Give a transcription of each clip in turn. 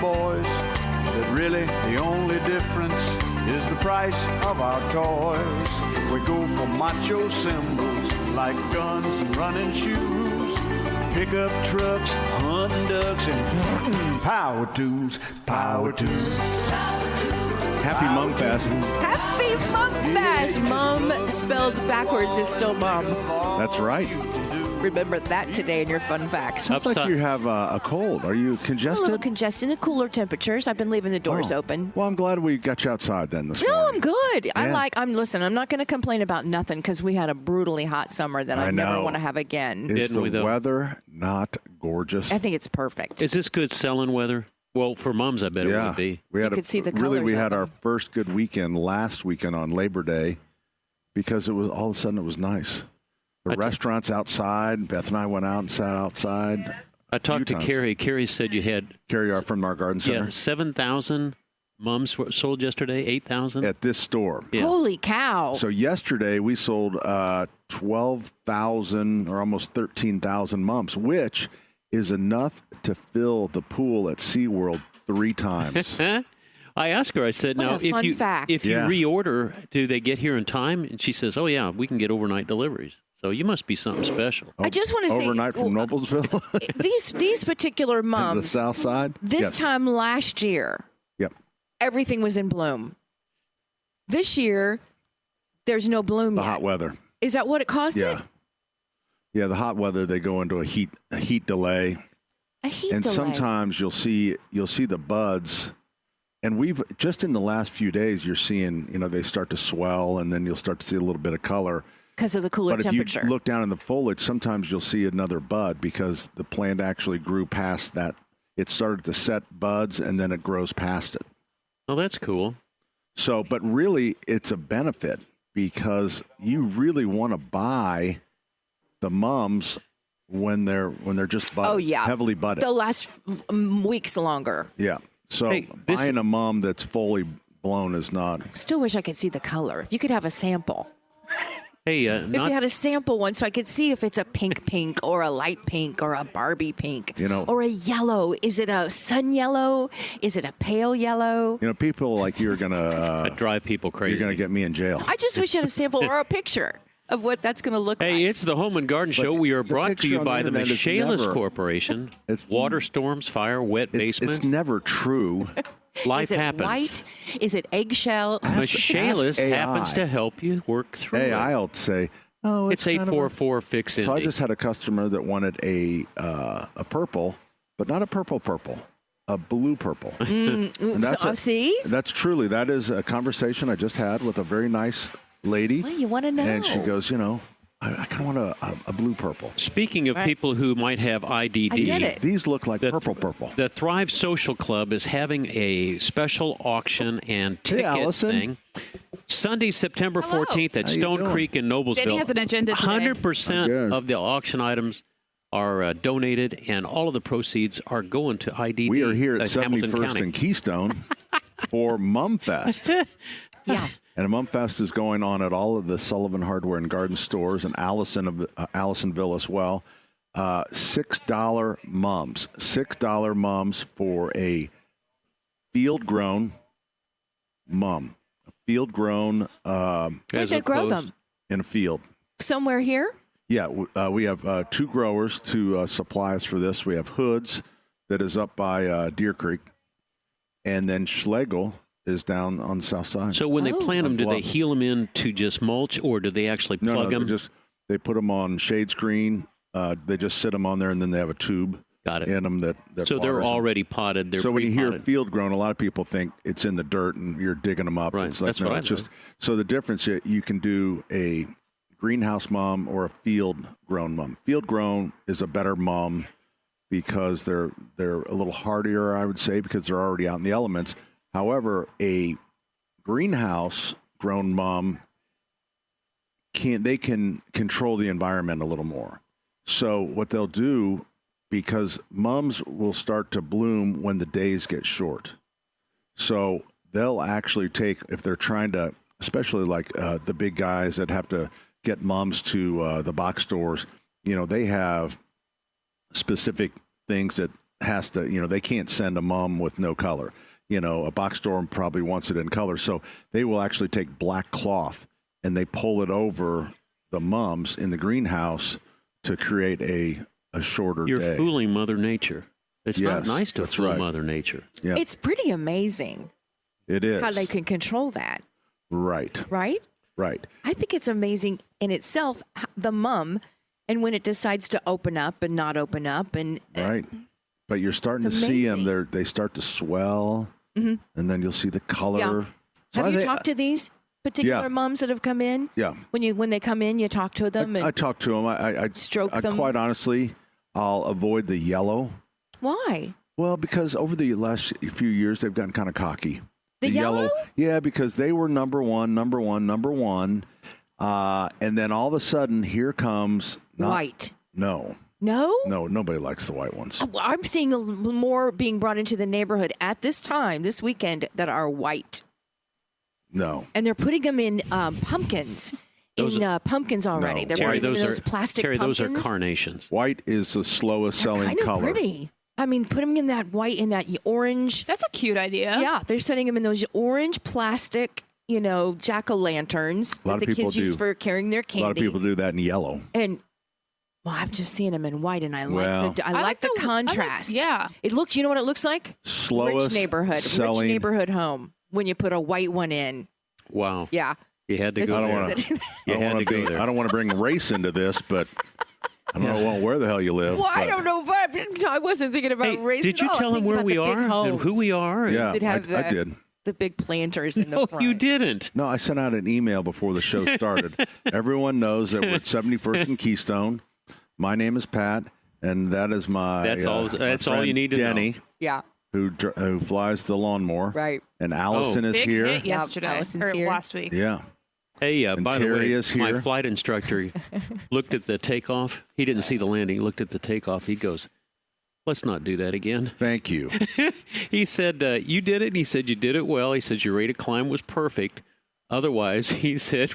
boys, that really the only difference is the price of our toys. We go for macho symbols like guns and running shoes, pickup trucks, hunting ducks, and power tools, power tools. Happy Mum Fest. Happy Mum Fest. Mum spelled backwards is still mom. That's right. Remember that today in your fun facts. Sounds like you have a cold. Are you congested? A little congested in cooler temperatures. I've been leaving the doors open. Well, I'm glad we got you outside then this morning. No, I'm good. Yeah. Listen, I'm not going to complain about nothing because we had a brutally hot summer that I never want to have again. Is the weather not gorgeous? I think it's perfect. Is this good selling weather? Well, for mums, I bet it would be. You could see the colors we of had them. our first good weekend last weekend on Labor Day because it was all of a sudden it was nice. The restaurants outside. Beth and I went out and sat outside. I talked to Carrie. Carrie said you had Carrie from our garden center. 7,000 mums were sold yesterday. 8,000 at this store. Yeah. Holy cow! So yesterday we sold 12,000 or almost 13,000 mums, which is enough to fill the pool at SeaWorld 3 times. I asked her, I said, What now, a fun fact. if you reorder, do they get here in time? And she says, oh, yeah, we can get overnight deliveries. So you must be something special. I just want to say, overnight from Noblesville? these particular mums, the south side? this time last year, everything was in bloom. This year, there's no bloom The yet. hot weather. Is that what it caused it? Yeah, the hot weather, they go into a heat delay. A heat and delay. sometimes you'll see the buds. And we've just in the last few days, you're seeing, they start to swell, and then you'll start to see a little bit of color. Because of the cooler temperature. But if you look down in the foliage, sometimes you'll see another bud because the plant actually grew past that. It started to set buds, and then it grows past it. Oh, that's cool. So, but really, it's a benefit because you really want to buy the mums when they're just budded, heavily budded. They'll last weeks longer. Yeah. So buying a mum that's fully blown is not. Still wish I could see the color. If you could have a sample. Hey, if you had a sample one so I could see if it's a pink or a light pink or a Barbie pink or a yellow. Is it a sun yellow? Is it a pale yellow? People like you are going to drive people crazy. You're going to get me in jail. I just wish you had a sample or a picture of what that's going to look like. Hey, it's the Home and Garden Show. We are brought to you by the Michaelis Corporation. Water storms, fire, wet basements. It's never true. Life Is it happens. white? Is it eggshell? Michaelis happens to help you work through it. I'll say, it's 844-FIX-INDY. So I just had a customer that wanted a purple, but not a purple, a blue purple. And that's see? That is a conversation I just had with a very nice lady. Well, you want to know. And she goes, I kind of want a blue purple. Speaking of people who might have IDD, I get it. These look like purple. The Thrive Social Club is having a special auction and ticket thing. Sunday, September 14th at Stone Creek in Noblesville. Danny has an agenda today. 100% of the auction items are donated, and all of the proceeds are going to IDD. We are here at Hamilton 71st County. and Keystone for Mum Fest. Yeah. And a Mum Fest is going on at all of the Sullivan Hardware and Garden stores and Allisonville as well. $6 mums. $6 mums for a field-grown mum. A field-grown. Where'd they grow them? In a field. Somewhere here? Yeah, we have 2 growers to supply us for this. We have Hoods that is up by Deer Creek, and then Schlegel is down on the south side. So when they plant them, do they heel them in to just mulch, or do they actually plug them? They put them on shade screen. They just sit them on there, and then they have a tube in them that so they're already potted. So when you hear field grown, a lot of people think it's in the dirt and you're digging them up. Right. It's like, That's what I just so the difference. You can do a greenhouse mum or a field grown mum. Field grown is a better mum because they're a little hardier, I would say, because they're already out in the elements. However, a greenhouse-grown mum can control the environment a little more. So what they'll do, because mums will start to bloom when the days get short. So they'll actually take, if they're trying to, especially like the big guys that have to get mums to the box stores, they have specific things that has to, they can't send a mum with no color. A box store probably wants it in color. So they will actually take black cloth and they pull it over the mums in the greenhouse to create a shorter day. You're fooling Mother Nature. It's not nice to fool Mother Nature. Yeah. It's pretty amazing. It is. How they can control that. Right. Right? Right. I think it's amazing in itself, the mum, and when it decides to open up and not open up. Right. But you're starting to see them. They start to swell, and then you'll see the color. Yeah. So Have you talked to these particular mums that have come in? Yeah. When they come in, you talk to them? I talk to them. I stroke them? Quite honestly, I'll avoid the yellow. Why? Well, because over the last few years, they've gotten kind of cocky. The yellow? Yeah, because they were number one. And then all of a sudden, here comes... White. No. No? No, nobody likes the white ones. I'm seeing more being brought into the neighborhood at this time, this weekend, that are white. No. And they're putting them in pumpkins. Pumpkins already. No. They're Terry, putting them in those plastic Terry, pumpkins. those are carnations. White is the slowest selling color. Pretty. I mean, put them in that white and that orange. That's a cute idea. Yeah, they're setting them in those orange plastic, jack-o'-lanterns that the kids use for carrying their candy. A lot of people do that in yellow. And I'm just seeing them in white, and I like the contrast. It looks. You know what it looks like? Slowest rich neighborhood home. When you put a white one in. Wow. Yeah. You had to go there. I don't want to bring race into this, but I don't know where the hell you live. Well, I don't know, but I wasn't thinking about race. Did you tell them where we are and who we are? Yeah, I did. The big planters in the front. No, you didn't. No, I sent out an email before the show started. Everyone knows that we're at 71st and Keystone. My name is Pat, and that is my That's all you need to Denny, know. Yeah. Who flies the lawnmower. Right. And Allison is Big here. hit yesterday or here. last week. Yeah. Hey, by the way, is here. my flight instructor looked at the takeoff. He didn't see the landing. He looked at the takeoff. He goes, "Let's not do that again." Thank you. He said, "You did it." And he said, "You did it well." He said, "Your rate of climb was perfect. Otherwise," he said,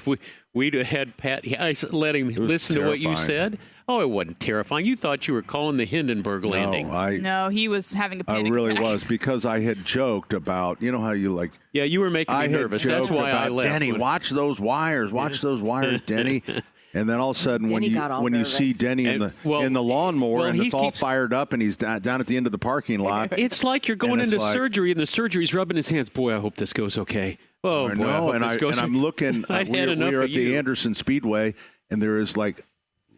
we'd have had Pat. I let him listen to what you said. Oh, it wasn't terrifying. You thought you were calling the Hindenburg landing. No, he was having a panic attack. I really was, because I had joked about, how you like. Yeah, you were making me nervous. That's why I left. Denny, watch those wires. Watch those wires, Denny. And then all of a sudden, when you see Denny in the lawnmower and it's all fired up and he's down at the end of the parking lot. It's like you're going into surgery and the surgery's rubbing his hands. Boy, I hope this goes okay. Oh, boy, I hope this goes okay. I'm looking. We're at the Anderson Speedway, and there is like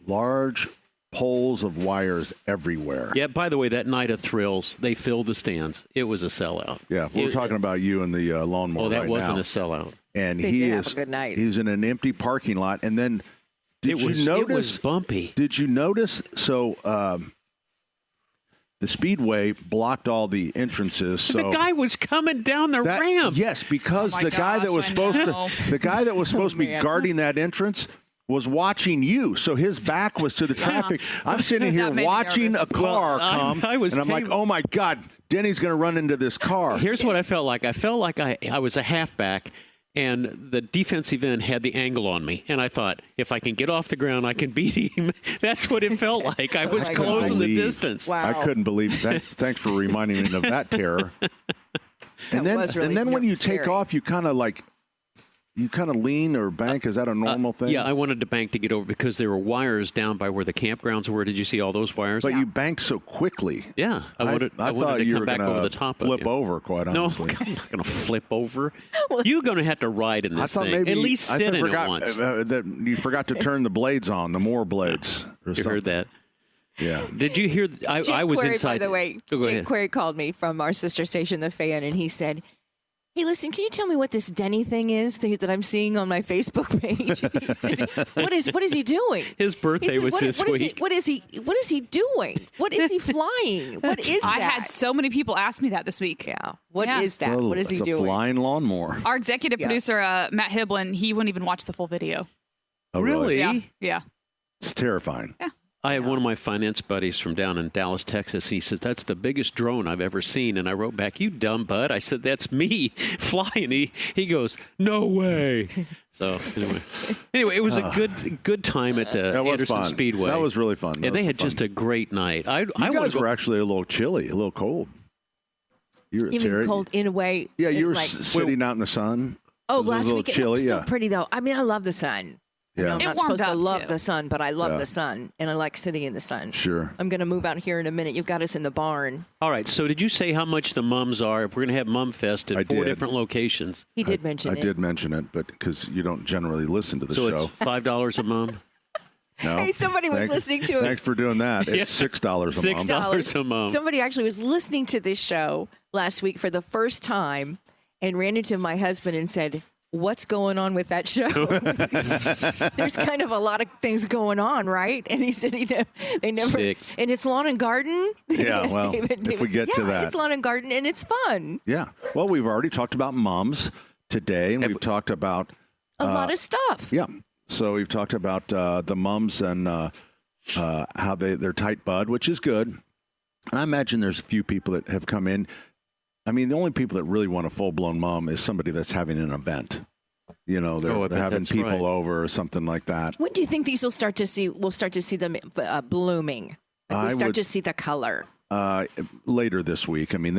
large poles of wires everywhere. Yeah, by the way, that night of thrills, they filled the stands. It was a sellout. Yeah, we're talking about you and the lawnmower. Oh, that wasn't now. a sellout. And have a good night. He's in an empty parking lot, and then it was bumpy. Did you notice? So the speedway blocked all the entrances. So the guy was coming down the ramp. Yes, because the guy that was supposed to be guarding that entrance was watching you, so his back was to the traffic. I'm sitting here watching a car come, and I'm like, oh my God, Denny's going to run into this car. Here's what I felt like. I felt like I was a halfback, and the defensive end had the angle on me. And I thought, if I can get off the ground, I can beat him. That's what it felt like. I was closing the distance. Wow. I couldn't believe that. Thanks for reminding me of that terror. And then when you take off, you kind of lean or bank. Is that a normal thing? Yeah, I wanted to bank to get over because there were wires down by where the campgrounds were. Did you see all those wires? But you banked so quickly. Yeah. I wanted to come back over the top of you. Flip over, quite honestly. No, I'm not going to flip over. You're going to have to ride in this thing. Maybe at least sit in it once. That you forgot to turn the blades on, the more blades. You heard that? Yeah. Did you hear? I was Query, inside. By the way, Jake Query called me from our sister station, The Fan, and he said, "Hey, listen, can you tell me what this Denny thing is that I'm seeing on my Facebook page?" He said, what is he doing? His birthday was this week. What is he doing? What is he flying? What is that? I had so many people ask me that this week. Yeah. What is that? What is he doing? It's a flying lawnmower. Our executive producer, Matt Hiblin, he wouldn't even watch the full video. Oh, really? Yeah. It's terrifying. Yeah. I had one of my finance buddies from down in Dallas, Texas. He says, that's the biggest drone I've ever seen. And I wrote back, you dumb bud. I said, that's me flying. He goes, no way. So anyway, it was a good time at the Anderson Speedway. That was really fun. And they had just a great night. You guys were actually a little chilly, a little cold. You mean cold in a way? Yeah, you were sitting out in the sun. Oh, last week it was so yeah. pretty though. I mean, I love the sun. Yeah. I'm not supposed to love the sun, but I love the sun, and I like sitting in the sun. Sure. I'm going to move out here in a minute. You've got us in the barn. All right. So did you say how much the mums are? If we're going to have Mum Fest at 4 different locations. He did mention it. I did mention it, but because you don't generally listen to the show. So it's $5 a mum? No. Hey, somebody was listening to us. Thanks for doing that. It's $6 a mum. $6 a mum. Somebody actually was listening to this show last week for the first time and ran into my husband and said, what's going on with that show? There's kind of a lot of things going on, right? And he said they never. Six. And it's lawn and garden. Yeah, Yes, well, David if we get to that. It's lawn and garden, and it's fun. Yeah. Well, we've already talked about mums today, and we've talked about a lot of stuff. Yeah. So we've talked about the mums and how they're tight bud, which is good. And I imagine there's a few people that have come in. I mean, the only people that really want a full-blown mom is somebody that's having an event. You know, they're having people over or something like that. When do you think these will start to see? We'll start to see them blooming. Like we start to see the color. Later this week. I mean,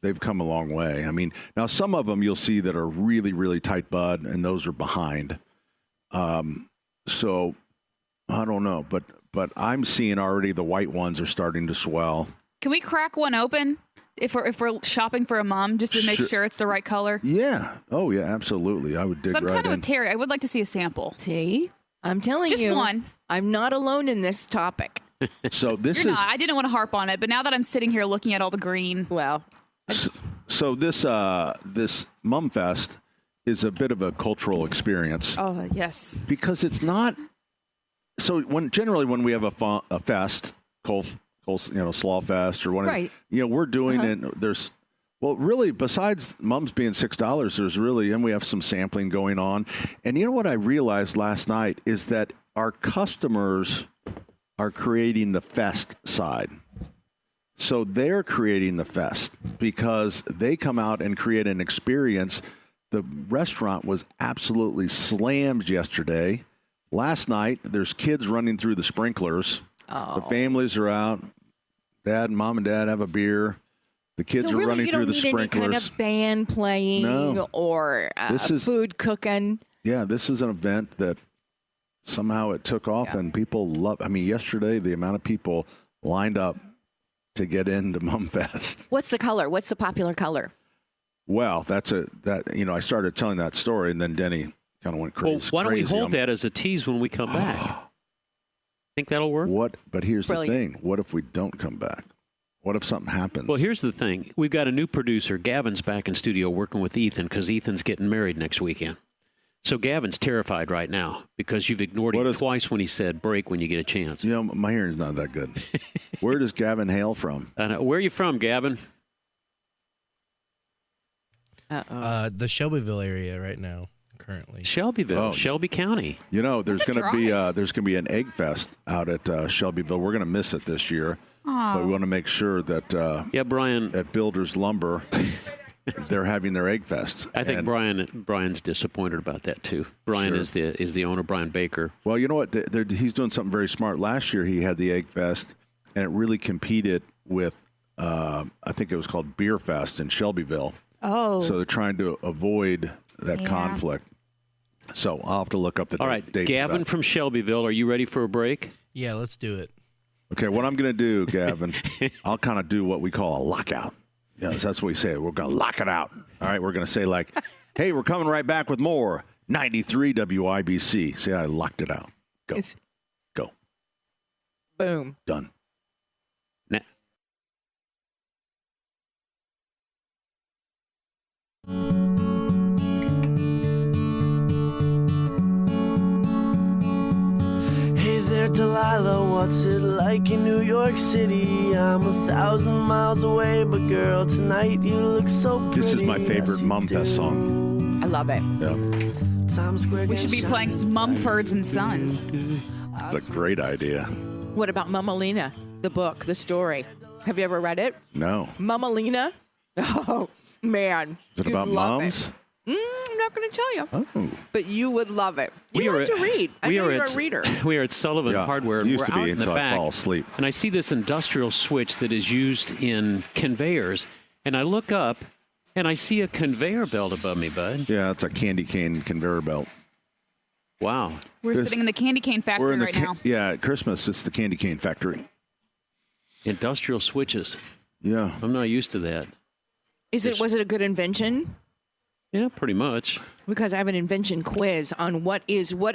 they've come a long way. I mean, now some of them you'll see that are really, really tight bud, and those are behind. So I don't know, but I'm seeing already the white ones are starting to swell. Can we crack one open if we're shopping for a mom just to make sure it's the right color? Yeah. Oh yeah, absolutely. I would dig right in. So I'm kind of with Terry. I would like to see a sample. See, I'm telling you, just one. I'm not alone in this topic. So this You're not. I didn't want to harp on it, but now that I'm sitting here looking at all the green, well, so this Mum Fest is a bit of a cultural experience. Oh yes, because it's not. So when we have a fest, Slaw Fest or one of right. we're doing it. There's really besides mums being $6, there's really, and we have some sampling going on. And you know what I realized last night is that our customers are creating the fest side. So they're creating the fest because they come out and create an experience. The restaurant was absolutely slammed yesterday. Last night, there's kids running through the sprinklers. Oh. The families are out. Mom and dad have a beer. The kids are running through the sprinklers. You don't need any kind of band playing or food cooking. Yeah, this is an event that somehow it took off and people love. I mean, yesterday, the amount of people lined up to get into Mum Fest. What's the color? What's the popular color? Well, I started telling that story, and then Denny kind of went crazy. Well, why don't we hold that as a tease when we come back? Think that'll work? But here's the thing. What if we don't come back? What if something happens? Well, here's the thing. We've got a new producer. Gavin's back in studio working with Ethan because Ethan's getting married next weekend. So Gavin's terrified right now because you've ignored him twice when he said break when you get a chance. My hearing's not that good. Where does Gavin hail from? Where are you from, Gavin? The Shelbyville area right now. Currently, Shelbyville, Shelby County. There's going to be an egg fest out at Shelbyville. We're going to miss it this year, but we want to make sure that Brian at Builders Lumber they're having their egg fest. I think Brian's disappointed about that too. Brian is the owner, Brian Baker. Well, you know what? He's doing something very smart. Last year he had the egg fest, and it really competed with I think it was called Beer Fest in Shelbyville. Oh, so they're trying to avoid that conflict. So I'll have to look up the date. All right, Gavin from Shelbyville, are you ready for a break? Yeah, let's do it. Okay, what I'm going to do, Gavin, I'll kind of do what we call a lockout. That's what we say. We're going to lock it out. All right, we're going to say like, hey, we're coming right back with more 93 WIBC. See, I locked it out. Go. Boom. Done. Delilah, what's it like in New York City? I'm 1,000 miles away, but girl, tonight you look so pretty. This is my favorite Mum Fest song. I love it. Yeah. We should be playing Mumfords and Sons. It's a great idea. What about Mama Lena, the book, the story? Have you ever read it? No. Mama Lena? Oh, man. Is it You'd about love moms? it. I'm not going to tell you. Oh. But you would love it. We You are like to at- read. I we know are you're at- a reader. We are at Sullivan Yeah, Hardware, and used we're to be out in the until I back. fall asleep. And I see this industrial switch that is used in conveyors, and I look up, and I see a conveyor belt above me, bud. Yeah, it's a candy cane conveyor belt. Wow. We're This- sitting in the candy cane factory right now. Yeah, at Christmas, it's the candy cane factory. Industrial switches. Yeah. I'm not used to that. Was it a good invention? Yeah, pretty much. Because I have an invention quiz on what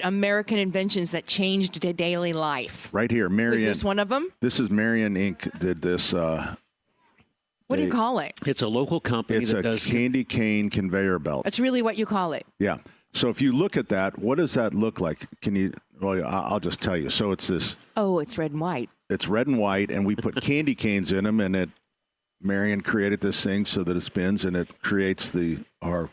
American inventions that changed daily life. Right here, Marion. Is this one of them? This is Marion Inc. did this. What do you call it? It's a local company It's that a does. candy cane conveyor belt. That's really what you call it. Yeah. So if you look at that, what does that look like? Can you? Well, I'll just tell you. So it's this. Oh, it's red and white. It's red and white, and we put candy canes in them, and Marion created this thing so that it spins and it creates our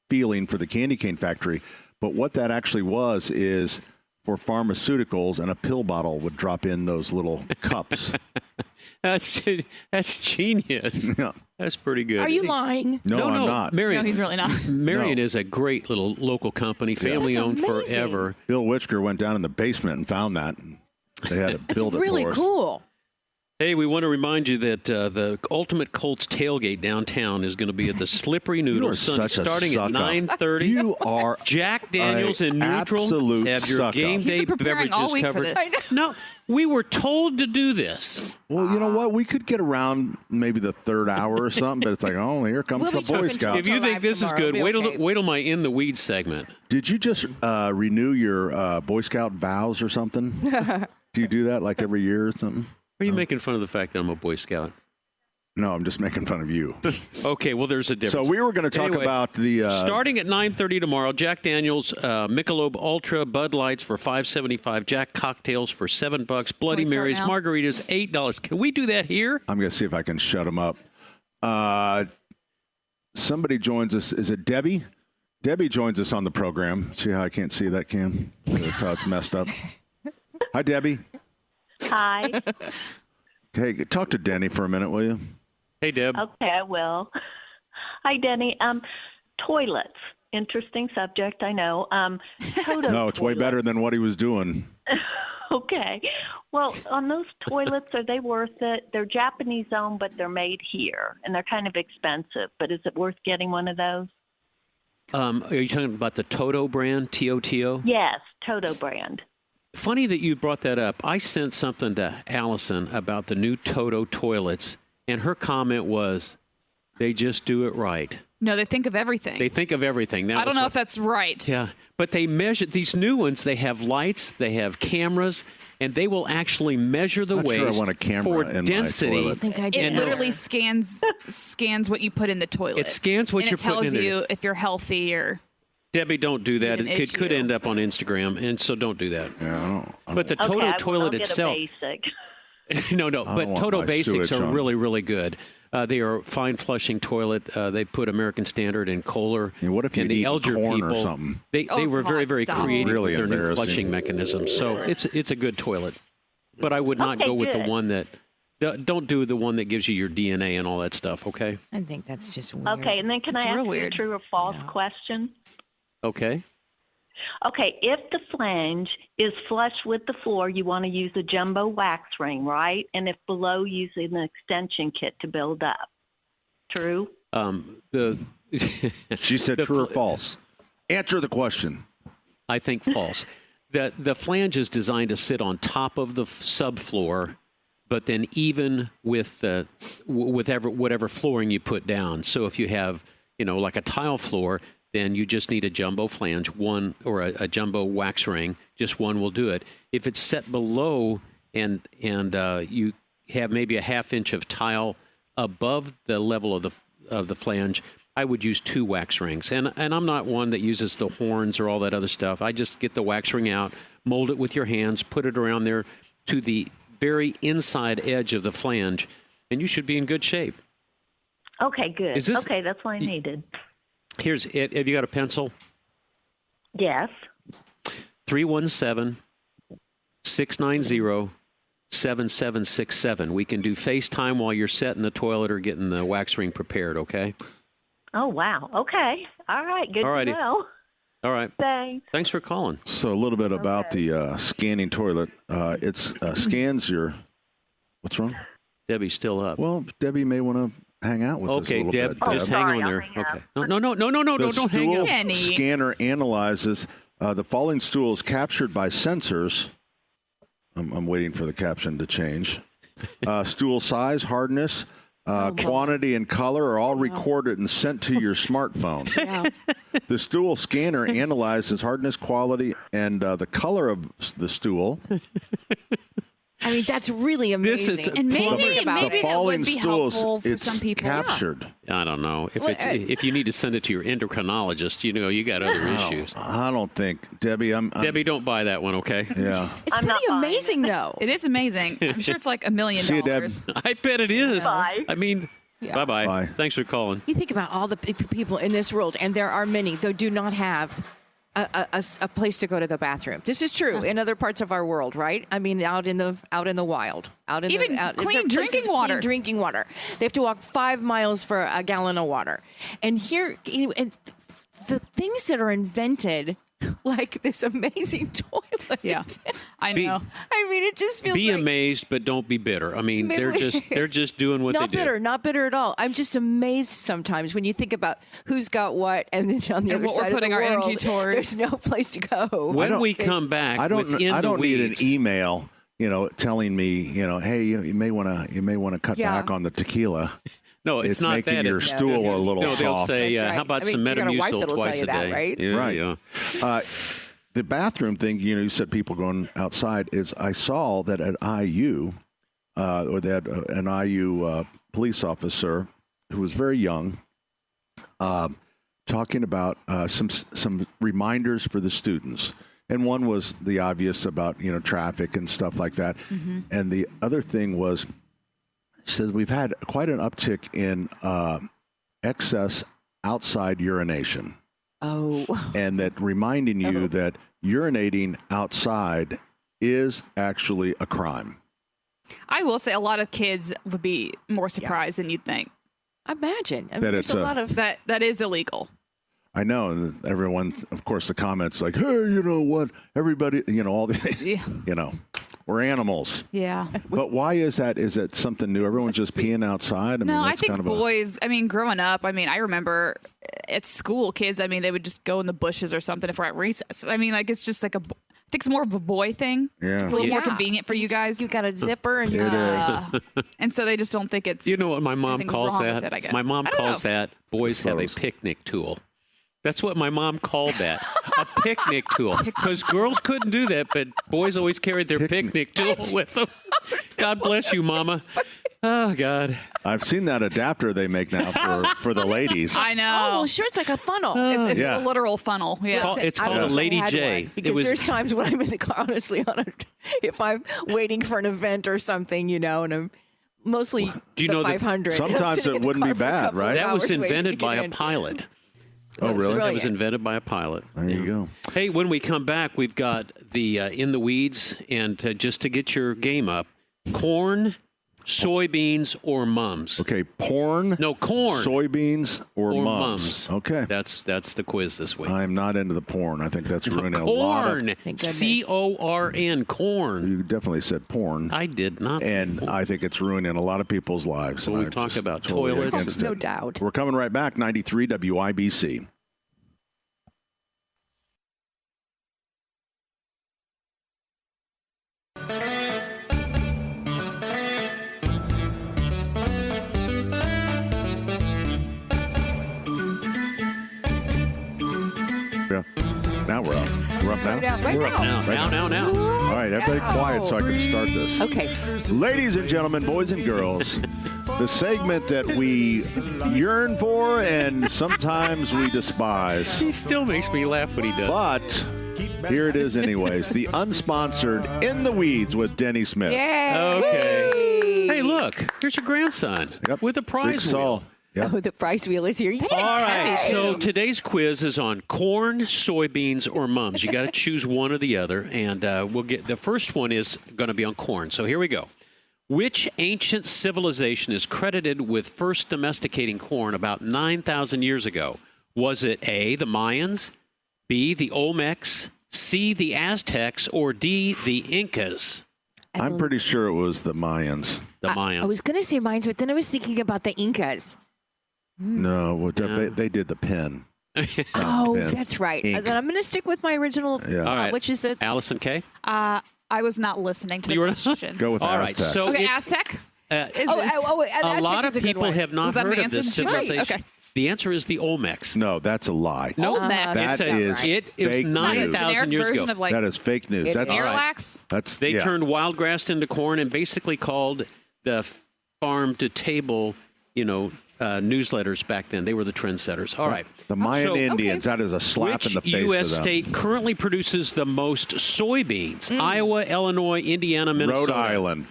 feeling for the candy cane factory. But what that actually was is for pharmaceuticals, and a pill bottle would drop in those little cups. That's genius. Yeah. That's pretty good. Are you lying? No, I'm not. Marion, No, he's really not. Marion No. is a great little local company, family That's owned amazing. forever. Bill Witchker went down in the basement and found that. And they had to It's build it really for us. cool. Hey, we want to remind you that the Ultimate Colts tailgate downtown is going to be at the Slippery Noodle are Sunday, such a starting at sucker. 9:30. You are Jack Daniels an in neutral absolute have your sucker. game He's day been preparing beverages all week for covered. this. No, we were told to do this. Well, you know what? We could get around maybe the third hour or something, but it's like, oh, here comes We'll the be Boy talking to Scouts. If you think this is tomorrow, good, it'll be okay. wait till my in the weeds segment. Did you just renew your Boy Scout vows or something? Do you do that like every year or something? Are you making fun of the fact that I'm a Boy Scout? No, I'm just making fun of you. Okay, well, there's a difference. So we were going to talk Anyway, about the starting at 9:30 tomorrow. Jack Daniels, Michelob Ultra, Bud Lights for $5.75, Jack cocktails for $7, Bloody Can we start Marys, now? margaritas $8. Can we do that here? I'm going to see if I can shut them up. Somebody joins us. Is it Debbie? Debbie joins us on the program. See how I can't see that, Cam? That's how it's messed up. Hi, Debbie. Hi. Hey, talk to Denny for a minute, will you? Hey, Deb. Okay, I will. Hi, Denny. Toilets. Interesting subject, I know. Toto No, it's way toilets. better than what he was doing. Okay. Well, on those toilets, are they worth it? They're Japanese owned, but they're made here, and they're kind of expensive. But is it worth getting one of those? Are you talking about the Toto brand, T-O-T-O? Yes, Toto brand. Funny that you brought that up. I sent something to Allison about the new Toto toilets, and her comment was, they just do it right. No, they think of everything. They think of everything. That I don't was know what- if that's right. Yeah, but they measure these new ones. They have lights, they have cameras, and they will actually measure the Not waste sure I want a camera for in my density. toilet. I think I It did. literally scans what you put in the toilet. It scans what and you're it tells putting in you there. if you're healthy or. Debbie, don't do that. An It could issue. end up on Instagram, and so don't do that. Yeah, I don't But the Okay, Toto I will. toilet I'll get itself, a basic. no, don't but want Toto my Basics sewage are on. really, really good. They are a fine flushing toilet. They put American Standard and Kohler. Yeah, what if you'd and the eaten Elger corn or people, something? They Oh, were very, God, very stop. creative Really with their new embarrassing. flushing mechanism. So it's a good toilet. But I would not Okay, go with the good. one that. Don't do the one that gives you your DNA and all that stuff. Okay. I think that's just weird. Okay, and then can It's I real ask you a weird. true or false question? Okay. Okay, if the flange is flush with the floor, you want to use a jumbo wax ring, right? And if below, use an extension kit to build up. True? The She said The true or fl- false. Answer the question. I think false. The flange is designed to sit on top of the subfloor, but then even with whatever flooring you put down. So if you have, like a tile floor, then you just need a jumbo flange, one or a jumbo wax ring. Just one will do it. If it's set below and you have maybe a half inch of tile above the level of the flange, I would use 2 wax rings. And I'm not one that uses the horns or all that other stuff. I just get the wax ring out, mold it with your hands, put it around there to the very inside edge of the flange, and you should be in good shape. Okay, good. Is this- Okay, that's what I needed. Have you got a pencil? Yes. 317-690-9999. 7767. We can do FaceTime while you're setting the toilet or getting the wax ring prepared, okay? Oh, wow. Okay. All right. Good All righty. to know. All right. Thanks. Thanks for calling. So a little bit about the scanning toilet. It scans your. What's wrong? Debbie's still up. Well, Debbie may want to hang out with us a Okay, little Deb, bit. just Deb. hang sorry, on I'll there. hang up. Okay. No, The don't hang stool up. Jenny. scanner analyzes the falling stool is captured by sensors. I'm waiting for the caption to change. Stool size, hardness, quantity, and color are all recorded and sent to your smartphone. Yeah. The stool scanner analyzes hardness, quality, and the color of the stool. I mean, that's really amazing. This is And maybe Think about maybe it. that Falling would be stools, helpful for it's some people. captured. I don't know. Well, If you need to send it to your endocrinologist, you got other issues. I don't think, Debbie, I'm Debbie, don't buy that one, okay? yeah. It's I'm not pretty buying amazing, though. It is amazing. I'm sure it's like $1 million. See you, Deb. I bet it is. Bye. I mean, bye-bye. Bye. Thanks for calling. You think about all the people in this world, and there are many that do not have a place to go to the bathroom. This is true in other parts of our world, right? I mean, out in the wild, out in Even clean drinking water. Clean drinking water. They have to walk 5 miles for a gallon of water, and here, and the things that are invented. Like this amazing toilet. Yeah, I know. I mean, it just feels Be like amazed, but don't be bitter. I mean, Maybe they're just doing what not they bitter, do. not bitter at all. I'm just amazed sometimes when you think about who's got what, and then on the And other what we're side putting of the our world, energy towards. there's no place to go. When we come back, I don't within the need an weeds, email, telling me, hey, you may want to cut Yeah. back on the tequila. No, it's not making that. your stool a little No, they'll soft. say, That's right. how about I mean, some you got a wife Metamucil that'll tell twice you a that, day? right? Yeah, Right. yeah. The bathroom thing, you said people going outside, is I saw that at IU, or they had an IU police officer who was very young, talking about some reminders for the students. And one was the obvious about, traffic and stuff like that. Mm-hmm. And the other thing was, he says, we've had quite an uptick in excess outside urination. Oh, And that reminding you that urinating outside is actually a crime. I will say a lot of kids would be more surprised than you'd think. imagine. I mean, That there's it's a a- lot of. That is illegal. I know, and everyone, of course, the comments like, hey, you know what? Everybody, all the, Yeah. we're animals. Yeah. But why is that? Is it something new? Everyone's just peeing outside? No, I that's think kind of boys, growing up, I remember at school, kids, they would just go in the bushes or something if we're at recess. It's just like I think it's more of a boy thing. Yeah. It's a little more Yeah. convenient for you guys. You got a zipper and And so they just don't think it's. You know what my mom anything's calls wrong that? with it, I guess. My mom I don't calls know. that boys have a Clothes. picnic tool. That's what my mom called that, a picnic tool. Because girls couldn't do that, but boys always carried their picnic tool with them. God bless you, Mama. Oh, God. I've seen that adapter they make now for the ladies. I know. Oh, well, sure, it's like a funnel. It's Yeah. a literal funnel. Yeah. It's I called a wish I Lady had J. one, because there's times when I'm in the car, honestly, if I'm waiting for an event or something, and I'm mostly Do you the know that 500. sometimes Sitting it in the wouldn't car be for a bad, couple of right? that was hours waiting to invented get by a in. pilot. Oh, really? That was Brilliant. invented by a pilot. There you go. Hey, when we come back, we've got the In the Weeds, and just to get your game up, corn, soybeans, or mums. Okay, porn. No, corn. Soybeans or mums. Okay. That's the quiz this week. I'm not into the porn. I think that's ruining a lot of. Corn. Thank goodness. CORN. Corn. You definitely said porn. I did not. And I think it's ruining a lot of people's lives. So and we I'm talk just about totally toilets. against No it. doubt. We're coming right back. 93 WIBC. Yeah. Now we're up. We're up now? Right We're up now. Now. All right, everybody quiet so I can start this. Okay. Ladies and gentlemen, boys and girls, the segment that we yearn for and sometimes we despise. He still makes me laugh when he does. But here it is anyways. The unsponsored In the Weeds with Denny Smith. Yeah. Okay. Hey, look. Here's your grandson Yep. with a Big prize Saul. wheel. Yep. Oh, the price wheel is here. Yes. All right, so today's quiz is on corn, soybeans, or mums. You got to choose one or the other, and we'll get the first one is going to be on corn. So here we go. Which ancient civilization is credited with first domesticating corn about 9,000 years ago? Was it A, the Mayans, B, the Olmecs, C, the Aztecs, or D, the Incas? I'm pretty sure it was the Mayans. The Mayans. I was going to say Mayans, but then I was thinking about the Incas. No, they did the pen. Oh, pen. that's right. Ink. Then I'm going to stick with my original, Yeah. All right. which is a Allison K? I was not listening to You the were not? question. Go with All right, Aztec. so Okay, it's- Aztec? a lot of people have not Was that an heard of answer? this She's right. civilization. Okay. The answer is the Olmecs. No, that's a lie. No, Olmecs. That it's is it fake was news. 9,000 years version ago. of like That is fake news. That's Parallax? They yeah. turned wild grass into corn and basically called the farm to table, newsletters back then. They were the trendsetters. All right. The Mayan So- Indians. That is a slap in the Which face U.S. to them. state currently produces the most soybeans? Iowa, Illinois, Indiana, Minnesota. Rhode Island.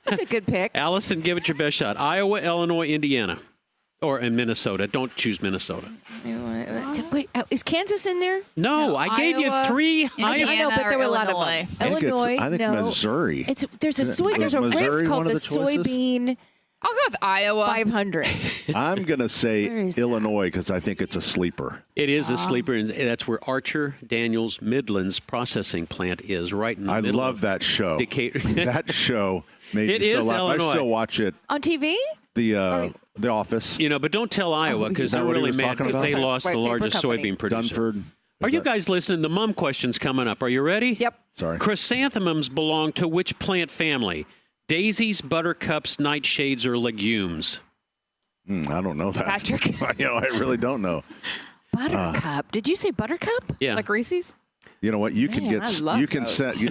That's a good pick. Allison, give it your best shot. Iowa, Illinois, Indiana, or in Minnesota. Don't choose Minnesota. Wait, is Kansas in there? No, I gave Iowa, you three. Indiana, I know, but there were a lot of Illinois. them. Illinois, I think no. Missouri. There's a Was race Missouri called one of the the choices? Soybean I'll go with Iowa. 500. I'm going to Where say is that? Illinois because I think it's a sleeper. It is a sleeper, and that's where Archer Daniels Midlands processing plant is, right in the I middle love of that show. Decatur. That show made It me so is laugh. Illinois. I still watch it. On TV? The Office. But don't tell Iowa because Is that they're what he really was mad talking because they about? lost Right, the paper largest company. soybean producer. Dunford. Are you guys listening? The mum question's coming up. Are you ready? Yep. Sorry. Chrysanthemums belong to which plant family? Daisies, buttercups, nightshades, or legumes? I don't know that. Patrick. I really don't know. Buttercup. Did you say buttercup? Yeah. Like Reese's? You know what? You can Man, I love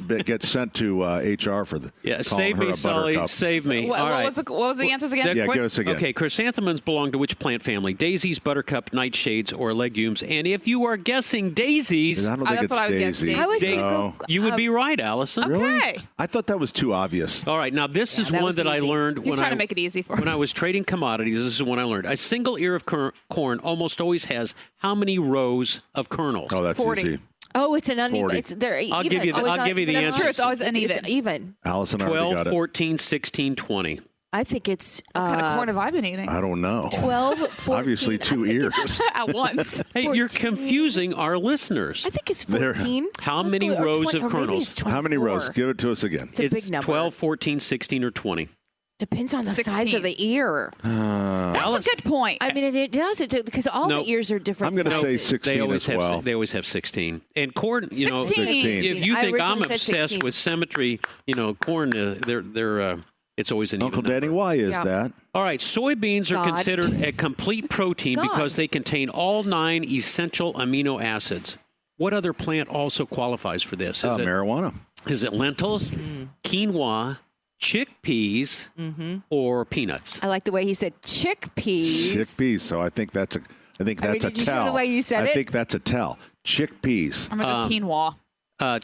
those. get sent to HR for the Yeah, calling save her me, a Sully. buttercup. Save me. What, All what right. was the answers again? Yeah, give us again. Okay, chrysanthemums belong to which plant family? Daisies, buttercup, nightshades, or legumes? And if you are guessing daisies, I don't think that's it's what I would guess, Daisy. Daisy. I was going to No. go. you would be right, Allison. Really? Okay. I thought that was too obvious. All right, now this is that one was that I easy. learned He's when trying to make it easy for when I us. was trading commodities. This is one I learned. A single ear of corn almost always has how many rows of kernels? Oh, that's 40. easy. Oh, it's an uneven. 40. It's there. I'll give you the- I'll give you the That's answer. true. It's always uneven. It's even. Allison already 12, got it. 14, 16, 20. I think it's What kind of corn have I been eating I don't know. 12, 14. Obviously, two ears. at once? Hey, you're 14. confusing our listeners. I think it's There. 14. How Let's many go- or rows 20 of or maybe kernels? it's How many 24. rows? Give it to us again. It's a big number. 12, 14, 16, or 20. Depends on the size 16. of the ear. That's a good point. I mean, it does. Because all No. the ears are different I'm gonna say sizes. 16 They always as have. well. They always have 16. And corn, 16. if you I think I'm originally said obsessed 16. with symmetry, corn, they're it's always an Uncle even Danny, number. why is Yeah. that? All right, soybeans are God. considered a complete protein God. because they contain all 9 essential amino acids. What other plant also qualifies for this? Marijuana. Is it lentils, quinoa, chickpeas, or peanuts? I like the way he said chickpeas. Chickpeas. So I think that's a. I think I mean, that's did you a hear tell. the way you said I it? think that's a tell. Chickpeas. I'm going to go quinoa.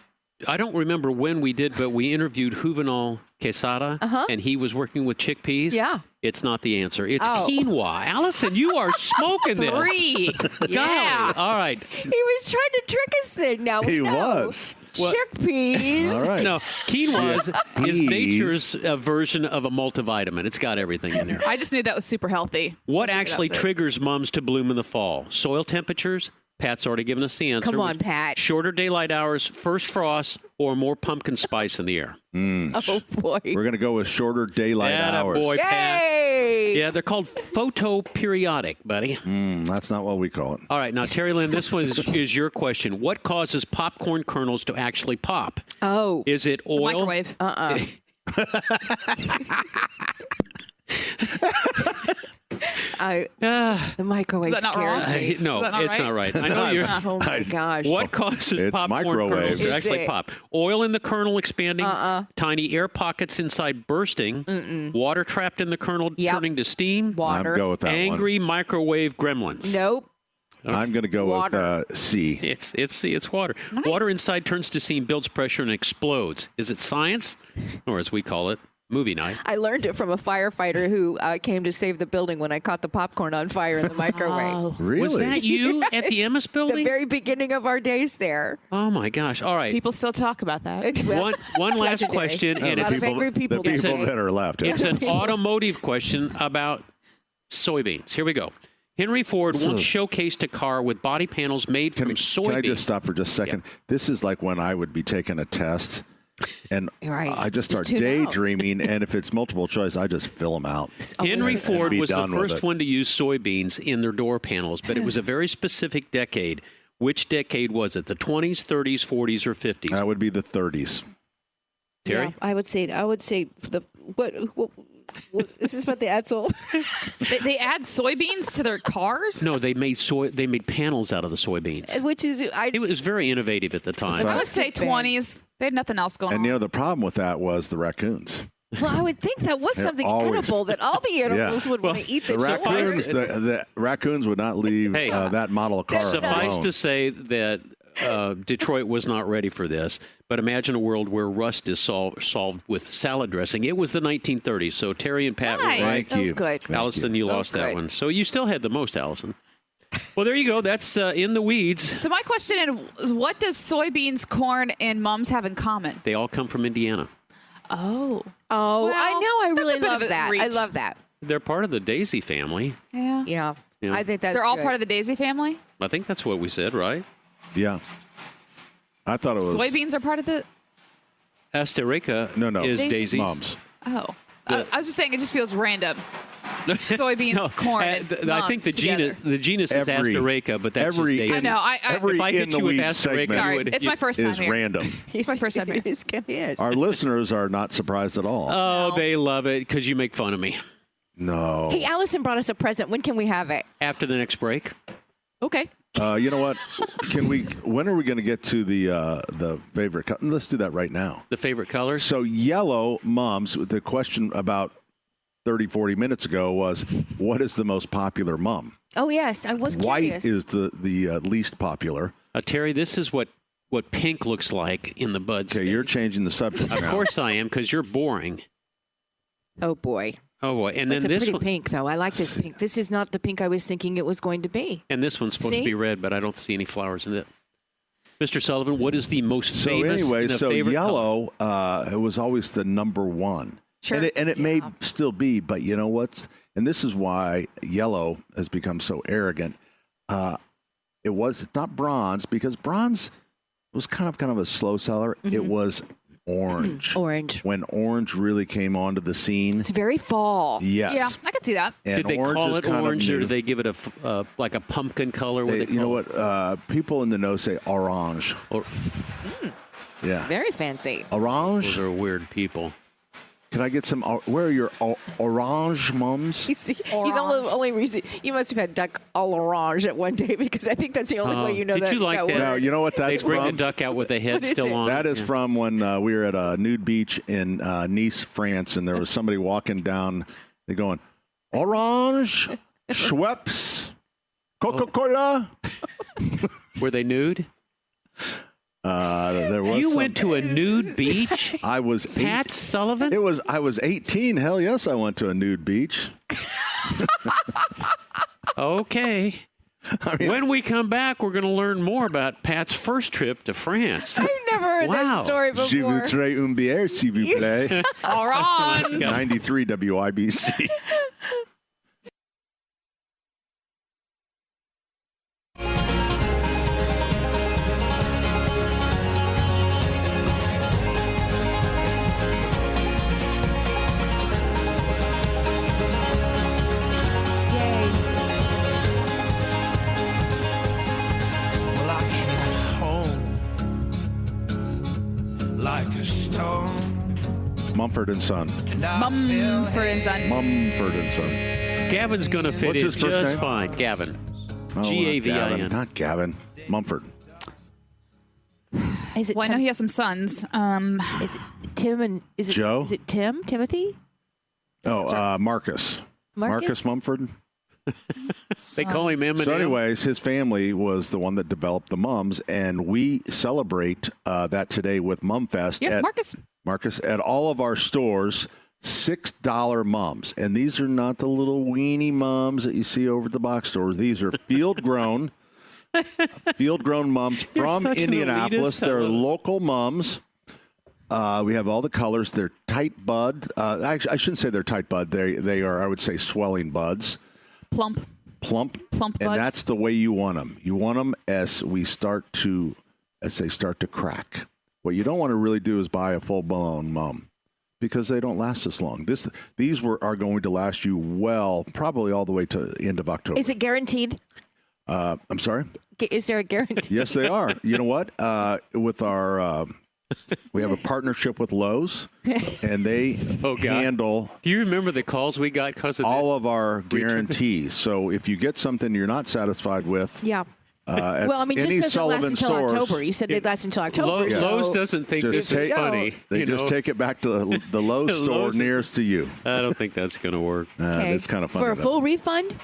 I don't remember when we did, but we interviewed Juvenal Quesada, and he was working with chickpeas. Yeah. It's not the answer. It's Oh. quinoa. Allison, you are smoking this. 3. Golly. Yeah. All right. He was trying to trick us then. Now we He know. was. Chickpeas. All right. No, quinoa is Chickpeas. nature's version of a multivitamin. It's got everything in there. I just knew that was super healthy. What So I figured actually that was it. triggers mums to bloom in the fall? Soil temperatures? Pat's already given us the answer. Come on, Pat. Shorter daylight hours, first frost, or more pumpkin spice in the air? Oh, boy. We're going to go with shorter daylight hours. Boy, Pat. Yay! Yeah, they're called photoperiodic, buddy. That's not what we call it. All right, now, Terry Lynn, this one is your question. What causes popcorn kernels to actually pop? Oh. Is it oil? Microwave. The microwave Is that not scares wrong? me. No, Is that not it's right? not right. I know you're. Oh, my gosh. What causes It's popcorn microwaves. kernels to Is actually it? pop? Oil in the kernel expanding, tiny air pockets inside bursting, water trapped in the kernel Yep. turning to steam, Water. I'm going with that angry microwave gremlins. Nope. one. I'm going to go Water. with C. It's water. Water inside turns to steam, builds pressure, and explodes. Is it science, or as we call it, movie night. I learned it from a firefighter who came to save the building when I caught the popcorn on fire in the microwave. Really? Was that you at the Emmis The building? very beginning of our days there. Oh my gosh! All right. People still talk about that. One last legendary. question, and A lot it's of angry people the people today. that are left. It's an automotive question about soybeans. Here we go. Henry Ford once showcased a car with body panels made from soybeans. Can I just stop for just a second? Yeah. This is like when I would be taking a test, and Right. I just start Just tune out. daydreaming, and if it's multiple choice, I just fill them out. Henry and Ford be was the done with first it. one to use soybeans in their door panels, but it was a very specific decade. Which decade was it? The 20s, 30s, 40s, or 50s? That would be the 30s. Terry? Yeah, I would say the what this is what the Edsel. They add soybeans to their cars? No, they made panels out of the soybeans. Which is It was very innovative at the time. I would say 20s. They had nothing else going And on. the problem with that was the raccoons. well, I would think that was They're something always- edible that all the animals would want to eat. The The raccoons, the raccoons would not leave Hey, that model of car Suffice alone. to say that Detroit was not ready for this, but imagine a world where rust is solved with salad dressing. It was the 1930s, so Terry and Pat Nice. were right. Thank you. good. Thank Allison, you lost that good. one. So you still had the most, Allison. Well, there you go. That's in the weeds. So my question is, what does soybeans, corn, and mums have in common? They all come from Indiana. Oh. Oh, Well, I know. I that's a really bit love of a that. I reach. love that. They're part of the Daisy family. Yeah. Yeah, Yeah. I think that's. They're all good. part of the Daisy family? I think that's what we said, right? Yeah. I thought it was Soybeans are part of the... Asterica No. is Daisy. Daisy's. mums. Oh. I was just saying it just feels random. Soybeans, No, corn, and I think the mums genus is Every- Asterica, but that's every- just Daisy. I know. Every If I in hit the you with weed Asterica, segment Sorry, you would- it's my first time is here. random. It's my first time here. It is. Our listeners are not surprised at all. Oh, they love it because you make fun of me. No. Hey, Allison brought us a present. When can we have it? After the next break, Okay. You know what? When are we going to get to the favorite? Let's do that right now. the favorite colors. So yellow mums, the question about 30, 40 minutes ago was, what is the most popular mum? Oh yes, I was White curious. is the least popular. Terry, this is what pink looks like in the buds. Okay, you're changing the subject Of now. course I am, because you're boring. Oh boy, Oh boy, and it's then a this pretty one, pink though. I like this pink. This is not the pink I was thinking it was going to be. and this one's supposed See? to be red, but I don't see any flowers in it. Mr. Sullivan, what is the most So famous? anyway, and the so favorite yellow it was always the number one. Sure. And it may still be, but you know what's, and this is why yellow has become so arrogant. It's not bronze, because bronze was kind of a slow seller. It was orange. Orange. When orange really came onto the scene. It's very fall. Yes. Yeah, I could see that. And Did they orange call is it kind orange, of or new. did they give it like a pumpkin color? What do they You know call it? what? People in the know say orange. Or, Yeah. Very fancy. Orange. those are weird people. Can I get some? Where are your orange mums? You see, the only reason you must have had duck all orange at one day, because I think that's the only way you know did that. you like that? word. No, you know what They that's bring from? the duck out with the head What is still it? on. That is Yeah. from when we were at a nude beach in Nice, France, and there was somebody walking down. They're going, orange, Schweppes, Coca-Cola. Were they nude? There was. You went to a nude beach? I was. Pat Sullivan? I was 18. Hell yes, I went to a nude beach. Okay. When we come back, we're going to learn more about Pat's first trip to France. I've never heard Wow. that story Je before. voudrais une bière, s'il vous plaît. Orange. 93 WIBC. Well, I came home like a stone, Mumford and Son. and I felt Mumford and Son. Mumford and Son. Gavin's going to fit What's in his first just name? fine. Gavin. No, Gavin. Not Gavin. Mumford. Is it Well, I know Tim? he has some sons. Is it Tim and is it Joe? Is it Tim? Timothy? Oh, Marcus. Marcus Mumford. They call him Eminem. So, anyways, his family was the one that developed the mums, and we celebrate that today with Mumfest Yeah, at Marcus. Marcus at all of our stores. $6 mums. And these are not the little weenie mums that you see over at the box stores. These are field-grown mums from such an Indianapolis. elitist. They're local mums. We have all the colors. They're tight bud. Actually, I shouldn't say they're tight bud. They are, I would say, swelling buds. Plump And buds. that's the way you want them. You want them as they start to crack. What you don't want to really do is buy a full-blown mum because they don't last as long. These are going to last you well, probably all the way to the end of October. Is it guaranteed? I'm sorry? Is there a guarantee? Yes, they are. You know what? With our we have a partnership with Lowe's, and they handle Do you remember the calls we got because of all of our guarantees. So if you get something you're not satisfied with, Yeah. at Well, I mean, just any doesn't last Sullivan until stores, October. You said they'd last until October. so- Lowe's doesn't think Just this is take- funny. they you just know? take it back to the Lowe's store Lowe's- nearest to you. I don't think that's going to work. Okay. It's kind of funny. For a though. full refund?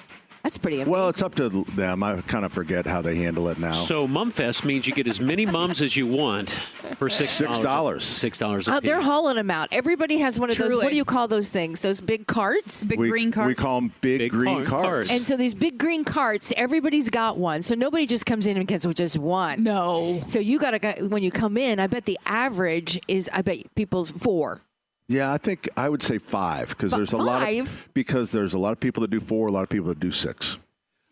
That's pretty amazing. Well, it's up to them. I kind of forget how they handle it now. So Mumfest means you get as many mums as you want for $6. $6 a piece. They're hauling them out. Everybody has one of those. Truly. What do you call those things? Those big carts? Big we, green carts. We call them big green carts. And so these big green carts, everybody's got one. So nobody just comes in and gets just one. No. So you got to, when you come in, I bet the average is, people 4. Yeah, I think I would say 5 because there's a lot of people that do 4, a lot of people that do 6.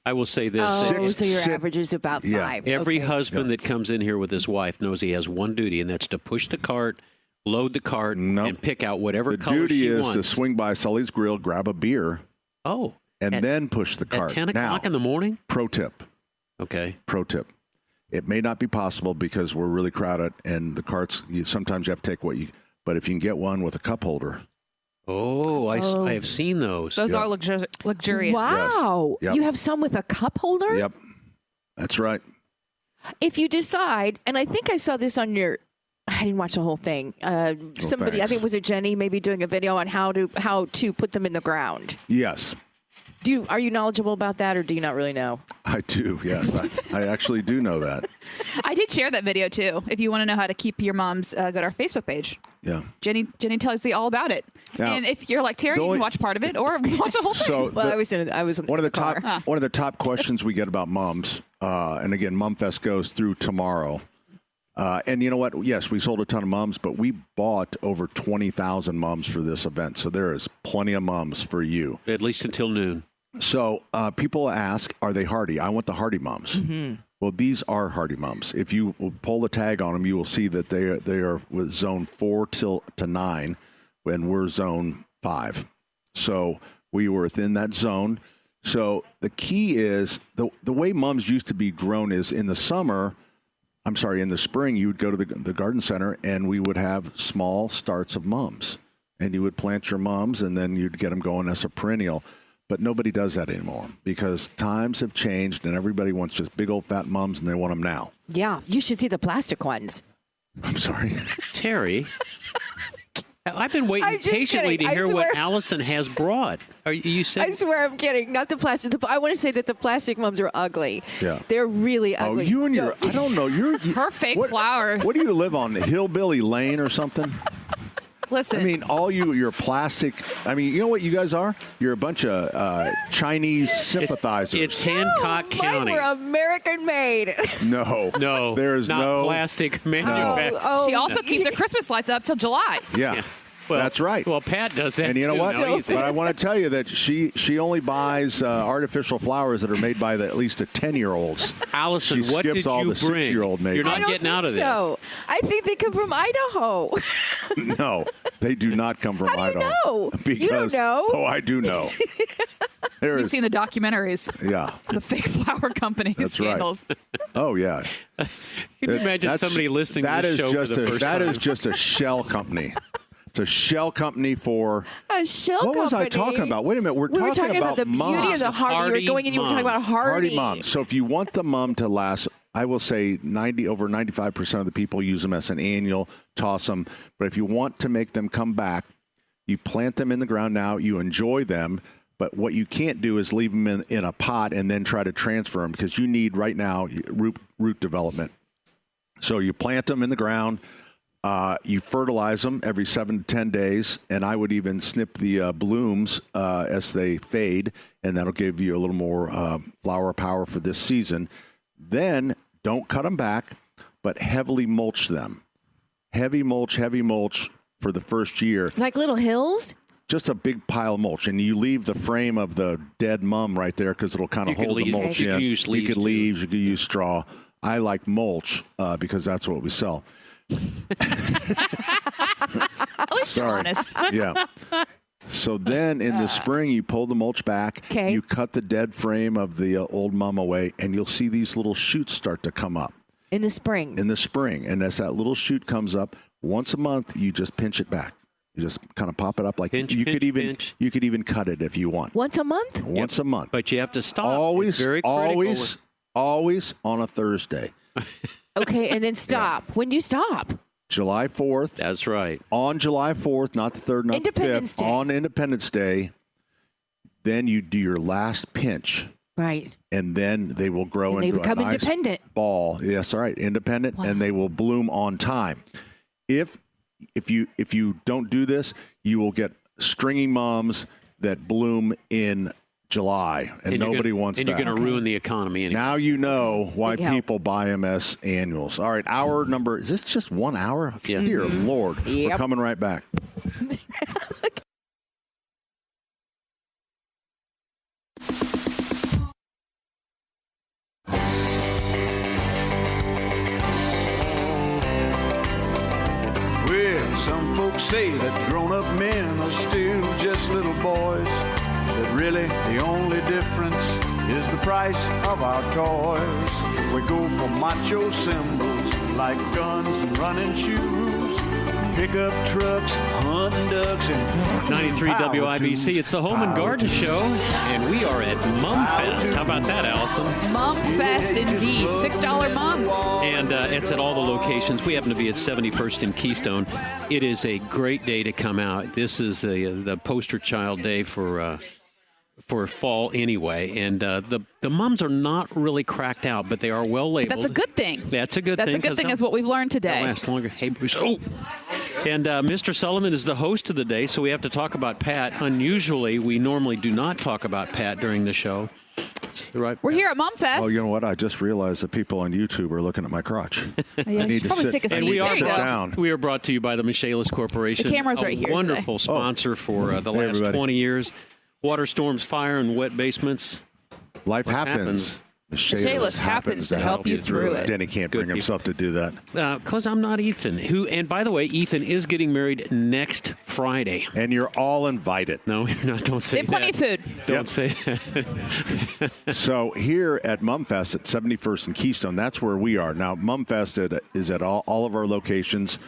I will say this. Oh, so your six- average is about 5. Yeah. Every Okay. husband that comes in here with his wife knows he has one duty, and that's to push the cart, load the cart, Nope. and pick out whatever The color duty she is wants. to swing by Sully's Grill, grab a beer, Oh. and at, then push the cart. At 10 o'clock now, in the morning? pro tip. Okay. It may not be possible because we're really crowded, and the carts, sometimes you have to take but if you can get one with a cup holder. Oh, I have seen those. Those are luxurious. Wow. Yep. You have some with a cup holder? Yep, that's right. If you decide, and I think I saw this on your, I didn't watch the whole thing. Somebody, I thanks. think was it Jenny, maybe doing a video on how to put them in the ground. Yes, Are you knowledgeable about that, or do you not really know? I do. Yes, I actually do know that. I did share that video too. If you want to know how to keep your moms, go to our Facebook page. Yeah. Jenny tells you all about it. Now, and if you're like Terry, you only- can watch part of it or watch the whole thing. So Well, the- I was in one of the car. top questions we get about mums, and again, Mumfest goes through tomorrow. And you know what? Yes, we sold a ton of mums, but we bought over 20,000 mums for this event. So there is plenty of mums for you. At least until noon. So people ask, are they hardy? I want the hardy mums. Mm-hmm. Well, these are hardy mums. If you pull the tag on them, you will see that they are with zone 4 to 9, and we're zone 5. So we were within that zone. So the key is the way mums used to be grown is in the spring, you would go to the garden center and we would have small starts of mums. And you would plant your mums and then you'd get them going as a perennial. But nobody does that anymore because times have changed and everybody wants just big old fat mums and they want them now. Yeah, you should see the plastic ones. I'm sorry. Terry, I've been waiting I'm just patiently kidding. to I hear what swear. Allison has brought. Are you saying? I swear I'm kidding. Not the plastic. I want to say that the plastic mums are ugly. Yeah. They're really Oh, ugly. you and your, I don't know. Her fake flowers. What do you live on? Hillbilly Lane or something? Listen. I mean, you're plastic. I mean, you know what you guys are? You're a bunch of Chinese sympathizers. It's Hancock Mine County. were American made. No. There's not no plastic manufacturing. she also keeps her Christmas lights up till July. Yeah. Well, That's right. Well, Pat does that. And you know too. what? Now he's- But I want to tell you that she only buys artificial flowers that are made by at least the 10-year-olds. Allison, She what skips did all you the bring? 6-year-old maybe. You're I not don't getting out of think this. so. I think they come from Idaho. No, they do not come from How do you Idaho. know? Because, You don't know. Oh, I do know. There You've is, seen the documentaries, yeah. the fake flower company That's right. scandals. Oh, yeah. Can you imagine That's- somebody listening that to this is show just for the a, first That time? is just a shell company. It's a shell company for. A shell What was I company. talking about? Wait a minute. We were talking about the beauty of the hardy. You Hardy were going and you were talking about mums. hardy. Hardy mums. So if you want the mum to last, I will say over 95% of the people use them as an annual, toss them. But if you want to make them come back, you plant them in the ground now. You enjoy them. But what you can't do is leave them in a pot and then try to transfer them because you need right now root development. So you plant them in the ground. You fertilize them every 7 to 10 days, and I would even snip the blooms as they fade, and that'll give you a little more flower power for this season. Then don't cut them back, but heavily mulch them. Heavy mulch for the first year. Like little hills? Just a big pile of mulch, and you leave the frame of the dead mum right there because it'll kind of hold the mulch in. You could leaves, you could use straw. I like mulch because that's what we sell. At least you're honest. Yeah. So then in the spring, you pull the mulch back. Okay. You cut the dead frame of the old mum away, and you'll see these little shoots start to come up. In the spring. And as that little shoot comes up, once a month, you just pinch it back. You just kind of pop it up like you could even cut it if you want. Once a month? Once a month. But you have to stop. Always, It's very critical. always on a Thursday. Okay, and then stop. When do you stop? July 4th. That's right. On July 4th, not the 3rd, not the 5th. Independence Day. On Independence Day, then you do your last pinch. Right. And then they will grow And into they become a nice independent. ball. Yes, all right, independent, Wow. and they will bloom on time. If you don't do this, you will get stringy mums that bloom in July, and nobody wants that. And you're going to ruin the economy. Anyway. Now you know why Big help. people buy MS annuals. All right, hour number. Is this just 1 hour? Yeah. Dear Lord. We're Yep. coming right back. Well, some folks say that grown-up men are still just little boys. But really, the only difference is the price of our toys. We go for macho symbols like guns and running shoes, pickup trucks, hunting ducks, and 93 WIBC. It's the Home and Garden Show, and we are at Mum Fest. How about that, Allison? Mum Fest, indeed. $6 mums. And it's at all the locations. We happen to be at 71st and Keystone. It is a great day to come out. This is the poster child day for fall anyway. And the mums are not really cracked out, but they are well labeled. That's a good thing. That's a good thing. That's a good thing, is what we've learned They'll today. last longer. Hey, Bruce. Oh. And Mr. Sullivan is the host of the day, so we have to talk about Pat. Unusually, we normally do not talk about Pat during the show. Right. We're here at Mum Fest. Oh, you know what? I just realized that people on YouTube are looking at my crotch. Yeah, I you need should to probably sit, take a seat. And we There are you go. down. We are brought to you by the Michaelis Corporation. The camera's a right here wonderful sponsor for the last everybody. 20 years. Water storms, fire, and wet basements. Life What happens. Michaelis happens to help you through it. Denny can't bring Good himself to do that. Because I'm not Ethan. And by the way, Ethan is getting married next Friday. And you're all invited. No, you're not. Don't say They have plenty of that. food. Don't Yep. say that. So here at Mumfest at 71st and Keystone, that's where we are. Now, Mumfest is at all of our locations,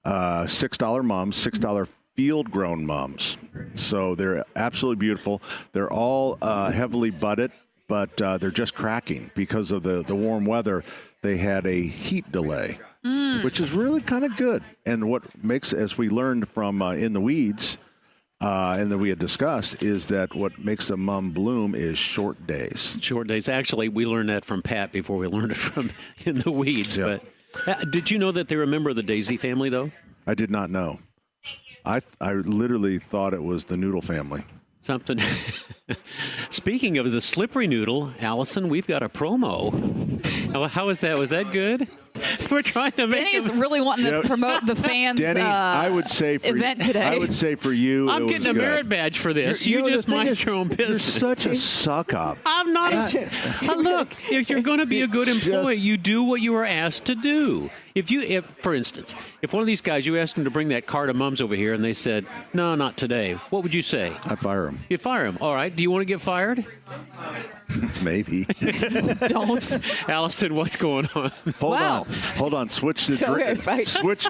$6 mums, $6 field-grown mums. So they're absolutely beautiful. They're all heavily budded, but they're just cracking because of the warm weather. They had a heat delay, which is really kind of good. And what makes, as we learned from In the Weeds, and that we had discussed, is that what makes a mum bloom is short days. Short days. Actually, we learned that from Pat before we learned it from In the Weeds. Yep. But did you know that they're a member of the Daisy family, though? I did not know. I literally thought it was the Noodle family. Something. Speaking of the slippery noodle, Allison, we've got a promo. How is that? Was that good? We're trying to make Danny's really wanting to promote the fans Denny, I would say for event today. I would say for you, I'm it getting a was merit good. badge for this. You know, You the just thing mind is, your own You're business. such a suck up. I'm not. Look, if you're going to be a good employee, you do what you are asked to do. If, for instance, if one of these guys, you asked them to bring that cart of mums over here and they said, no, not today, what would you say? I'd fire him. You fire him. All right. Do you want to get fired? Maybe. Don't. Allison, what's going on? Hold on. Switch to Okay, right. switch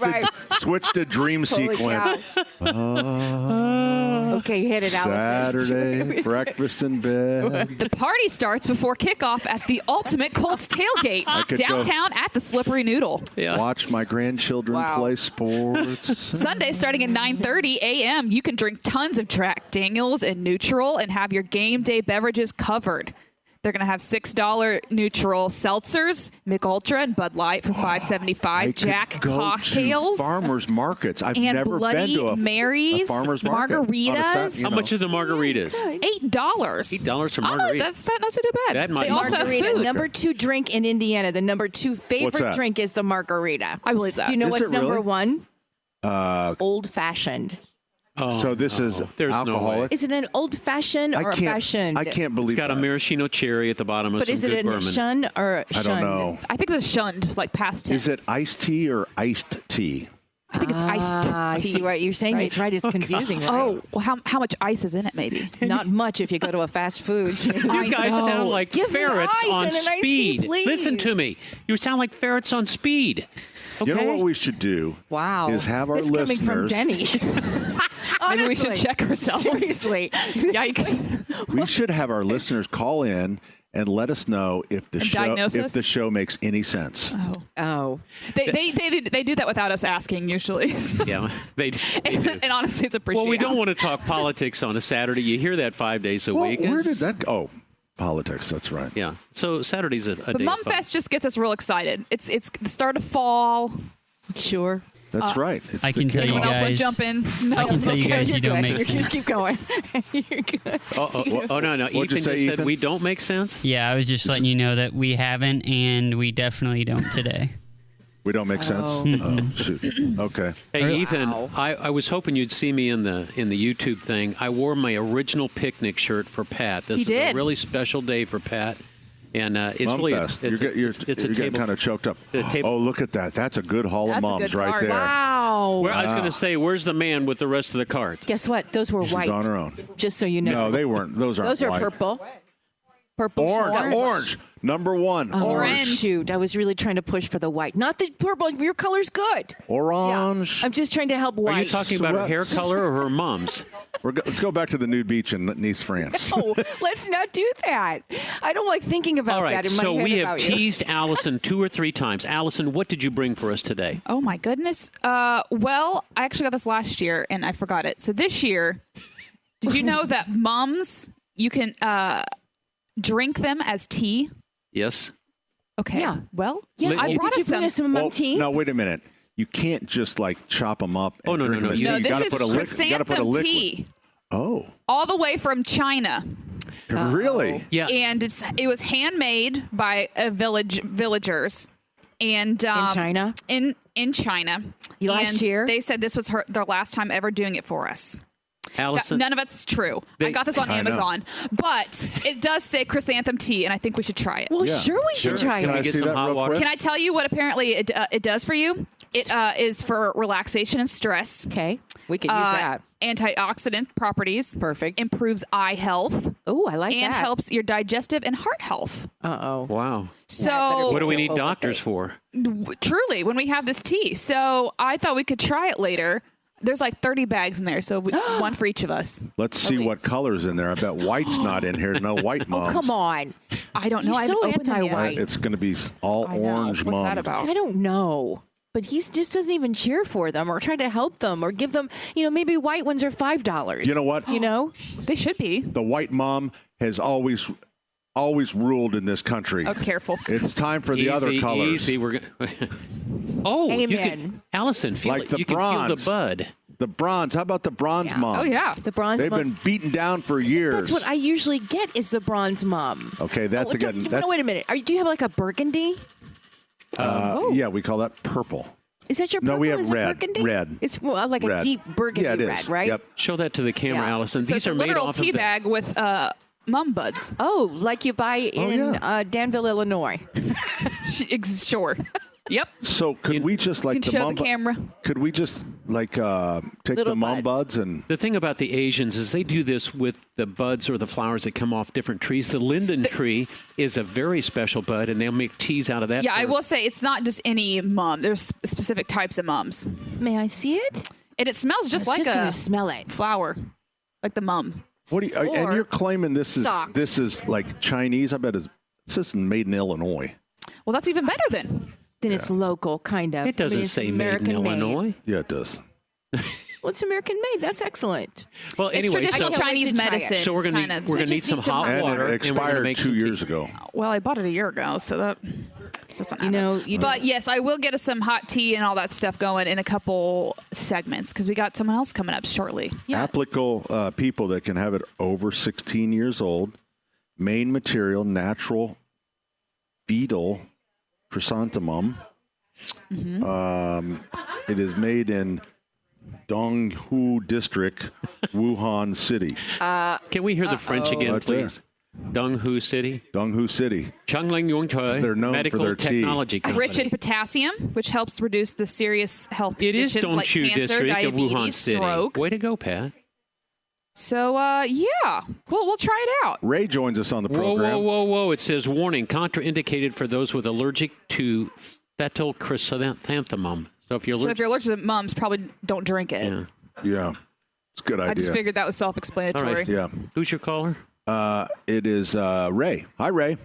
to dream Holy sequence. Okay, hit it, Allison. Saturday, breakfast in bed. The party starts before kickoff at the Ultimate Colts Tailgate could go- downtown at the Slippery Noodle. Yeah. Watch my grandchildren Wow. play sports. Sunday starting at 9:30 a.m. You can drink tons of Jack Daniels and Neutral and have your game day beverages covered. They're going to have $6 neutral seltzers, Mick Ultra and Bud Light for $5.75. Jack cocktails. Farmers markets. I've and never Bloody been to Marys, a farmer's market. margaritas. How much are the margaritas? $8. $8 for margaritas. That's not too bad. That might They be also have Margarita, food. number 2 drink in Indiana. The number 2 What's favorite that? drink is the margarita. I believe that. Do you know Is what's it number really? 1? Old fashioned. So this is There's no alcoholic. Is it an old fashioned or a fashioned? I can't believe It's got a that. maraschino cherry at the bottom of But some is it good a bourbon. shun or a I shunned? don't know. I think it's shunned, like past tense. Is it iced tea or iced tea? I think it's iced tea. I see what you're saying. It's right. It's confusing. Right? Oh, well, how much ice is in it, maybe? Not much if you go to a fast food. You guys know. sound like Give me ferrets ice on and an iced tea, speed. Listen to please. me. You sound like ferrets on speed. Okay? You know what we should do? Wow. Is have our this listeners. coming from Denny. Maybe we should Honestly. check ourselves. Seriously. Yikes. We should have our listeners call in and let us know if the And show diagnose us? show makes any sense. Oh. They do that without us asking usually. So. Yeah, they do. And honestly, it's appreciated. Well, we don't want to talk politics on a Saturday. You hear that 5 days a Well, week. where It's- did that go? Oh, politics. That's right. Yeah. So Saturday's a But day of Mum fun. Fest just gets us real excited. It's the start of fall. Sure. That's right. It's I the can tell you Anyone else want to guys. jump in? No. I can tell you guys You're you don't good. make Just sense. keep going. You're good. Oh, no. What'd you Ethan say, just said Ethan? we don't make sense. Yeah, I was just letting you know that we haven't, and we definitely don't today. We don't make sense. Oh. Oh, shoot. Okay. Hey, Ethan, Wow. I was hoping you'd see me in the YouTube thing. I wore my original picnic shirt for Pat. This He is did. a really special day for Pat. And it's Mum really Fest. it's You're a getting table. kind of choked up. the table- Oh, look at that. That's a good Hall That's of a Mums good right card. there. Wow. Where, I was going to say, where's the man with the rest of the cards? Guess what? Those were She's white. on her own. Just so you know. No, they weren't. Those aren't Those are white. purple. Purple. Orange. Orange. Number 1. Orange. Shoot, I was really trying to push for the white. Not the purple. Your color's good. Orange. I'm just trying to help white. Are you talking about her what? hair color or her mom's? Let's go back to the nude beach in Nice, France. Oh, let's not do that. I don't like thinking about All right, that in my so head we have about you. teased Allison 2 or 3 times. Allison, what did you bring for us today? Oh my goodness. Well, I actually got this last year and I forgot it. So this year, did you know that mums you can drink them as tea? Yes. Okay. Yeah. Well, Yeah, I brought did you us bring us some mum tea? No, wait a minute. You can't just like chop them up. And Oh, no, drink no, them as no. tea. No, You this gotta is put a liquid. You gotta put a chrysanthem liquid. tea, Oh, all the way from China, really? Yeah. and it was handmade by villagers, and In China? In China. Last And year? they said this was their last time ever doing it for us. Allison, None of it's true. I got this on I know. Amazon, but it does say chrysantham tea, and I think we should try it. Well, Yeah. sure we should try Can it. I get see some that hot real water? quick? Can I tell you what apparently it does for you? It is for relaxation and stress. Okay, we could use that. Antioxidant properties. Perfect. Improves eye health. Oh, I like and that. helps your digestive and heart health. Uh-oh. wow. So What do we need careful with doctors it. for? truly, when we have this tea, so I thought we could try it later. There's like 30 bags in there, so one for each of us. Let's see what least. color's in there. I bet white's not in here. No white mums. Oh, come on. I don't know. You're I so haven't opened them yet. anti-white. It's going to be all I know. orange What's mums. that about? I don't know. But he just doesn't even cheer for them or try to help them or give them, maybe white ones are $5. You know what? You know? They should be. The white mom has always ruled in this country. Oh, careful. It's time for the other colors. Easy. We're oh, you Amen. can, Allison, feel Like it. the You can feel bronze. the bud. The bronze. How about the bronze Yeah. mums? Oh, yeah. The bronze They've mum. been beaten down for years. That's what I usually get is the bronze mum. Okay, that's Oh, again. no, That's, wait a minute. Do you have like a burgundy? Yeah, we call that purple. Is that your No, purple? we have Is it red. burgundy? Red. It's more like a Red. deep burgundy Yeah, it is. red, right? Yep. Show that to the camera, Yeah. Allison. So These it's are a made literal off tea of the, bag with mum buds. Oh, like you buy in yeah. Danville, Illinois. Sure. Yep. So could we just like Can the show mum? the camera. Could we just like take Little the mum buds. buds and The thing about the Asians is they do this with the buds or the flowers that come off different trees. The linden tree is a very special bud, and they'll make teas out of that. Yeah, I for- will say it's not just any mum. There's specific types of mums. May I see it? And it smells just I like was just a going to smell it. flower, like the mum. what do you? And Or you're claiming this socks. is like Chinese? I bet it's just made in Illinois. Well, that's even better then. Then it's local, kind of. It doesn't it's say made in American made. Illinois. Yeah, it does. Well, it's American made. That's excellent. Well, It's anyway, traditional I can't wait Chinese to try it. medicine. so we're kind gonna of. we're gonna just need some need some hot hot water. And it and we're gonna expired make 2 some years tea. ago. Well, I bought it a year ago, so that doesn't matter. But yes, I will get us some hot tea and all that stuff going in a couple segments because we got someone else coming up shortly. Applicable people that can have it over 16 years old. Main material, natural fetal chrysanthemum. It is made in Donghu District, Wuhan City. Can we hear the French again, Right there. please? Donghu City. Donghu City. Changling Yongchoi They're known for Medical their tea. Technology Company. Rich in potassium, which helps reduce the serious health It is conditions like Dongchu cancer, District of Wuhan diabetes, City. stroke. Way to go, Pat. So, yeah, we'll try it out. Ray joins us on the Whoa, program. whoa, whoa, whoa. It says, warning, contraindicated for those with allergic to fetal chrysanthemum. So if you're So if you're allergic to mums, probably don't drink it. yeah. Yeah, it's a good idea. I just figured that was All self-explanatory. right. Yeah. Who's your caller? It is Ray. Hi, Ray.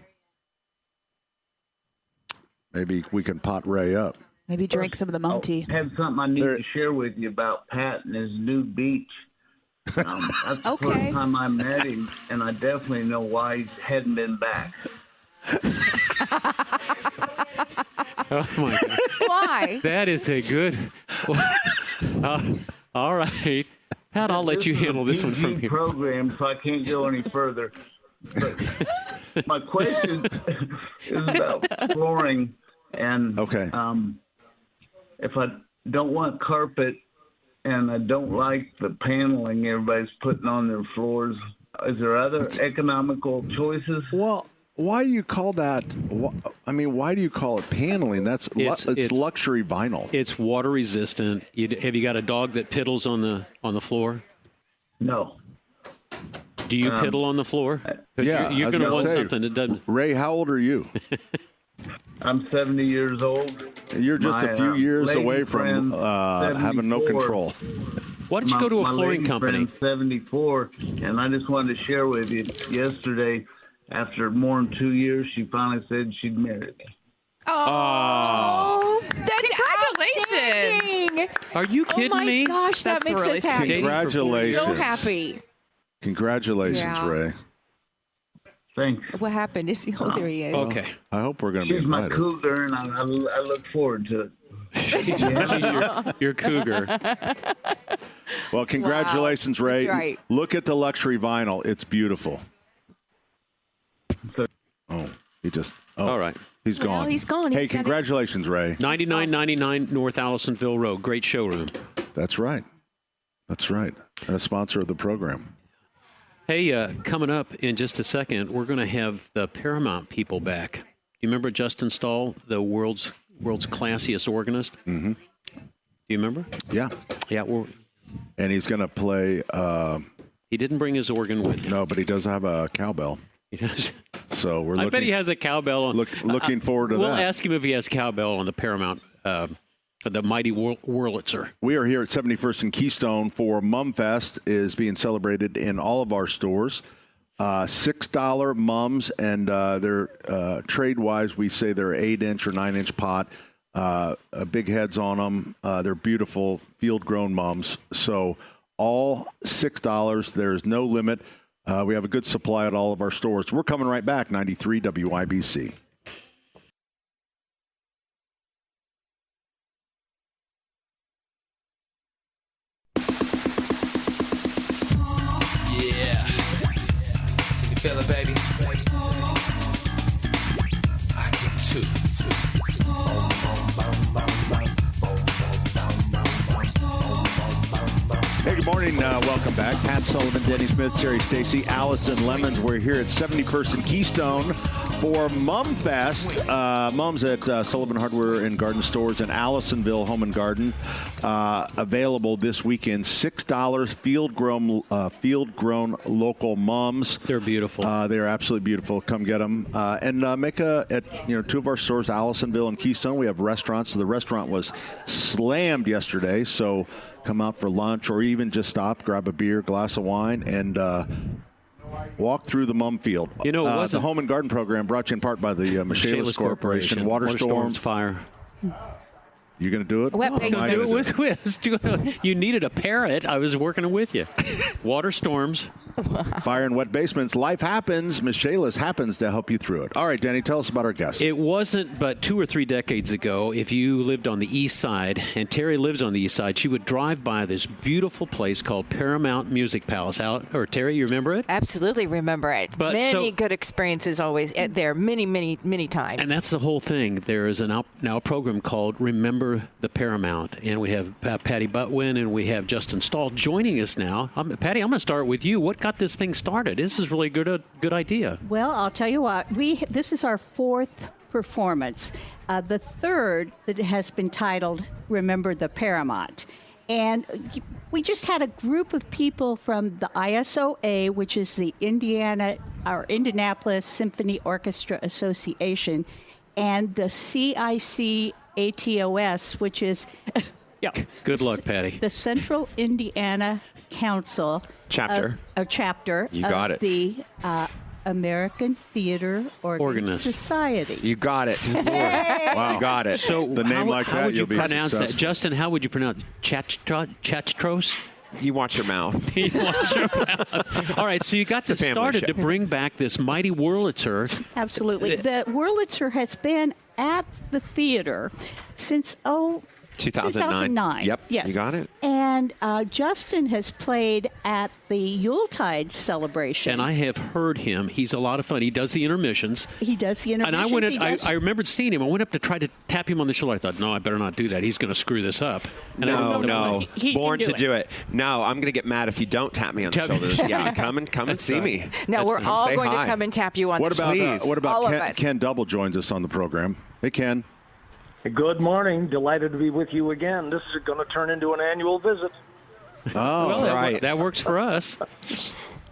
Maybe we can pot Ray up. Maybe drink some of the mum tea. I have something I need There- to share with you about Pat and his new beach. That's the Okay. first time I met him, and I definitely know why he hadn't been back. Oh, my God. Why? That is a good. All right. Pat, I'll let you is a handle this one from PG here. program, so I can't go any further. But my question is about flooring, and Okay. If I don't want carpet and I don't like the paneling everybody's putting on their floors, is there other economical choices? Well, why do you call that? I mean, why do you call it paneling? That's it's luxury vinyl. It's water resistant. Have you got a dog that piddles on the floor? No. Do you piddle on the floor? 'Cause Yeah, you're I was going to gonna want say, something that doesn't. Ray, how old are you? I'm 70 years old. You're just My, a few years lady away from friend, having no 74. control. Why don't you go to a My flooring lady company? friend's 74, and I just wanted to share with you yesterday, after more than 2 years, she finally said she'd marry me. Oh, that's Congratulations. outstanding. Are you kidding Oh my me? gosh, that That's makes really us happy. sweet. Congratulations. So happy. Congratulations, Yeah. Ray. Thanks. What happened? Oh, there he is. Okay. I hope we're going to be She's my invited. cougar, and I look forward to it. You're cougar. Well, congratulations, Ray. That's right. Look at the luxury vinyl. It's beautiful. Oh, he just. Oh, All right. He's Well, gone. he's gone. Hey, He's got it. congratulations, Ray. 9999 North Allisonville Road. Great showroom. That's right. That's right. And a sponsor of the program. Hey, coming up in just a second, we're going to have the Paramount people back. You remember Justin Stahl, the world's classiest organist? Mm-hmm. Do you remember? Yeah. Yeah. And he's going to play. He didn't bring his organ with him. No, but he does have a cowbell. He does. So we're I looking. bet he has a cowbell on. Looking forward to we'll that. ask him if he has cowbell on the Paramount, the mighty Wurlitzer. We are here at 71st and Keystone for Mumfest is being celebrated in all of our stores. $6 mums, and they're trade-wise, we say they're 8-inch or 9-inch pot. Big heads on them. They're beautiful field-grown mums. So all $6. There's no limit. We have a good supply at all of our stores. We're coming right back, 93 WIBC. Yeah. Can you feel it, baby? I can too. Hey, good morning. Welcome back. Pat Sullivan, Denny Smith, Terry Stacy, Allison Lemons. We're here at 71st and Keystone for Mumfest. Mums at Sullivan Hardware and Garden Stores in Allisonville, Home and Garden. Available this weekend. $6 field-grown local mums. They're beautiful. They are absolutely beautiful. Come get them. And make at two of our stores, Allisonville and Keystone. We have restaurants. So the restaurant was slammed yesterday. So come out for lunch or even just stop, grab a beer, glass of wine, and walk through the mum field. You know, it wasn't the Home and Garden program brought to you in part by the Michaelis Corporation, Water Storms, fire. You going to do it? Wet basement. You needed a parrot. I was working with you. Water storms. Fire and wet basements. Life happens. Miss Shayla's happens to help you through it. All right, Danny, tell us about our guest. It wasn't but 2 or 3 decades ago, if you lived on the east side, and Terry lives on the east side, she would drive by this beautiful place called Paramount Music Palace. Terry, you remember it? Absolutely remember it. Many good experiences always there, many times. And that's the whole thing. There is now a program called Remember the Paramount, and we have Patty Butwin and we have Justin Stahl joining us now. Patty, I'm going to start with you. What got this thing started? This is really a good idea. Well, I'll tell you what. This is our 4th performance. The 3rd that has been titled Remember the Paramount. And we just had a group of people from the ISOA, which is the Indianapolis Symphony Orchestra Association, and the CIC-ATOS, which is Good luck, Patty. the Central Indiana Council chapter. You got of the American Theater Organist Society. You got it. Wow. You got it. So the name like how that, would you you'll be pronounce that? successful. Justin, how would you pronounce Chatstros? You watch your mouth. All right, so you got this started to bring back this mighty Wurlitzer. Absolutely. The Wurlitzer has been at the theater since 2009. Yep. Yes. You got it. And Justin has played at the Yuletide celebration. And I have heard him. He's a lot of fun. He does the intermissions. And I remembered seeing him. I went up to try to tap him on the shoulder. I thought, no, I better not do that. He's going to screw this up. And No. Born to do it. it. No, I'm going to get mad if you don't tap me on the shoulders. Yeah, come and see me. No, we're all going to come and tap you on the shoulders. What All about of Ken? us. Ken Double joins us on the program. Hey, Ken. Good morning. Delighted to be with you again. This is going to turn into an annual visit. Oh, well, that works for us.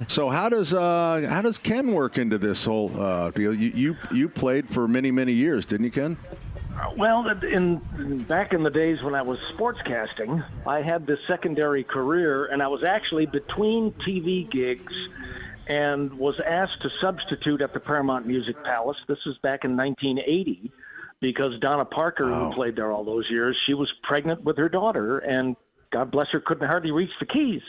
So how does Ken work into this whole deal? You played for many years, didn't you, Ken? Well, back in the days when I was sportscasting, I had this secondary career, and I was actually between TV gigs and was asked to substitute at the Paramount Music Palace. This is back in 1980. Because Donna Parker, who played there all those years, she was pregnant with her daughter, and God bless her, couldn't hardly reach the keys.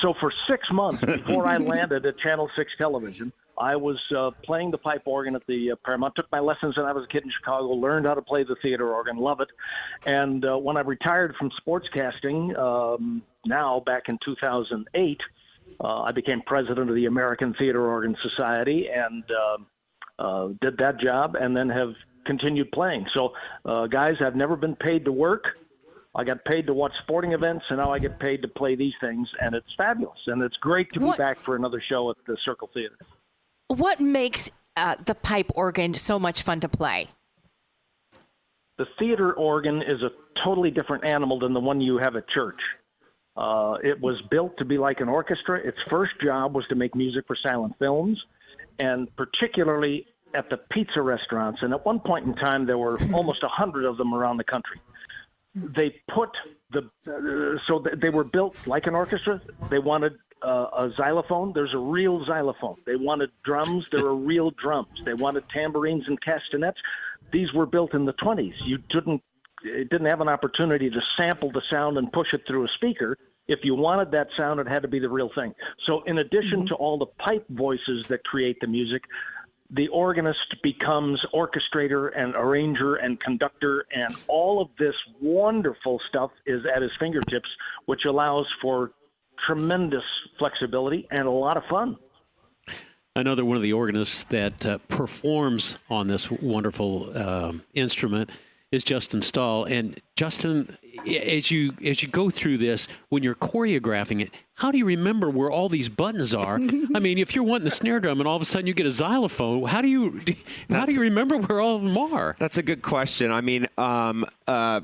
So for 6 months before I landed at Channel 6 television, I was playing the pipe organ at the Paramount. Took my lessons when I was a kid in Chicago, learned how to play the theater organ, love it. And when I retired from sportscasting, now back in 2008, I became president of the American Theater Organ Society and did that job, and then have continued playing. So, guys, I've never been paid to work. I got paid to watch sporting events, and now I get paid to play these things, and it's fabulous. And it's great to be back for another show at the Circle Theater. What makes the pipe organ so much fun to play? The theater organ is a totally different animal than the one you have at church. It was built to be like an orchestra. Its first job was to make music for silent films, and particularly at the pizza restaurants. And at one point in time, there were almost 100 of them around the country. They put they were built like an orchestra. They wanted a xylophone. There's a real xylophone. They wanted drums. There are real drums. They wanted tambourines and castanets. These were built in the 20s. It didn't have an opportunity to sample the sound and push it through a speaker. If you wanted that sound, it had to be the real thing. So in addition to all the pipe voices that create the music, the organist becomes orchestrator and arranger and conductor, and all of this wonderful stuff is at his fingertips, which allows for tremendous flexibility and a lot of fun. Another one of the organists that performs on this wonderful instrument is Justin Stahl. And Justin, as you go through this, when you're choreographing it, how do you remember where all these buttons are? I mean, if you're wanting the snare drum and all of a sudden you get a xylophone, how do you remember where all of them are? That's a good question. I mean, a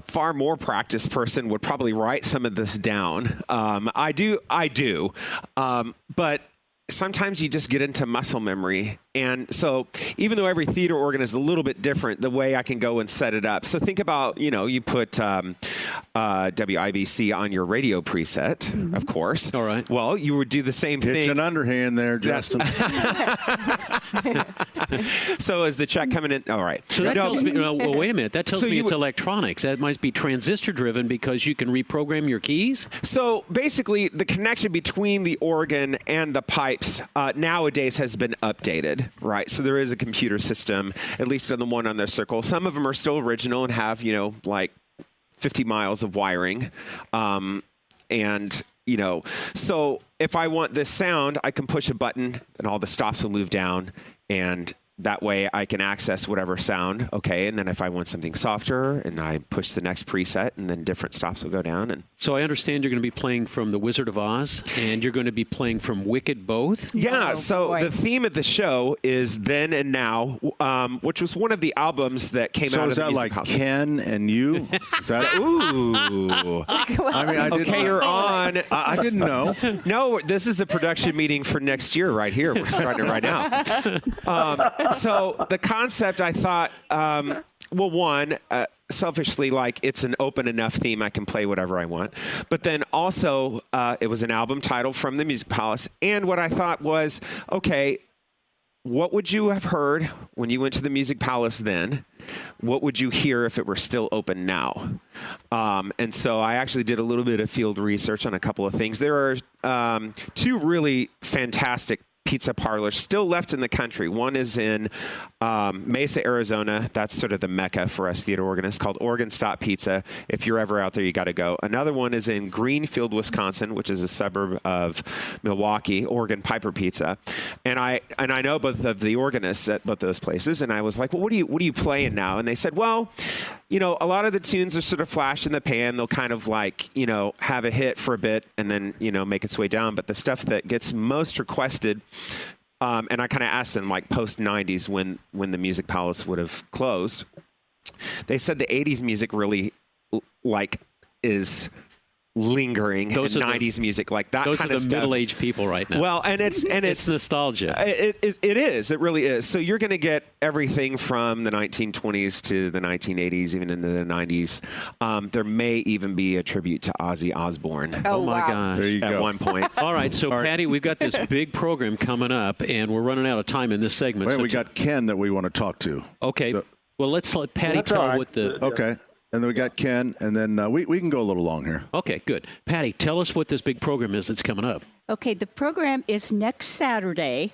far more practiced person would probably write some of this down. I do. But sometimes you just get into muscle memory. And so even though every theater organ is a little bit different, the way I can go and set it up. So think about, you put WIBC on your radio preset, of course. All right. Well, you would do the same thing. It's an underhand there, Justin. So is the check coming in? All right. So that tells me, well, wait a minute. That tells So me you it's would- electronics. That must be transistor driven because you can reprogram your keys. So basically, the connection between the organ and the pipes nowadays has been updated, right? So there is a computer system, at least on the one on their circle. Some of them are still original and have, like 50 miles of wiring. So if I want this sound, I can push a button and all the stops will move down, and that way I can access whatever sound. Okay. And then if I want something softer, and I push the next preset, and then different stops will go down. And So I understand you're going to be playing from The Wizard of Oz, and you're going to be playing from Wicked both? yeah. Oh, So boy. the theme of the show is Then and Now, which was one of the albums that came So out is of the that music like house. Ken and you? Is that Ooh. I mean, I didn't. Okay, you're on. I didn't know. No, this is the production meeting for next year right here. We're starting it right now. So the concept, I thought, selfishly, like it's an open enough theme I can play whatever I want. But then also, it was an album title from the Music Palace. And what I thought was, okay, what would you have heard when you went to the Music Palace then? What would you hear if it were still open now? And so I actually did a little bit of field research on a couple of things. There are two really fantastic pizza parlors still left in the country. One is in Mesa, Arizona. That's sort of the mecca for us theater organists, called Oregon Stop Pizza. If you're ever out there, you got to go. Another one is in Greenfield, Wisconsin, which is a suburb of Milwaukee, Oregon Piper Pizza. And I know both of the organists at both those places. And I was like, well, what are you playing now? And they said, well, a lot of the tunes are sort of flash in the pan. They'll kind of like, have a hit for a bit and then, make its way down. But the stuff that gets most requested, and I kind of asked them like post 90s when the Music Palace would have closed. They said the 80s music really is lingering, Those and are the- 90s music, like that Those kind are of the stuff. middle-aged people right now. Well, and it's nostalgia. It is. It really is. So you're going to get everything from the 1920s to the 1980s, even into the 90s. There may even be a tribute to Ozzy Osbourne. Oh my gosh. There you at go. one point. All right, so Patty, we've got this big program coming up, and we're running out of time in this segment. Wait, So we got Ken that we want to talk to. Okay, So- well, let's let Patty That's tell all right. what the... Okay. And then we got Ken, and then we can go a little long here. Okay, good. Patty, tell us what this big program is that's coming up. Okay, the program is next Saturday.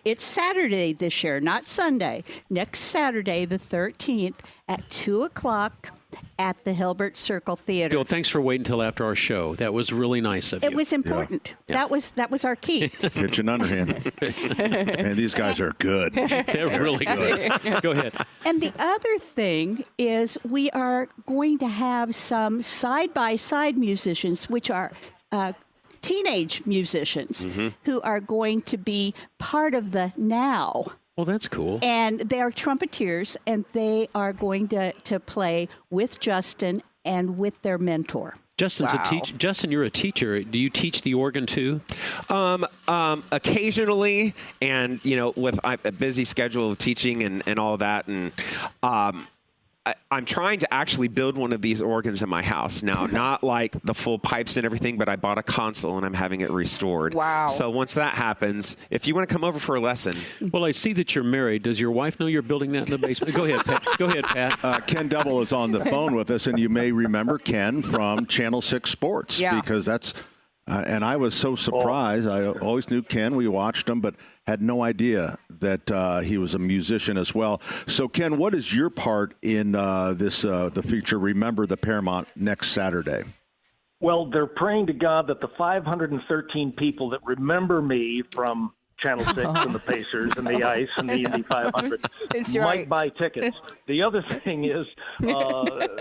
It's Saturday this year, not Sunday. Next Saturday, the 13th, at 2 o'clock at the Hilbert Circle Theater. Gil, thanks for waiting until after our show. That was really nice of you. It was important. Yeah. That was our key. Kitchen underhand. Man, these guys are good. They're really good. Go ahead. And the other thing is we are going to have some side-by-side musicians, which are teenage musicians who are going to be part of the now. Well, that's cool. And they are trumpeters, and they are going to play with Justin and with their mentor. Justin's a teacher. Justin, you're a teacher. Do you teach the organ too? Occasionally, and with a busy schedule of teaching and all that, and I'm trying to actually build one of these organs in my house now. Not like the full pipes and everything, but I bought a console and I'm having it restored. Wow. So once that happens, if you want to come over for a lesson. Well, I see that you're married. Does your wife know you're building that in the basement? Go ahead, Pat. Go ahead, Pat. Ken Double is on the phone with us, and you may remember Ken from Channel 6 Sports. Yeah. Because that's and I was so surprised. I always knew Ken. We watched him, but had no idea that he was a musician as well. So, Ken, what is your part in the feature, Remember the Paramount, next Saturday? Well, they're praying to God that the 513 people that remember me from Channel 6 and the Pacers and the Ice and the Indy 500 That's might right. buy tickets. The other thing is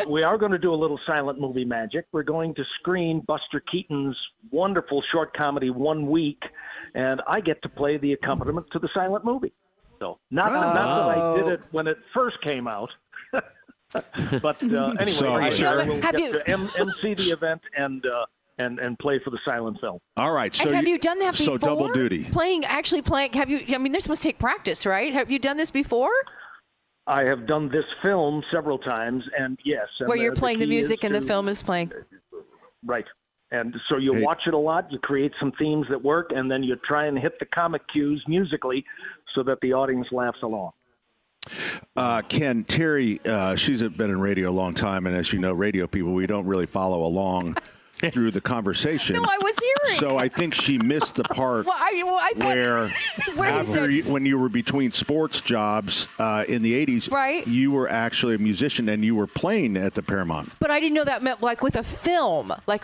we are going to do a little silent movie magic. We're going to screen Buster Keaton's wonderful short comedy, 1 Week, and I get to play the accompaniment to the silent movie. So not that I did it when it first came out. But anyway, So- we'll Have get you- to MC the event and play for the silent film. All right. So and have you done that before? So double duty. Actually playing. Have you? I mean, this must take practice, right? Have you done this before? I have done this film several times, and yes. And Where you're playing the key music is and the to- film is playing. Right. And so you watch it a lot, you create some themes that work, and then you try and hit the comic cues musically so that the audience laughs along. Ken, Terry, she's been in radio a long time, and as you know, radio people, we don't really follow along through the conversation. No, I was hearing. So I think she missed the part I thought, where is it? when you were between sports jobs in the 80s, Right. you were actually a musician and you were playing at the Paramount. But I didn't know that meant like with a film, like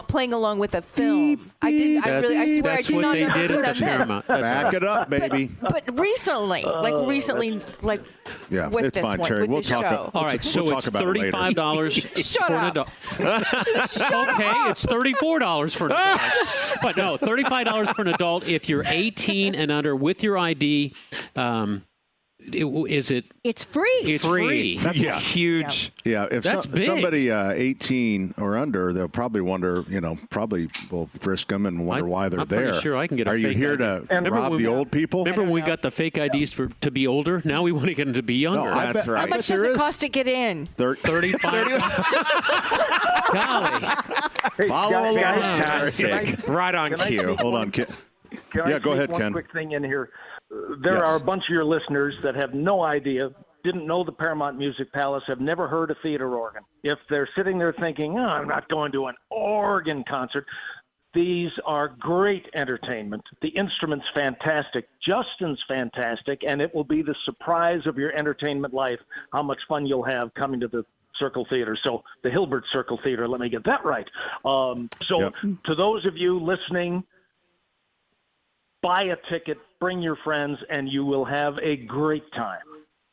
playing along with a film. I didn't. I swear, I That's did what not they know that's did what at that the meant. Paramount. That's Back right. it up, baby. But recently, Yeah, with it's this fine, one, Terry. with We'll this talk. show. All right, so we'll talk it's about it later. $35 Shut for an up. adult. Okay, it's $34 for an adult. But no, $35 for an adult if you're 18 and under with your ID. Is it? It's free. It's free. That's a huge. Yeah, if That's big. somebody 18 or under, they'll probably wonder, probably will frisk them and wonder why they're I'm there. pretty sure I can get a Are you fake here ID. to Remember rob when the we- old people? Remember when we got the fake IDs to be older? Now we want to get them to be younger. I bet- How I much bet does there it is. cost to get in? 35. Golly. Hey, Follow guys, along. Fantastic. Right on cue. Hold on, Ken. Can I Yeah, go make ahead, one Ken. quick thing in here? There Yes. are a bunch of your listeners that have no idea, didn't know the Paramount Music Palace, have never heard a theater organ. If they're sitting there thinking, I'm not going to an organ concert, these are great entertainment. The instrument's fantastic. Justin's fantastic, and it will be the surprise of your entertainment life how much fun you'll have coming to the Circle Theater. So the Hilbert Circle Theater, let me get that right. To those of you listening, buy a ticket, bring your friends, and you will have a great time.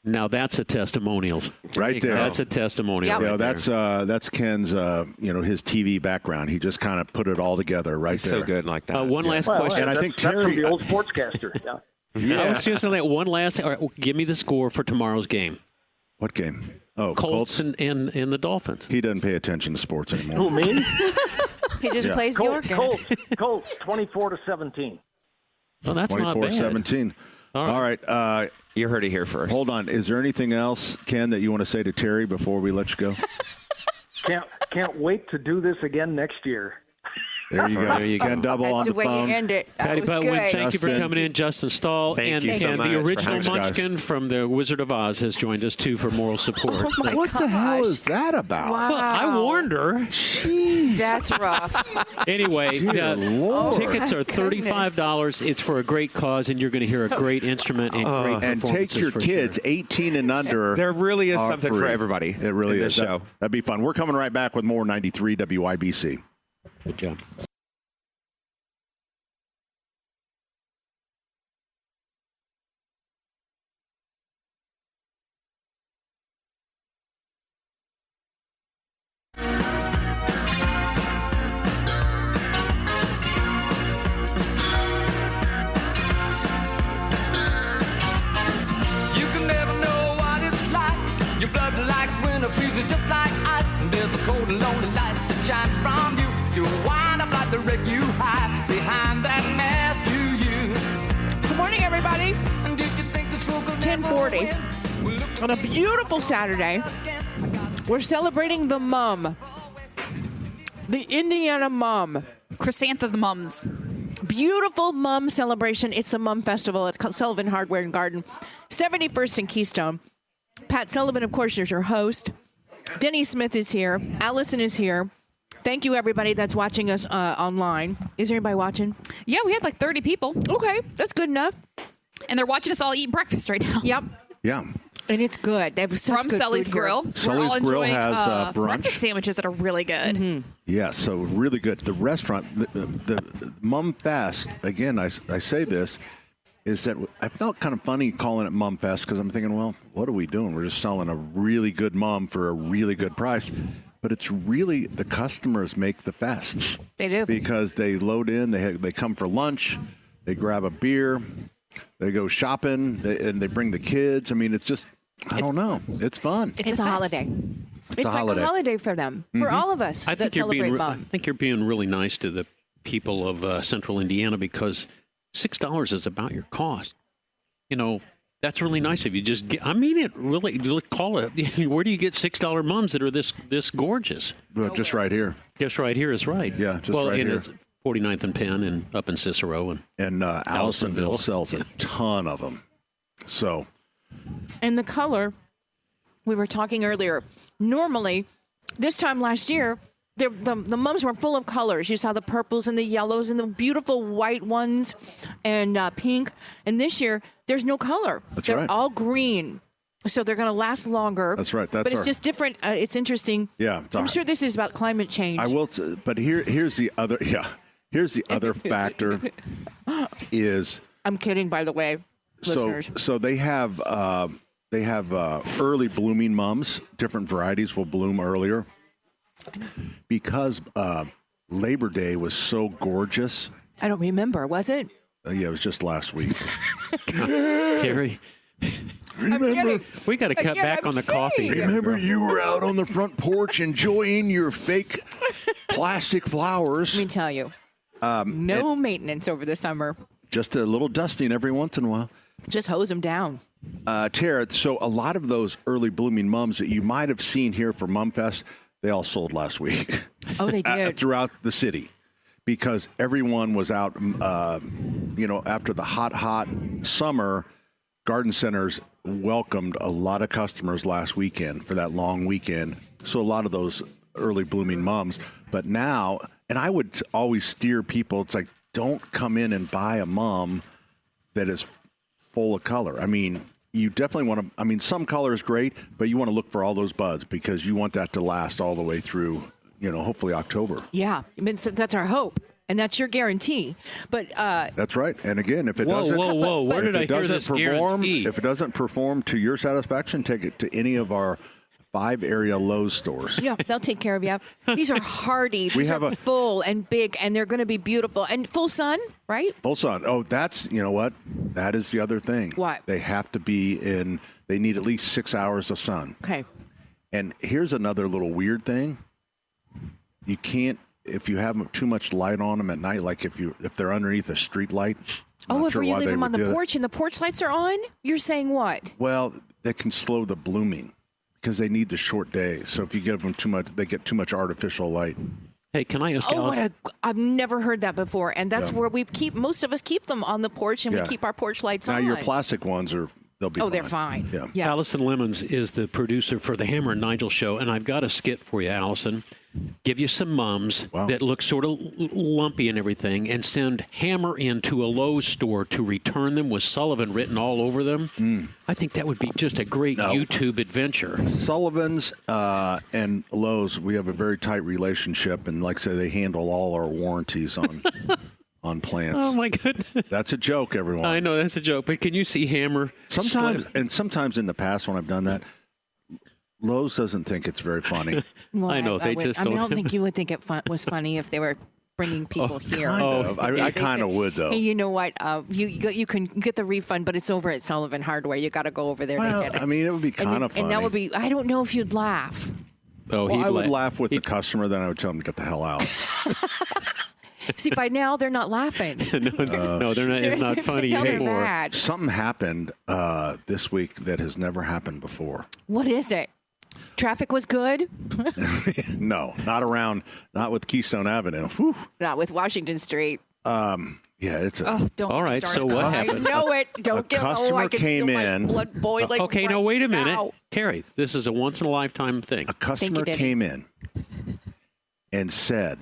Now that's a testimonial. Right there. That's a testimonial. Yeah, right there. that's Ken's his TV background. He just kind of put it all together right He's there. so good like that. One last question. And I think That's from Terry. the old sportscaster. Yeah. I was just saying one last. All right, give me the score for tomorrow's game. What game? Oh, Colts and the Dolphins. He doesn't pay attention to sports anymore. Who, me? He just plays the organ. Colts, 24-17. Well, that's not bad. 24-17. All right. You heard it here first. Hold on. Is there anything else, Ken, that you want to say to Terry before we let you go? Can't wait to do this again next year. There you go. There you go. Ken Double That's on the the way phone. you end it. That Patty was Butwin, good. thank you for Justin. coming in. Justin Stahl Thank and, you so and much the for original having us. Munchkin from the Wizard of Oz has joined us too for moral support. Oh my What the hell gosh. is that about? Wow. Well, I warned her. Jeez. That's rough. Anyway, Dear the Lord. tickets are $35. It's for a great cause, and you're going to hear a great instrument and great And take performances your for kids, sure. 18 and under. There really is are something for free. everybody. It really in is. this show. That'd be fun. We're coming right back with more 93 WIBC. Good job. You can never know what it's like. Your blood like winter freezes just like ice. And there's a cold and lonely light that shines from you. You wind up like the wreck you hide behind that mask you use. Good morning, everybody. And did you think this fool could It's 10:40 on a beautiful Saturday. We're celebrating the mum, the Indiana mum. Chrysantha the mums. Beautiful mum celebration. It's a mum festival. It's called Sullivan Hardware and Garden, 71st and Keystone. Pat Sullivan, of course, is your host. Denny Smith is here. Allison is here. Thank you, everybody that's watching us online. Is there anybody watching? Yeah, we had like 30 people. Okay, that's good enough. And they're watching us all eat breakfast right now. Yep. Yeah. And it's good. They have such From good Sully's food here. Grill. We're Sully's all Grill enjoying has, brunch. breakfast sandwiches that are really good. Yeah, so really good. The restaurant, the Mum Fest, again, I say this, is that I felt kind of funny calling it Mum Fest because I'm thinking, well, what are we doing? We're just selling a really good mum for a really good price. But it's really the customers make the fest. They do. Because they load in, they come for lunch, they grab a beer, they go shopping, and they bring the kids. I mean, it's just, I don't know. It's fun. It's a holiday. It's like holiday. a holiday for them, for all of us I that think you're celebrate being. I mom. think you're being really nice to the people of Central Indiana because $6 is about your cost. You know, That's really nice of you. Just I mean it really. Call it. Where do you get $6 mums that are this gorgeous? Well, just right here. Just right here is right. Yeah, just right here. It's 49th and Penn and up in Cicero and Allisonville sells a ton of them. So, and the color, we were talking earlier. Normally, this time last year, the mums were full of colors. You saw the purples and the yellows and the beautiful white ones and pink. And this year, there's no color. They're right. all green. So they're going to last longer. That's right. But it's just different. It's interesting. Yeah. I'm sure this is about climate change. I will. But here's the other. Yeah. Here's the other factor is. I'm kidding, by the way, listeners. So they have early blooming mums. Different varieties will bloom earlier. Because Labor Day was so gorgeous. I don't remember, was it? Yeah, it was just last week. Terry, remember, we got to cut back on the coffee. Remember, you were out on the front porch enjoying your fake plastic flowers. Let me tell you, no maintenance over the summer. Just a little dusting every once in a while. Just hose them down. Tara, so a lot of those early blooming mums that you might have seen here for MumFest, they all sold last week. Oh, they did. Throughout the city. Because everyone was out, after the hot summer, garden centers welcomed a lot of customers last weekend for that long weekend. So a lot of those early blooming mums. But now, and I would always steer people, it's like, don't come in and buy a mum that is full of color. I mean, you definitely want to, some color is great, but you want to look for all those buds because you want that to last all the way through, hopefully October. Yeah, so that's our hope. And that's your guarantee. But that's right. And again, if it doesn't, where did I hear this guarantee? If it doesn't perform to your satisfaction, take it to any of our 5 area Lowe's stores. Yeah, they'll take care of you. These are hardy. These are full and big, and they're going to be beautiful. And full sun, right? Full sun. Oh, that's, you know what? That is the other thing. What? They have to be they need at least 6 hours of sun. Okay. And here's another little weird thing. You can't, if you have too much light on them at night, like if they're underneath a street light. If you leave them on the porch and the porch lights are on, you're saying what? Well, they can slow the blooming. Because they need the short day. So if you give them too much, they get too much artificial light. Hey, can I ask Alice? I've never heard that before. And that's where most of us keep them on the porch, and we keep our porch lights on. Now, your plastic ones they'll be fine. They're fine. Yeah. Allison Lemons is the producer for the Hammer and Nigel show, and I've got a skit for you, Allison. Give you some mums that look sort of lumpy and everything, and send Hammer into a Lowe's store to return them with Sullivan written all over them. I think that would be just a great YouTube adventure. Sullivan's and Lowe's, we have a very tight relationship, and like I say, they handle all our warranties on plants. Oh my goodness, that's a joke, everyone. I know that's a joke, but can you see Hammer? Sometimes in the past when I've done that, Lowe's doesn't think it's very funny. Well, I know I don't think you would think it was funny if they were bringing people here. I kind of would, though. Hey, you know what? You can get the refund, but it's over at Sullivan Hardware. You got to go over there to get it. I mean, it would be kind of funny. And that would be. I don't know if you'd laugh. I would laugh with the customer, then I would tell them to get the hell out. See, by now they're not laughing. No, they're not. It's not funny anymore. Mad. Something happened this week that has never happened before. What is it? Traffic was good? No, not with Keystone Avenue. Whew. Not with Washington Street. It's don't all right. So what happened? I know it. Don't get customer came in. Blood boiling. Okay, right no, wait a minute, now. Terry. This is a once in a lifetime thing. A customer came in and said,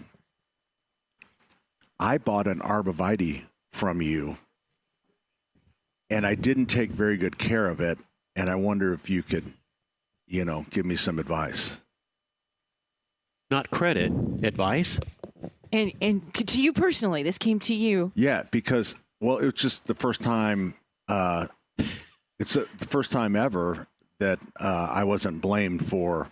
"I bought an arborvitae from you, and I didn't take very good care of it, and I wonder if you could, give me some advice." Not credit, advice. And to you personally, this came to you. Yeah, because it was just the first time. It's the first time ever that I wasn't blamed for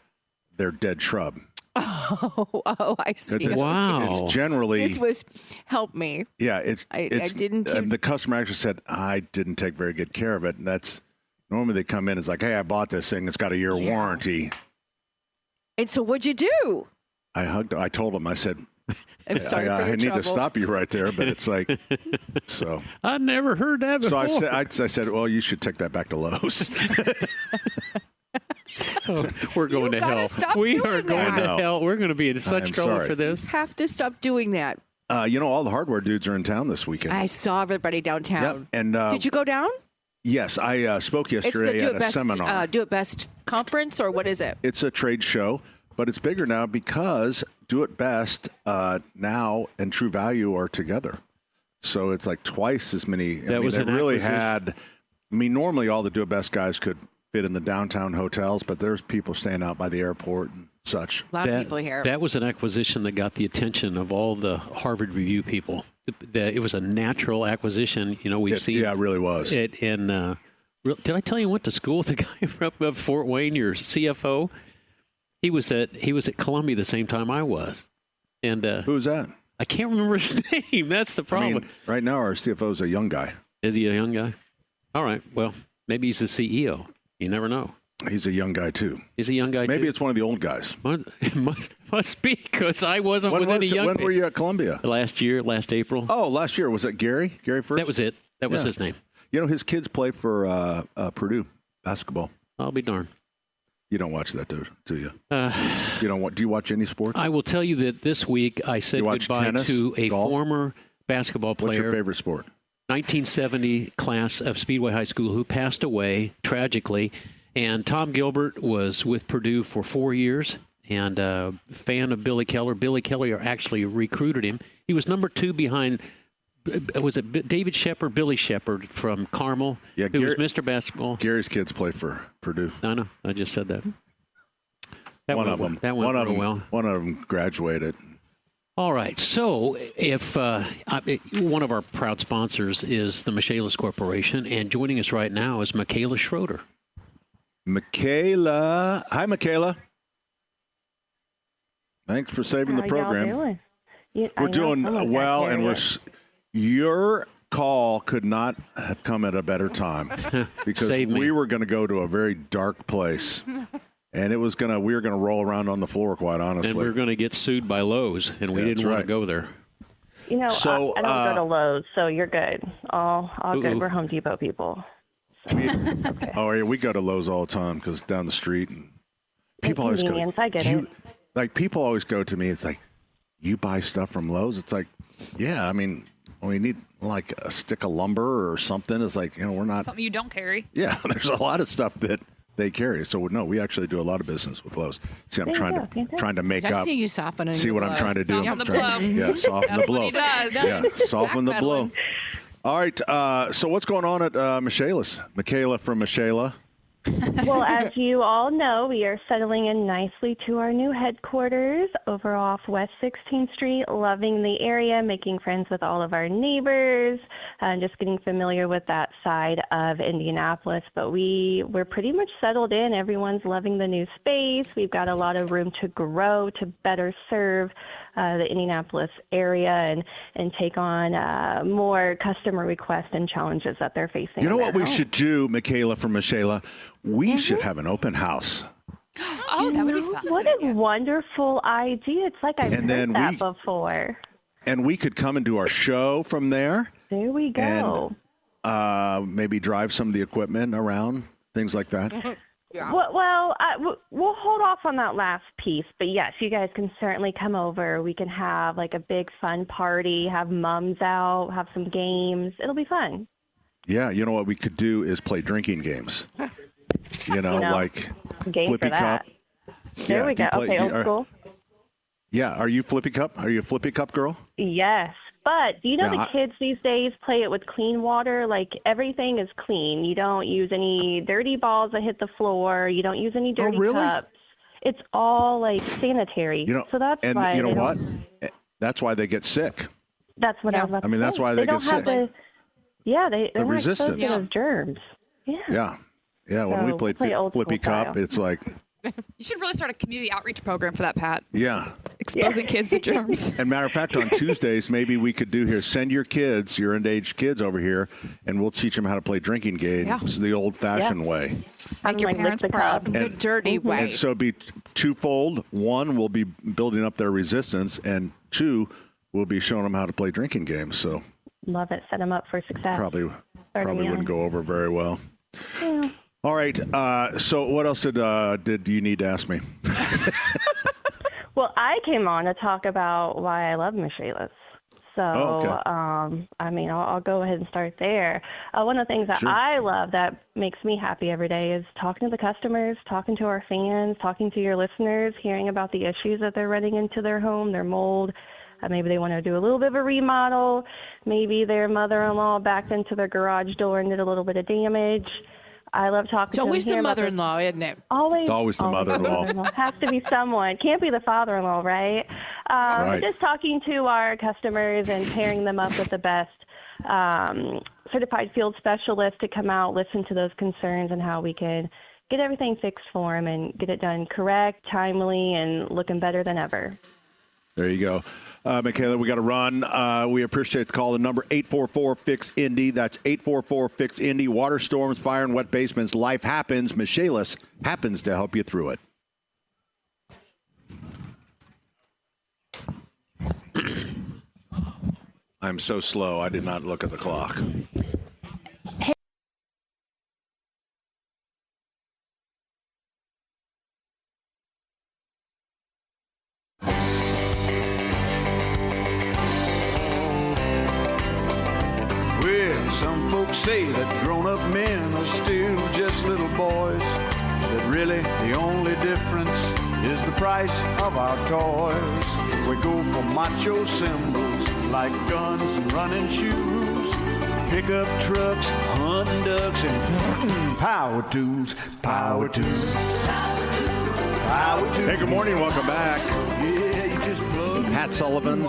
their dead shrub. Oh, I see. Wow. It's generally this was help me. Yeah, I didn't. The customer actually said I didn't take very good care of it, and that's normally they come in. It's like, hey, I bought this thing. It's got a year warranty. And so, what'd you do? I told him. I said, I'm sorry I for your need trouble. to stop you right there, but it's like, so. I never heard that before. So I said, well, you should take that back to Lowe's. We're going to hell. We are going to hell. We're going to be in such trouble for this. Have to stop doing that. All the hardware dudes are in town this weekend. I saw everybody downtown. Yep. And did you go down? Yes, I spoke yesterday at a seminar. Do It Best conference, or what is it? It's a trade show, but it's bigger now because Do It Best now and True Value are together. So it's like twice as many. That was an really acquisition. had. I mean, normally all the Do It Best guys could fit in the downtown hotels, but there's people staying out by the airport and such. A lot of people here. That was an acquisition that got the attention of all the Harvard Review people. It was a natural acquisition. We've seen. Yeah, it really was. Did I tell you I went to school with the guy from up Fort Wayne, your CFO? He was at Columbia the same time I was. And who's that? I can't remember his name. That's the problem. I mean, right now our CFO is a young guy. Is he a young guy? All right. Well, maybe he's the CEO. You never know. He's a young guy too. He's a young guy. Maybe too? It's one of the old guys. Must be, because I wasn't with any young. When were you at Columbia? Last year. Oh, last year. Was it Gary? Gary first? That was it. That was his name. His kids play for Purdue basketball. I'll be darned. You don't watch that, do you? You don't. Do you watch any sports? I will tell you that this week I said goodbye tennis, to a golf? former basketball player. What's your favorite sport? 1970 class of Speedway High School who passed away tragically. And Tom Gilbert was with Purdue for 4 years and a fan of Billy Keller. Billy Keller actually recruited him. He was number 2 behind, was it David Shepard, Billy Shepard from Carmel, who was Mr. Basketball. Gary's kids play for Purdue. I know. I just said that. One of them. That went real well. One of them graduated. All right. So if one of our proud sponsors is the Michaelis Corporation, and joining us right now is Michaela Schroeder. Michaela. Hi, Michaela. Thanks for saving the program. Y'all doing? Yeah, we're doing well, and your call could not have come at a better time because we were going to go to a very dark place, and we were going to roll around on the floor, quite honestly. And we were going to get sued by Lowe's, and we didn't want to go there. I don't go to Lowe's, so you're good. All good. We're Home Depot people. Okay. Oh, yeah, we go to Lowe's all the time because down the street, and people always go. I get it. Like, people always go to me. It's like, you buy stuff from Lowe's? It's like, yeah. I mean, we need like a stick of lumber or something. It's like, we're not something you don't carry. Yeah, there's a lot of stuff that they carry. So no, we actually do a lot of business with Lowe's. See, I'm trying to make up. I see you softening. See what I'm trying to do? Soften the blow. Yeah, soften the blow. What he does. Yeah, soften the blow. All right. So what's going on at Michaelis? Michaela from Michaela. Well, as you all know, we are settling in nicely to our new headquarters over off West 16th Street, loving the area, making friends with all of our neighbors, and just getting familiar with that side of Indianapolis. But we're pretty much settled in. Everyone's loving the new space. We've got a lot of room to grow, to better serve the Indianapolis area and take on more customer requests and challenges that they're facing. You know what we should do, Michaela from Michaela? We should have an open house. Oh, that would be fun. What a wonderful idea. It's like I've heard that before. And we could come and do our show from there. There we go. And maybe drive some of the equipment around, things like that. Yeah. We'll hold off on that last piece, but yes, you guys can certainly come over. We can have like a big fun party, have mums out, have some games. It'll be fun. Yeah, you know what we could do is play drinking games. Like game Flippy for that. Cup. There we go. Okay, old school. Yeah, are you Flippy Cup? Are you a Flippy Cup girl? Yes. But do you know the kids these days play it with clean water? Like everything is clean. You don't use any dirty balls that hit the floor. You don't use any dirty cups. It's all like sanitary. So that's why. And you know what? That's why they get sick. That's what I was about to say. That's why they get sick. they're not resistance. exposed to those germs. Yeah. Yeah, when we played Flippy Cup, it's like. You should really start a community outreach program for that, Pat. Yeah. Exposing kids to germs. And matter of fact, on Tuesdays, maybe we could do here, send your kids, your underage kids over here, and we'll teach them how to play drinking games the old-fashioned way. Make your parents proud. The dirty way. And so twofold. One, we'll be building up their resistance, and two, we'll be showing them how to play drinking games. So Love it. Set them up for success. probably young. wouldn't go over very well. Yeah. All right. So what else did you need to ask me? Well, I came on to talk about why I love Michaelis. So, I'll go ahead and start there. One of the things that I love that makes me happy every day is talking to the customers, talking to our fans, talking to your listeners, hearing about the issues that they're running into their home, their mold. Maybe they want to do a little bit of a remodel. Maybe their mother-in-law backed into their garage door and did a little bit of damage. I love talking to them. It's always the mother-in-law, isn't it? Always the mother-in-law. Has to be someone. Can't be the father-in-law, right? Right. Just talking to our customers and pairing them up with the best certified field specialist to come out, listen to those concerns and how we can get everything fixed for them and get it done correct, timely, and looking better than ever. There you go. Michaela, we got to run. We appreciate the call. The number 844-FIX-INDY. That's 844-FIX-INDY. Water storms, fire, and wet basements. Life happens. Michaelis happens to help you through it. I'm so slow. I did not look at the clock. Some folks say that grown-up men are still just little boys, that really the only difference is the price of our toys. We go for macho symbols like guns and running shoes, pickup trucks, hunting ducks, and power tools, power tools, power tools. Hey, good morning. Welcome back. Yeah, you just plug Pat Sullivan,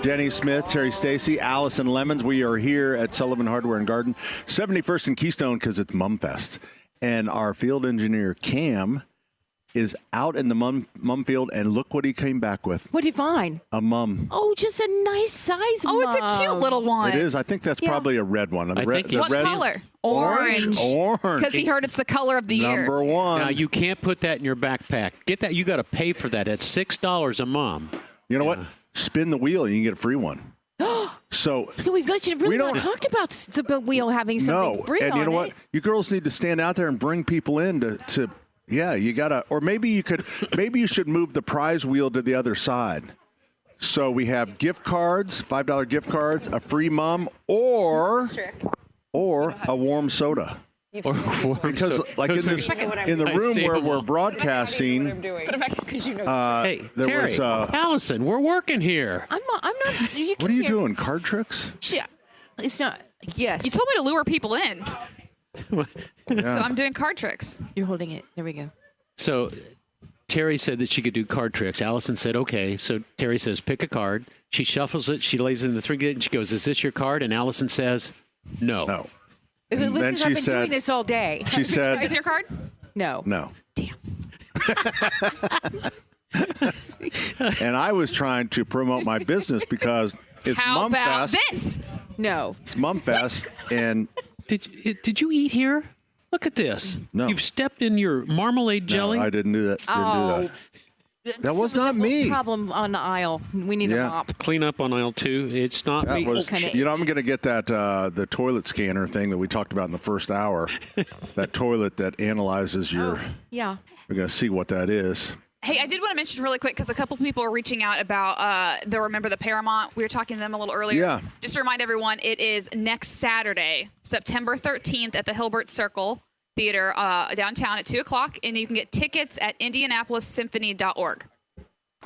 Denny Smith, Terry Stacy, Allison Lemons. We are here at Sullivan Hardware and Garden, 71st and Keystone, because it's Mum Fest. And our field engineer, Cam, is out in the mum field, and look what he came back with. What did you find? A mum. Oh, just a nice size Oh, it's a cute little one. It is. I think that's probably a red one. What color? Orange. Orange. Because he heard it's the color of the year. Number one. Now, you can't put that in your backpack. Get that. You got to pay for that. It's $6 a mum. You know what? Spin the wheel, and you can get a free one. So we've really not talked about the wheel having something free and on you know what? it. You girls need to stand out there and bring people in to you gotta, or maybe you should move the prize wheel to the other side. So we have gift cards, $5 gift cards, a free mum, or a warm soda. Because like in the room where we're broadcasting, Put it back because you know. Hey, Terry, Allison, we're working here. I'm not. What are you doing? Card tricks? Yeah, it's not. Yes. You told me to lure people in. So I'm doing card tricks. You're holding it. There we go. So Terry said that she could do card tricks. Allison said, okay. So Terry says, pick a card. She shuffles it. She lays it in the three, and she goes, is this your card? And Allison says, no. No. Listen, then I've she been said- doing this all day. She said, Is this your card? No. no. Damn. And I was trying to promote my business because it's How Mum about Fest. this? No. It's Mum Fest, and Did you eat here? Look at this. No. You've stepped in your marmalade jelly. no, I didn't do that. Didn't do that. That was not me. Problem on the aisle. We need a mop. Clean up on aisle 2. It's not That me. was, you know, I'm going to get that the toilet scanner thing that we talked about in the first hour. That toilet that analyzes your. Yeah. We're going to see what that is. Hey, I did want to mention really quick because a couple people are reaching out about the Remember the Paramount. We were talking to them a little earlier. Yeah. Just to remind everyone, it is next Saturday, September 13th at the Hilbert Circle Theater downtown at 2 o'clock, and you can get tickets at IndianapolisSymphony.org.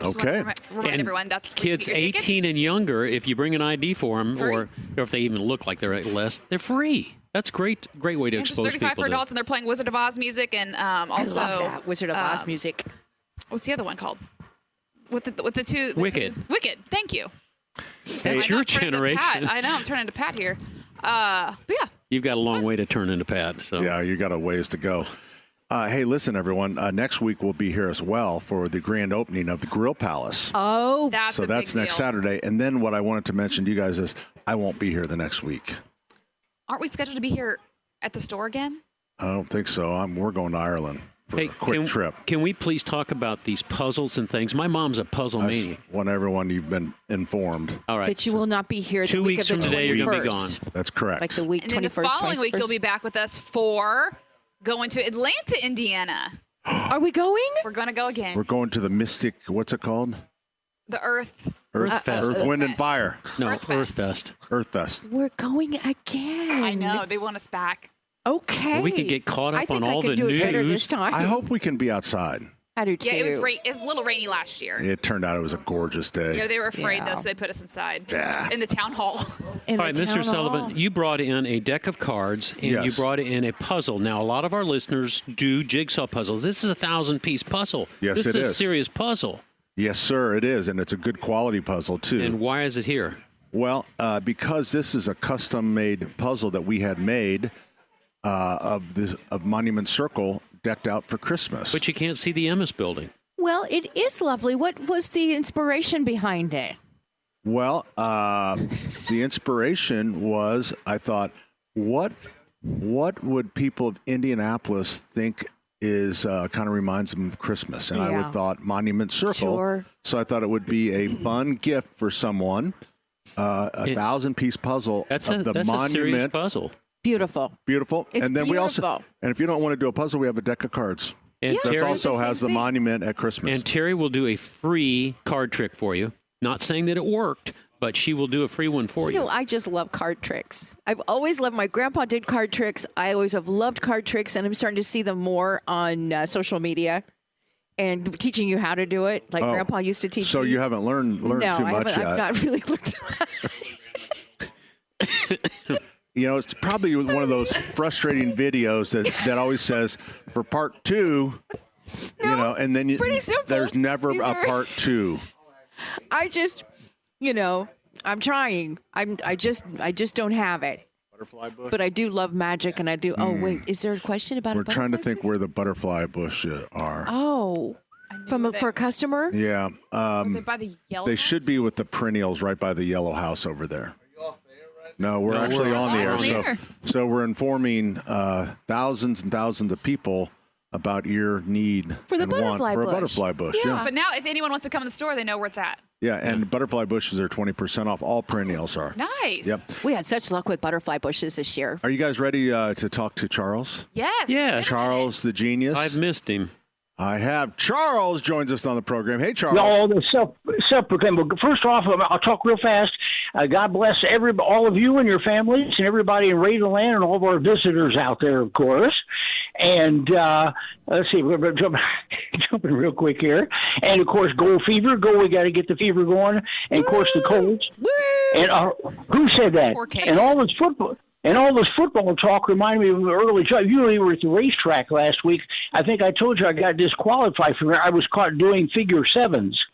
Okay. Remind everyone that's where you Kids get your 18 tickets. and younger, if you bring an ID for them, Free. or if they even look like they're less, they're free. That's great way to It's just expose 35 people for to adults, and they're playing Wizard of Oz music, and also I love that Wizard of Oz music. What's the other one called? With the two. Wicked. Wicked. Thank you. That's your generation. Pat. I know. I'm turning to Pat here. But yeah. You've got a long way to turn into Pat. So Yeah, you got a ways to go. Hey, listen, everyone. Next week we'll be here as well for the grand opening of the Grill Palace. Oh, That's so a that's big next deal. Saturday. And then what I wanted to mention to you guys is I won't be here the next week. Aren't we scheduled to be here at the store again? I don't think so. We're going to Ireland. for a quick trip. Can we please talk about these puzzles and things? My mom's a puzzle I maniac. want everyone you've been informed. All right. That you will not be here 2 the week weeks of the from today, 21st. you're going to be gone. That's correct. Like the week And then 21st, the following week, 21st. you'll be back with us for going to Atlanta, Indiana. Are we going? We're going to go again. We're going to the Mystic, what's it called? The Earth. Fest. Earth, Wind, and Fire. No, Earth Earth Fest. Fest. Earth Fest. We're going again. I know. They want us back. Okay. Well, we could get caught up I think on all I could the do it better news. this time. I hope we can be outside. I do too. Yeah, it was a little rainy last year. It turned out it was a gorgeous day. Yeah, they were afraid, Yeah. though, so they put us inside Yeah. in the town hall. In All the right, Mr. town Sullivan, hall. you brought in a deck of cards and you Yes. brought in a puzzle. Now, a lot of our listeners do jigsaw puzzles. This is a 1,000-piece puzzle. Yes, this it is a is. serious puzzle. Yes, sir, it is, and it's a good quality puzzle, too. And why is it here? Well, because this is a custom-made puzzle that we had made of Monument Circle decked out for Christmas. But you can't see the Emmis building. Well, it is lovely. What was the inspiration behind it? Well, the inspiration was, I thought, what would people of Indianapolis think is kind of reminds them of Christmas? And I Yeah. would thought Monument Circle. Sure. So I thought it would be a fun gift for someone. A 1,000-piece puzzle That's of the a serious monument. puzzle. Beautiful. Beautiful. It's and then we also, beautiful. and if you don't want to do a puzzle, we have a deck of cards. And that Terry, also the same has the thing. monument at Christmas. and Terry will do a free card trick for you. Not saying that it worked, but she will do a free one for you. You know, I just love card tricks. I've always loved. My grandpa did card tricks. I always have loved card tricks, and I'm starting to see them more on social media and teaching you how to do it. Like Grandpa used to teach so me. you haven't learned no, too I much haven't, yet. I've not really looked. You know, it's probably one of those frustrating videos that always says for part 2, you know, and then pretty simple. there's never These a are- part 2. I just, you know, I'm trying. I just don't have it. Butterfly bush. But I do love magic, and I do. Oh wait, is there a question about? We're a trying to butterfly? think where the butterfly bush are. Oh, for a customer. Yeah, They're by the yellow they house? should be with the perennials right by the yellow house over there. No, we're No, actually we're on the on air. the So, air. so we're informing thousands and thousands of people about your need For the and want butterfly for a bush. butterfly bush. Yeah. Yeah, But now, if anyone wants to come in the store, they know where it's at. yeah, and butterfly bushes are 20% off. All perennials are. Nice. Yep. We had such luck with butterfly bushes this year. Are you guys ready to talk to Charles? Yes. Yes. Charles the genius. I've missed him. I have. Charles joins us on the program. Hey, Charles. No, the self-proclaimed. But first off, I'll talk real fast. God bless all of you and your families and everybody in Ravenland and all of our visitors out there, of course. And let's see, we're jumping real quick here. And, of course, Gold Fever. We got to get the fever going. And, of course, the Colts. And who said that? Poor Kate. And all this football. And all this football talk reminded me of an early job. You were at the racetrack last week. I think I told you I got disqualified from it. I was caught doing figure sevens.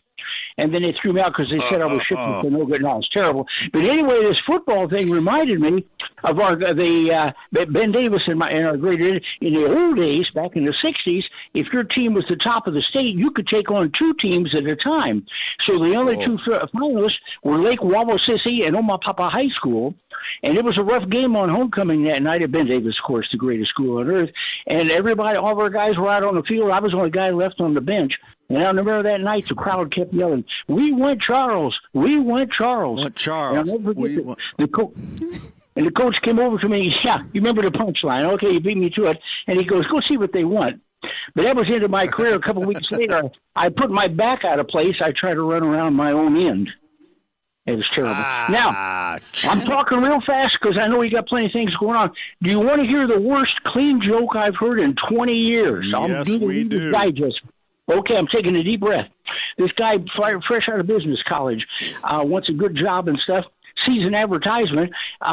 And then they threw me out because they said I was shifting for no good. No, it's terrible. But anyway, this football thing reminded me of Ben Davis in our great in the old days, back in the 60s. If your team was the top of the state, you could take on 2 teams at a time. So the only 2 finalists were Lake Wawasisi and Omapapa High School. And it was a rough game on homecoming that night at Ben Davis, of course, the greatest school on earth. And all of our guys were out on the field. I was the only guy left on the bench. And I remember that night, the crowd kept yelling, "We want Charles! We want Charles!" What Charles? And I'll never forget and the coach came over to me. Yeah, you remember the punchline? Okay, you beat me to it. And he goes, "Go see what they want." But that was the end of my career. A couple of weeks later, I put my back out of place. I tried to run around my own end. It was terrible. Now, I'm talking real fast because I know we got plenty of things going on. Do you want to hear the worst clean joke I've heard in 20 years? I'll Yes, do the we Reader's do. Digest. Okay, I'm taking a deep breath. This guy, fresh out of business college, wants a good job and stuff, sees an advertisement.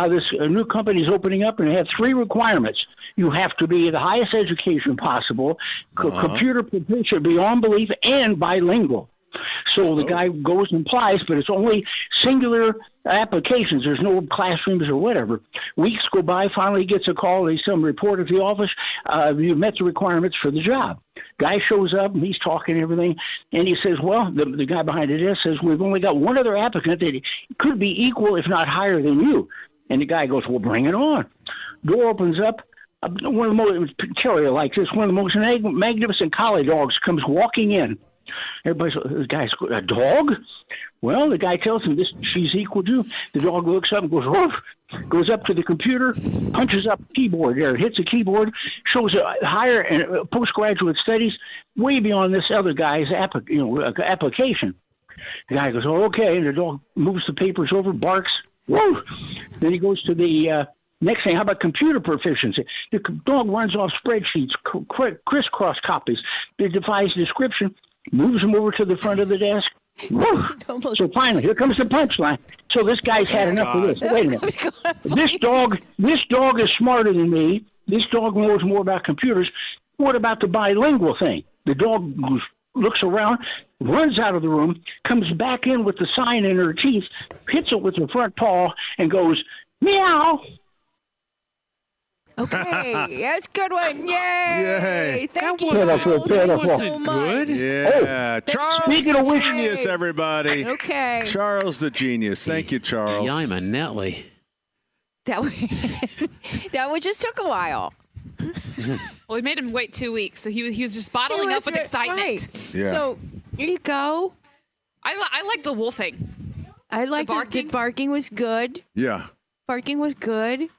This new company is opening up, and they have 3 requirements. You have to be the highest education possible, computer proficient beyond belief, and bilingual. So the guy goes and applies, but it's only singular applications. There's no classrooms or whatever. Weeks go by. Finally, he gets a call. They send him a report at the office. You met the requirements for the job. Guy shows up, and he's talking and everything. And he says, well, the guy behind the desk says, we've only got one other applicant that could be equal, if not higher than you. And the guy goes, well, bring it on. Door opens up. one of the most terrier like this. One of the most magnificent collie dogs comes walking in. Everybody's, the guy's, a dog? Well, the guy tells him this she's equal to. The dog looks up and goes, woof, goes up to the computer, punches up the keyboard there, hits the keyboard, shows a higher and postgraduate studies way beyond this other guy's application. The guy goes, oh, okay. And the dog moves the papers over, barks, woof. Then he goes to the next thing. How about computer proficiency? The dog runs off spreadsheets, crisscross copies. It defies description, moves them over to the front of the desk. So finally, here comes the punchline. So this guy's had enough of this. Wait a minute. This dog is smarter than me. This dog knows more about computers. What about the bilingual thing? The dog looks around, runs out of the room, comes back in with the sign in her teeth, hits it with her front paw, and goes, meow. Okay, that's a good one. Yay! Thank you, Pitiful. so much. Good? Yeah. Charles Speaking of which, Genius, everybody. Okay. Charles the Genius. Thank you, Charles. Yeah, I'm a Netley. That one just took a while. Well, we made him wait 2 weeks, so he was just bottling up with excitement. Right. Yeah. So here you go. I like the wolfing. I like the barking. The barking was good. Yeah. Barking was good.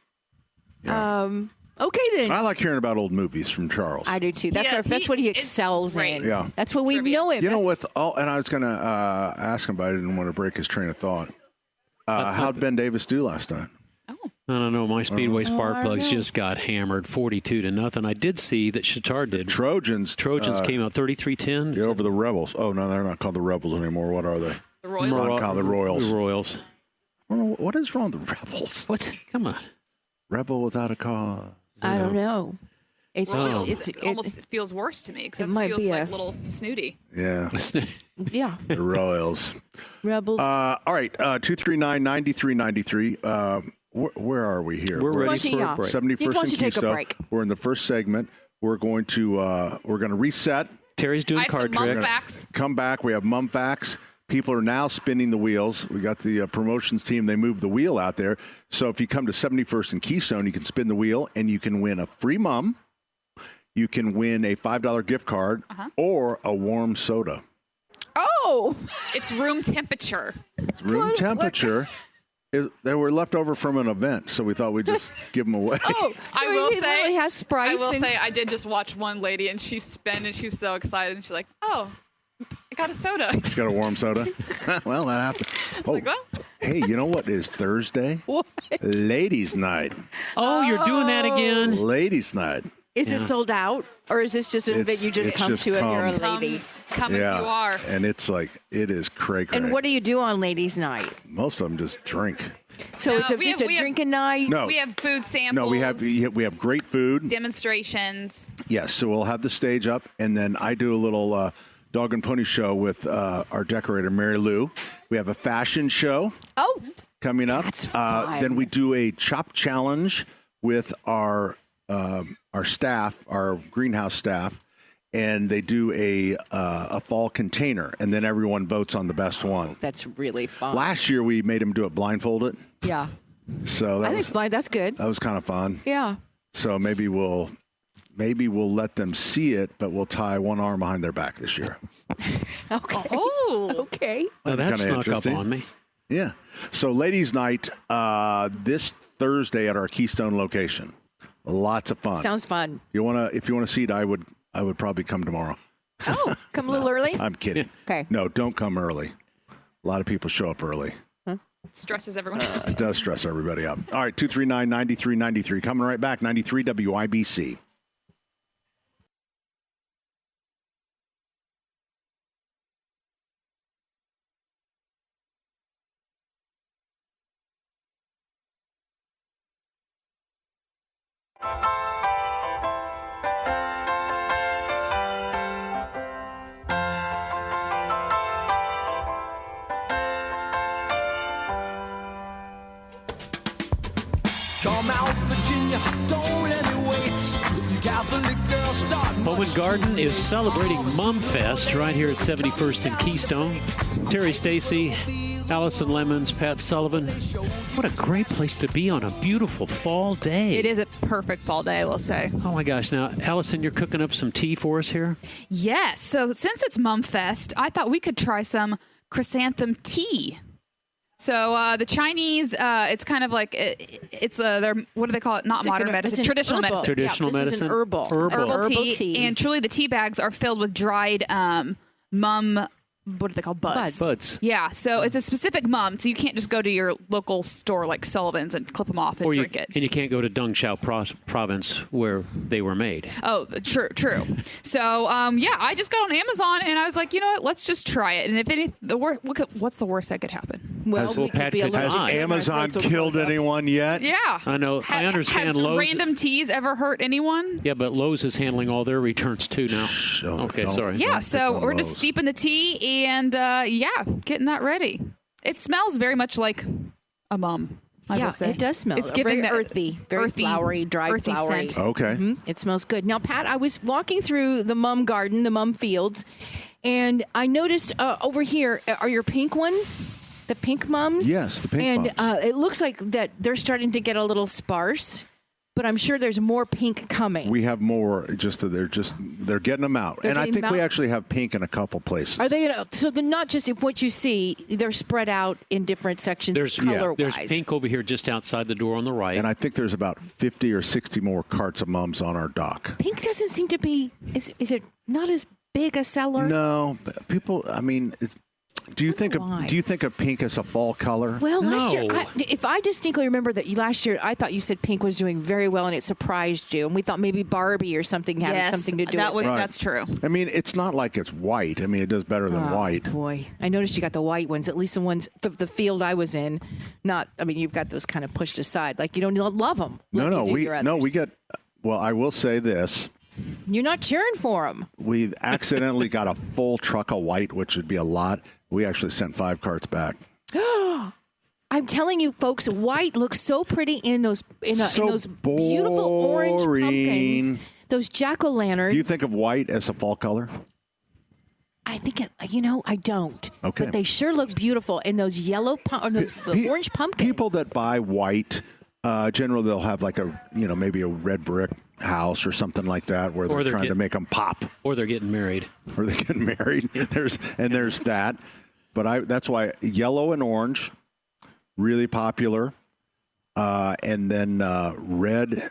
Okay then. I like hearing about old movies from Charles. I do too. That's what he excels in. Yeah. That's what we know him. You know what? And I was going to ask him, but I didn't want to break his train of thought. How'd Ben Davis do last night? I don't know. My Speedway spark plugs just got hammered 42-0. I did see that Shatar did. Trojans came out 33-10. Yeah, over the Rebels. Oh, no, they're not called the Rebels anymore. What are they? The Royals. The Royals. The Royals. What is wrong with the Rebels? What? Come on. Rebel without a cause. I don't know. It almost feels worse to me because it feels like a little snooty. Yeah. Yeah. The Royals. Rebels. All right. 239-9393. Where are we here? We're ready for a break. 71st and take a Keystone. break. We're in the first segment. We're going to reset. Terry's doing card tricks. Facts. Come back. We have mum facts. People are now spinning the wheels. We got the promotions team. They moved the wheel out there. So if you come to 71st and Keystone, you can spin the wheel and you can win a free mum. You can win a $5 gift card or a warm soda. Oh! It's room temperature. It's room temperature. They were left over from an event, so we thought we'd just give them away. Oh, so I will say, has Sprites. I will say, I did just watch one lady, and she spun, and she was so excited, and she's like, "Oh, I got a soda." She's got a warm soda. Well, that happened. Like, well. Hey, you know what is Thursday? What? Ladies' night. Oh, you're doing that again? Ladies' night. Is it sold out, or is this just an event you just come to and you're a lady? Come as you are. And it's like, it is cray. And what do you do on ladies' night? Most of them just drink. So it's just a drinking night? No. We have food samples. No, we have great food. Demonstrations. Yes, so we'll have the stage up, and then I do a little dog and pony show with our decorator, Mary Lou. We have a fashion show coming up. That's fun. Then we do a chop challenge with our staff, our greenhouse staff, and they do a fall container, and then everyone votes on the best one. That's really fun. Last year we made them do it blindfolded. Yeah. So that's good. That was kind of fun. Yeah. So maybe we'll let them see it, but we'll tie one arm behind their back this year. Okay. Oh, okay. Oh, that snuck up on me. Yeah. So ladies' night this Thursday at our Keystone location. Lots of fun. Sounds fun. If you wanna see it, I would probably come tomorrow. Oh, come a little early? I'm kidding. Okay. No, don't come early. A lot of people show up early. Stresses everyone out. It does stress everybody out. All right, 239-9393. Coming right back, 93 WIBC. Come out, Virginia, don't let me wait. You Catholic girls start. Home and Garden is celebrating Mum Fest right here at 71st and Keystone. Terry Stacy, Allison Lemons, Pat Sullivan. What a great place to be on a beautiful fall day. It is a perfect fall day, I will say. Oh my gosh. Now, Allison, you're cooking up some tea for us here? Yes. So since it's Mum Fest, I thought we could try some chrysanthem tea. So the Chinese, it's kind of like it's what do they call it? Not modern medicine, traditional medicine. Traditional medicine. This is an herbal tea. And truly, the tea bags are filled with dried mum. What do they call buds? Buds. Yeah, so it's a specific mum, so you can't just go to your local store like Sullivan's and clip them off and drink it. And you can't go to Dongshao province where they were made. Oh, true. So, I just got on Amazon and I was like, you know what? Let's just try it. And if any, what's the worst that could happen? Well, we could be a little has Amazon killed anyone yet? Yeah. I know. I understand has Lowe's. Random Teas ever hurt anyone? Yeah, but Lowe's is handling all their returns too now. Okay, sorry. Yeah, so we're just steeping the tea and, getting that ready. It smells very much like a mum. I will say. It does smell. It's giving very earthy, very flowery, dry flowery. scent. Okay. Mm-hmm. It smells good. Now, Pat, I was walking through the mum garden, the mum fields, and I noticed over here are your pink ones, the pink mums. Yes, the pink mums. And it looks like that they're starting to get a little sparse. But I'm sure there's more pink coming. We have more. They're getting them out, and I think we actually have pink in a couple places. Are they? So they're not just what you see. They're spread out in different sections. Color-wise. There's pink over here just outside the door on the right, and I think there's about 50 or 60 more carts of mums on our dock. Pink doesn't seem to be. Is it not as big a seller? No, people. I mean. Do you think of pink as a fall color? Well, last year, if I distinctly remember that last year, I thought you said pink was doing very well, and it surprised you. And we thought maybe Barbie or something had something to do with it. That's true. I mean, it's not like it's white. I mean, it does better than white. Boy, I noticed you got the white ones. At least the ones the field I was in. You've got those kind of pushed aside. Like you don't love them. We get. Well, I will say this. You're not cheering for them. We accidentally got a full truck of white, which would be a lot. We actually sent 5 carts back. I'm telling you, folks, white looks so pretty in those beautiful orange pumpkins, those jack-o'-lanterns. Do you think of white as a fall color? I think I don't. Okay. But they sure look beautiful in those yellow orange pumpkins. People that buy white, generally they'll have like maybe a red brick house or something like that where they're trying to make them pop. Or they're getting married. There's that. But that's why yellow and orange, really popular. And then red.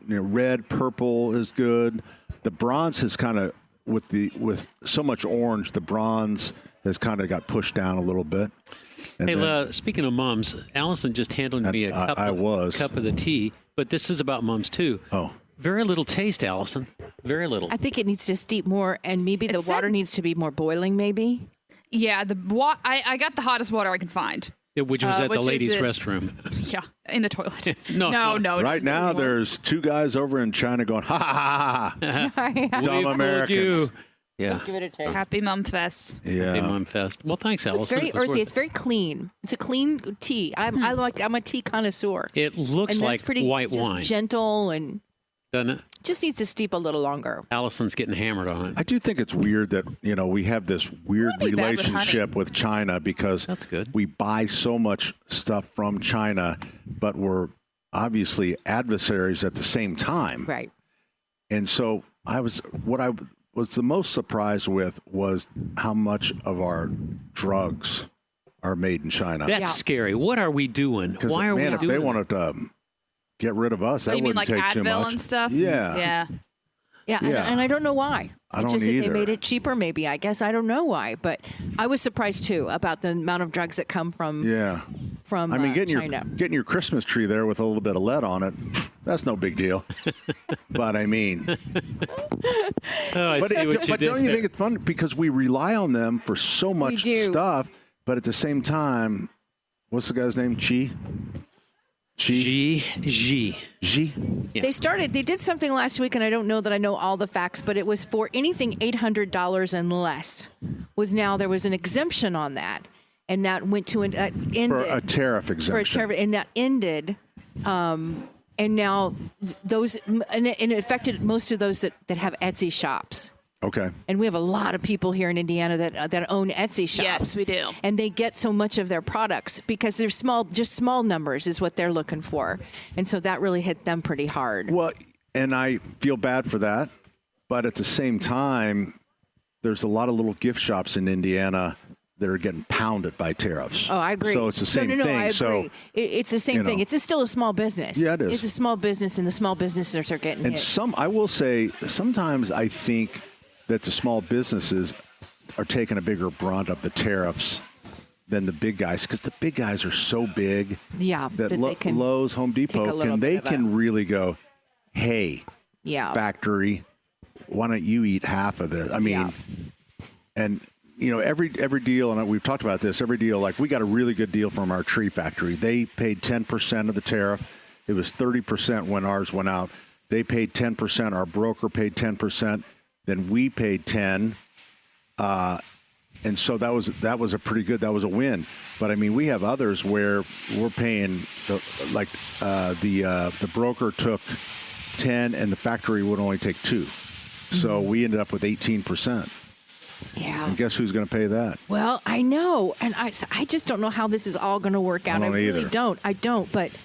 Red, purple is good. The bronze is kind of with so much orange. The bronze has kind of got pushed down a little bit. And speaking of mums, Allison just handed me a cup of the tea. But this is about mums too. Oh. Very little taste, Allison. Very little. I think it needs to steep more, and maybe the water needs to be more boiling. Maybe. Yeah, I got the hottest water I can find. Which was at the ladies' restroom. Yeah, in the toilet. No. Right now, there's 2 guys over in China going, ha, ha, ha, ha. Dumb Americans. Yeah. Let's give it a taste. Happy Mum Fest. Yeah. Happy Mum Fest. Well, thanks, Allison. It's very earthy. It's very clean. It's a clean tea. I'm a tea connoisseur. It looks like white wine. Gentle and doesn't it? Just needs to steep a little longer. Allison's getting hammered on it. I do think it's weird that we have this weird relationship with China because we buy so much stuff from China, but we're obviously adversaries at the same time. Right. And so what I was the most surprised with was how much of our drugs are made in China. That's scary. What are we doing? Why are we doing if they wanted to get rid of us, that you mean wouldn't like take too Advil much. and stuff? Yeah. And I don't know why. I don't just either. They made it cheaper, maybe. I guess I don't know why, but I was surprised too about the amount of drugs that come from getting your Christmas tree there with a little bit of lead on it, that's no big deal. But I mean, but don't you think it's fun because we rely on them for so much stuff, but at the same time, what's the guy's name? G. Yeah. They did something last week, and I don't know that I know all the facts, but it was for anything $800 and less. There was an exemption on that, and that went to ended for a tariff exemption. And that ended. And now it affected most of those that have Etsy shops. Okay. And we have a lot of people here in Indiana that own Etsy shops. Yes, we do. And they get so much of their products because they're small numbers is what they're looking for. And so that really hit them pretty hard. Well, and I feel bad for that. But at the same time, there's a lot of little gift shops in Indiana that are getting pounded by tariffs. Oh, I agree. So it's the same no, thing. I agree. So it's the same thing. It's still a small business. Yeah, it is. It's a small business, and the small businesses are getting hit. And I will say, sometimes I think that the small businesses are taking a bigger brunt of the tariffs than the big guys, because the big guys are so big. Yeah, that they can Lowe's, Home Depot, can really go, hey, factory, why don't you eat half of this? I mean, and every deal, and we've talked about this, every deal, like we got a really good deal from our tree factory. They paid 10% of the tariff. It was 30% when ours went out. They paid 10%. Our broker paid 10%. Then we paid 10%. And so that was a pretty good, that was a win. But I mean, we have others where we're paying the broker took 10 and the factory would only take 2. So we ended up with 18%. Yeah. And guess who's going to pay that? Well, I know. And I just don't know how this is all going to work out. I really don't. I don't. But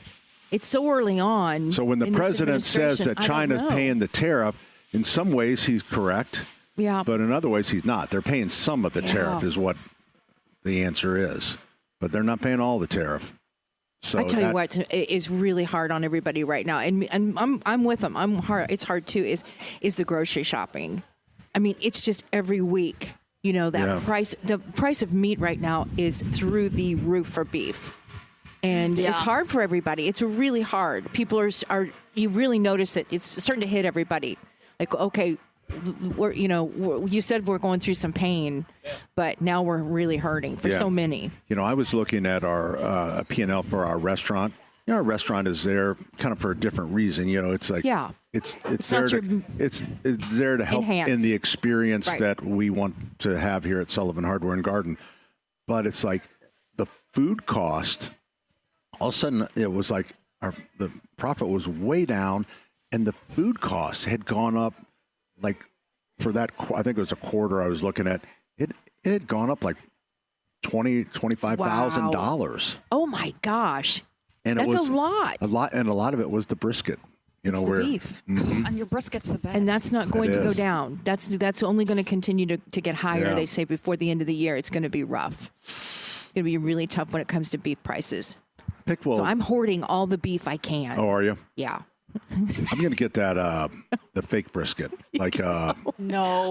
it's so early on. So when the president says that China's paying the tariff, in some ways he's correct. Yeah. But in other ways he's not. They're paying some of the tariff is what the answer is. But they're not paying all the tariff. So I tell you what is really hard on everybody right now, and I'm with them. It's hard too. Is the grocery shopping? I mean, it's just every week. Price. The price of meat right now is through the roof for beef, and it's hard for everybody. It's really hard. People are you really notice it. It's starting to hit everybody. Like, okay, you said we're going through some pain, but now we're really hurting for so many. I was looking at our P&L for our restaurant. Our restaurant is there kind of for a different reason. It's like it's there to help in the experience that we want to have here at Sullivan Hardware and Garden. But it's like the food cost. All of a sudden, it was like the profit was way down, and the food cost had gone up. Like for that, I think it was a quarter I was looking at. It had gone up like $25,000. Oh my gosh! And that's it was a lot. And a lot of it was the brisket. It's the beef. And your brisket's the best. And that's not going to go down. That's only going to continue to get higher. Yeah. They say before the end of the year, it's going to be rough. It's going to be really tough when it comes to beef prices. So I'm hoarding all the beef I can. Oh, are you? Yeah. I'm going to get that the fake brisket, like no.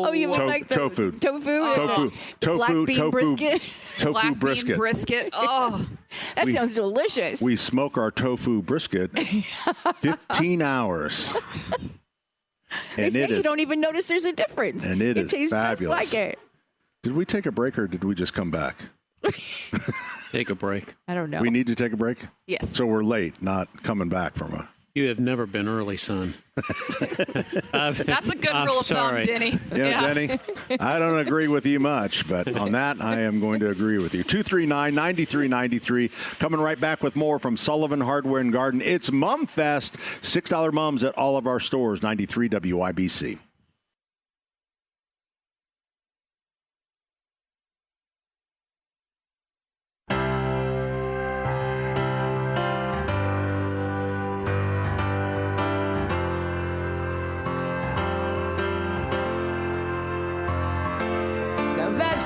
Oh, you mean like the tofu? Tofu black bean brisket. Tofu black brisket. Bean brisket. Oh, that sounds delicious. We smoke our tofu brisket 15 hours. They say you don't even notice there's a difference. And it tastes fabulous. just like it. Did we take a break or did we just come back? Take a break. I don't know. We need to take a break? Yes. So we're late, not coming back from a... You have never been early, son. That's a good rule of thumb, Denny. Yeah, Denny, I don't agree with you much, but on that, I am going to agree with you. 239-9393. Coming right back with more from Sullivan Hardware and Garden. It's Mum Fest. $6 mums at all of our stores. 93 WIBC.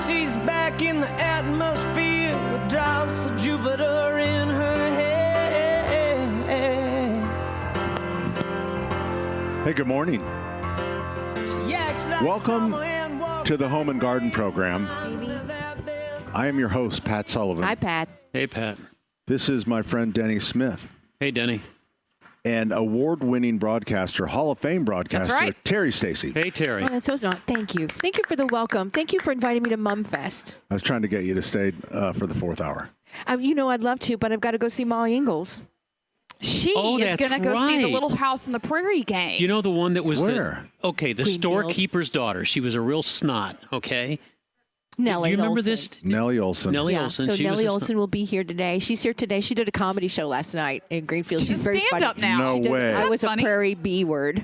She's back in the atmosphere with drops of Jupiter in her head. Hey, good morning. Welcome to the Home and Garden Program. I am your host, Pat Sullivan. Hi, Pat. Hey, Pat. This is my friend Denny Smith. Hey, Denny. And award-winning broadcaster, Hall of Fame broadcaster, That's right. Terry Stacy. Hey, Terry. Oh, that's so not. Thank you. Thank you for the welcome. Thank you for inviting me to Mum Fest. I was trying to get you to stay for the fourth hour. I'd love to, but I've got to go see Molly Ingalls. She is going to go see the Little House on the Prairie game. You know the one that was Where? the Greenfield. storekeeper's daughter. She was a real snot, okay? Nellie Do you remember Olson. this? Nellie Olson. Nellie Yeah, Olson. so She was Nellie a- Olson will be here today. She's here today. She did a comedy show last night in Greenfield. She's a very funny. stand-up now. No She does, way. I was Funny. a prairie B word.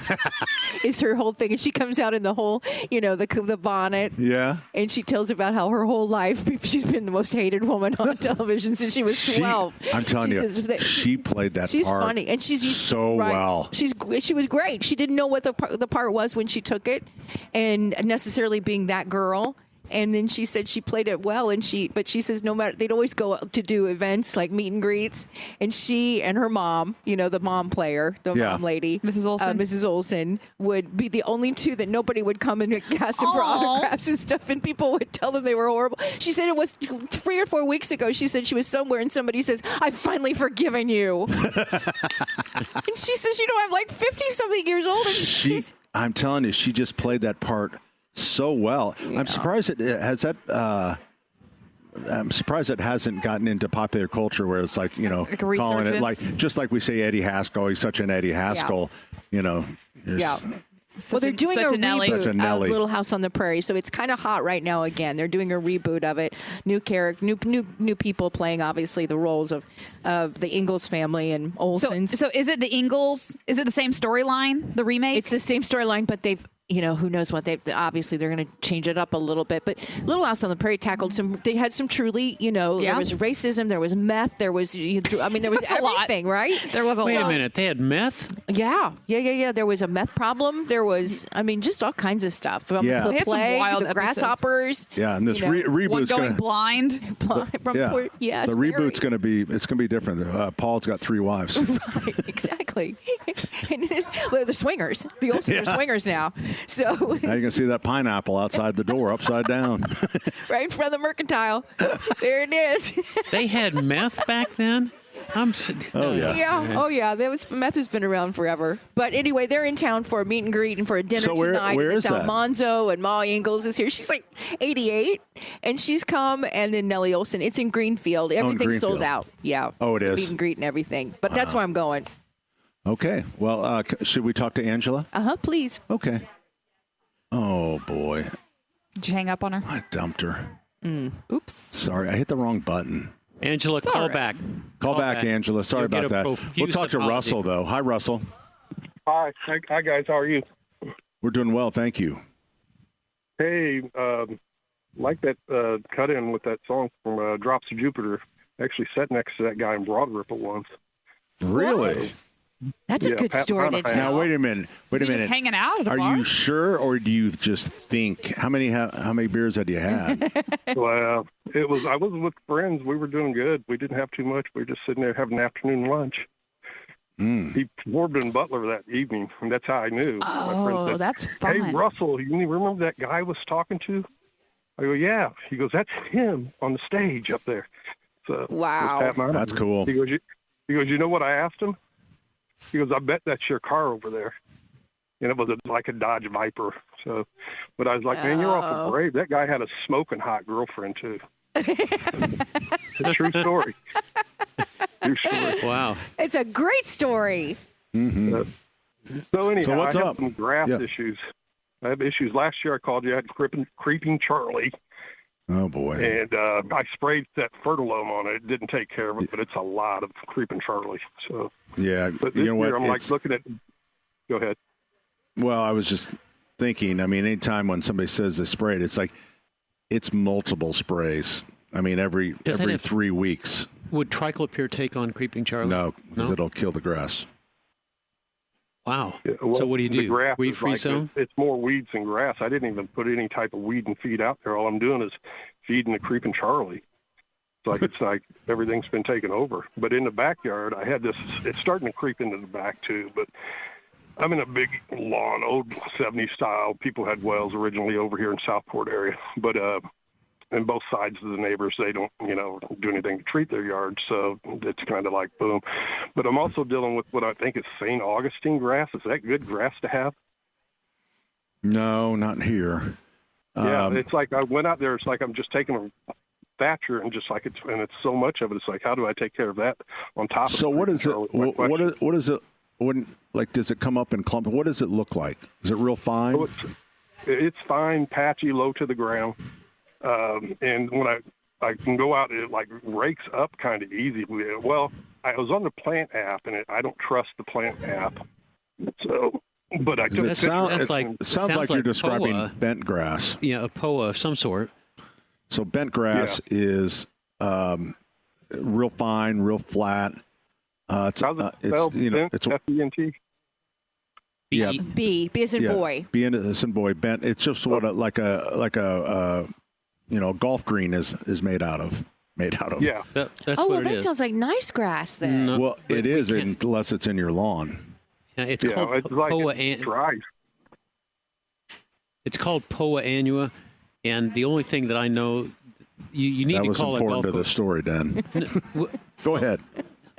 Is her whole thing, and she comes out in the whole, the bonnet. Yeah. And she tells about how her whole life she's been the most hated woman on television since she was 12. I'm telling She you, says that- she played that She's part funny, and she's so right. well. She was great. She didn't know what the part was when she took it, and necessarily being that girl. And then she said she played it well, but she says no matter, they'd always go to do events like meet and greets, and she and her mom, the mom player, the mom lady, Mrs. Olson, would be the only two that nobody would come and ask them for autographs and stuff, and people would tell them they were horrible. She said it was 3 or 4 weeks ago. She said she was somewhere and somebody says, "I've finally forgiven you," and she says, I'm like 50-something years old, and I'm telling you, she just played that part so well. Yeah. I'm surprised I'm surprised it hasn't gotten into popular culture where it's like, calling it just like we say Eddie Haskell. He's such an Eddie Haskell, Well, they're doing a reboot of Little House on the Prairie, so it's kind of hot right now again. They're doing a reboot of it. New character, new people playing, obviously, the roles of the Ingalls family and Olsons. So is it the Ingalls? Is it the same storyline, the remake? It's the same storyline, but they've who knows what obviously they're going to change it up a little bit. But Little House on the Prairie tackled they had some truly, there was racism, there was meth, there was, there was everything, right? There was Wait a minute, they had meth? Yeah. There was a meth problem. There was, just all kinds of stuff. From the plague, the grasshoppers. Yeah, and this reboot's going blind. Yes. The reboot's going to be different. Paul's got 3 wives. Right, exactly. Well, the swingers. The Olsons are swingers now. So now you can see that pineapple outside the door, upside down. Right in front of the Mercantile. There it is. They had meth back then? Oh, yeah. Yeah. Oh, yeah. Meth has been around forever. But anyway, they're in town for a meet and greet and for a dinner tonight. Where is that? Monzo and Ma Ingalls is here. She's like 88, and she's come. And then Nellie Olson. It's in Greenfield. Everything's sold out. Yeah. Oh, it is. Meet and greet and everything. But that's where I'm going. Okay. Well, should we talk to Angela? Please. Okay. Oh, boy. Did you hang up on her? I dumped her. Oops. Sorry, I hit the wrong button. Angela, call back. Call back, Angela. Sorry about that. We'll talk to Russell, though. Hi, Russell. Hi, guys. How are you? We're doing well, thank you. Hey, like that cut-in with that song from Drops of Jupiter. Actually sat next to that guy in Broad Ripple once. Really? What? That's a good story to tell. Now, wait a minute. Just hanging out at a bar? Are you sure, or do you just think? How many beers had you had? Well, I was with friends. We were doing good. We didn't have too much. We were just sitting there having afternoon lunch. He performed in Butler that evening, and that's how I knew. My friend said, that's fun. Hey, Russell, you remember that guy I was talking to? I go, yeah. He goes, that's him on the stage up there. So wow, that's cool. He goes, you know what I asked him? He goes, I bet that's your car over there. And it was like a Dodge Viper. So, but I was like, man, you're awful brave. That guy had a smoking hot girlfriend, too. It's a true story. True story. Wow. It's a great story. Mm-hmm. So anyhow, what's I have up? some grass issues. I have issues. Last year I called you. I had creeping Charlie. Oh, boy. And I sprayed that Fertilome on it. It didn't take care of it, but it's a lot of creeping Charlie. So yeah, but this you know year what? I'm like looking at. Go ahead. Well, I was just thinking. I mean, anytime when somebody says they sprayed, it's like it's multiple sprays. I mean, every 3 weeks. Would triclopyr take on creeping Charlie? No, because it'll kill the grass. Wow. Yeah, well, so what do you do? The grass Weed is free like, zone? It's more weeds than grass. I didn't even put any type of weed and feed out there. All I'm doing is feeding the creeping Charlie. It's like everything's been taken over. But in the backyard, I had this. It's starting to creep into the back too. But I'm in a big lawn, old 70s style. People had wells originally over here in Southport area, but and both sides of the neighbors, they don't, do anything to treat their yards. So it's kind of like boom. But I'm also dealing with what I think is St. Augustine grass. Is that good grass to have? No, not here. Yeah, it's like I went out there. It's like I'm just taking a thatcher and just like it's so much of it. It's like, how do I take care of that on top of it? So what is it? What is it? When, like, does it come up in clump? What does it look like? Is it real fine? Oh, it's fine, patchy, low to the ground. And when I can go out, it like rakes up kind of easy. Well, I was on the plant app, and I don't trust the plant app. So, but I took it sounds like you're describing POA. bent grass. Yeah, a POA of some sort. So bent grass is real fine, real flat. It's F-E-N-T? Yeah, B as in boy. B as in boy. Bent. It's just what like a golf green is made out of. Yeah, that's oh, what well, it that is. sounds like nice grass then. No, well, but it is unless it's in your lawn. It's called it's like POA. it's dry. It's called POA annua, and the only thing that I know, you need that to was call a golf important to the story, Dan. Go ahead.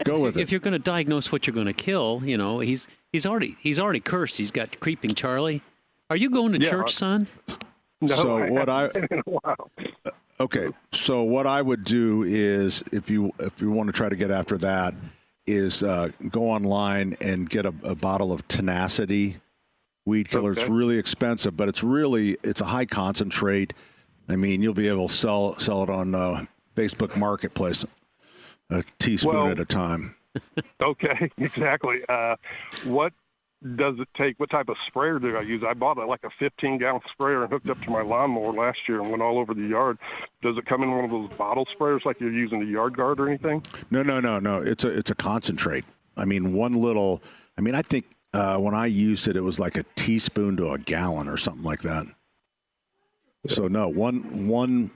Go with it. If you're going to diagnose what you're going to kill, he's already cursed. He's got creeping Charlie. Are you going to church, son? No, so what Okay, so what I would do is, if you want to try to get after that, is go online and get a bottle of Tenacity weed killer. Okay. It's really expensive, but it's a high concentrate. I mean, you'll be able to sell it on Facebook Marketplace, a teaspoon at a time. Okay, exactly. What does it take? What type of sprayer do I use? I bought a 15-gallon sprayer and hooked up to my lawnmower last year and went all over the yard. Does it come in one of those bottle sprayers like you're using the yard guard or anything? No. It's a concentrate. I mean, I think when I used it, it was like a teaspoon to a gallon or something like that. Yeah. So no, one.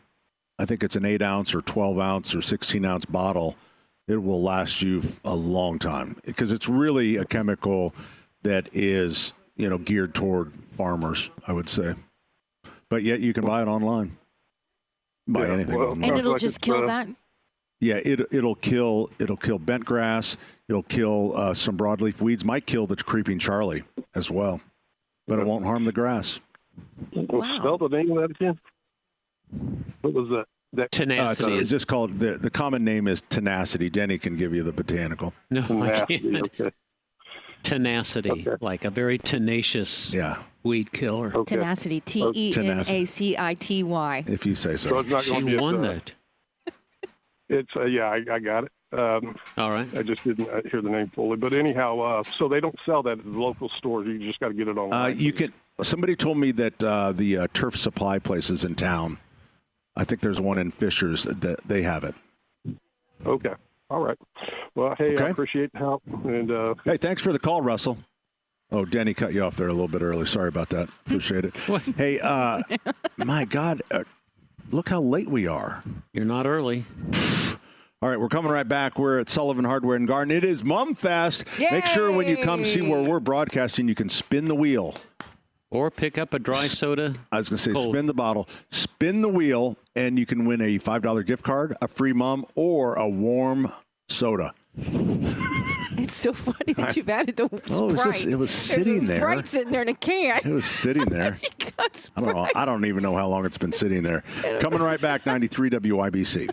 I think it's an 8-ounce or 12-ounce or 16-ounce bottle. It will last you a long time because it's really a chemical that is, geared toward farmers, I would say. But yet you can buy it online. Buy anything online. And it'll just kill that? Yeah, it'll kill bent grass. It'll kill some broadleaf weeds. Might kill the creeping Charlie as well. But it won't harm the grass. Wow. Spell the name of that again? What was that? Tenacity. It's just called, the common name is Tenacity. Denny can give you the botanical. No, Tenacity, I can't. okay. Tenacity, like a very tenacious weed killer. Okay. Tenacity, Tenacity. If you say so. So it's not going to be won that. It's I got it. All right. I just didn't hear the name fully, but anyhow, so they don't sell that at the local stores. You just got to get it online. You can. Somebody told me that the turf supply places in town. I think there's one in Fishers that they have it. Okay. All right. Well, hey, I appreciate the help. And hey, thanks for the call, Russell. Oh, Denny cut you off there a little bit early. Sorry about that. Appreciate it. Hey, my God, look how late we are. You're not early. All right, we're coming right back. We're at Sullivan Hardware and Garden. It is Mum Fest. Yay! Make sure when you come see where we're broadcasting, you can spin the wheel. Or pick up a dry soda. I was going to say, spin the bottle, spin the wheel, and you can win a $5 gift card, a free mum, or a warm soda. It's so funny that you've added the Sprite. It was sitting there. Sprite sitting there in a can. It was sitting there. I don't know. I don't even know how long it's been sitting there. Coming right back, 93 WIBC.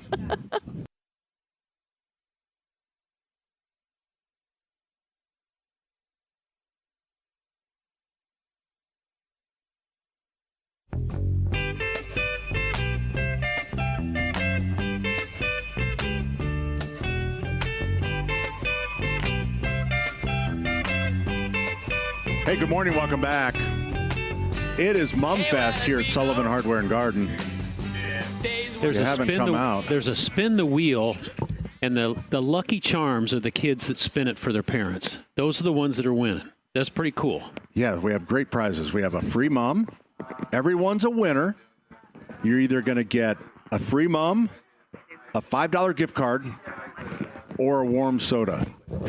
Hey, good morning. Welcome back. It is Mum Fest here at Sullivan Hardware and Garden. There's a spin the wheel, and the lucky charms are the kids that spin it for their parents. Those are the ones that are winning. That's pretty cool. Yeah, we have great prizes. We have a free mum. Everyone's a winner. You're either going to get a free mum, a $5 gift card, or a warm soda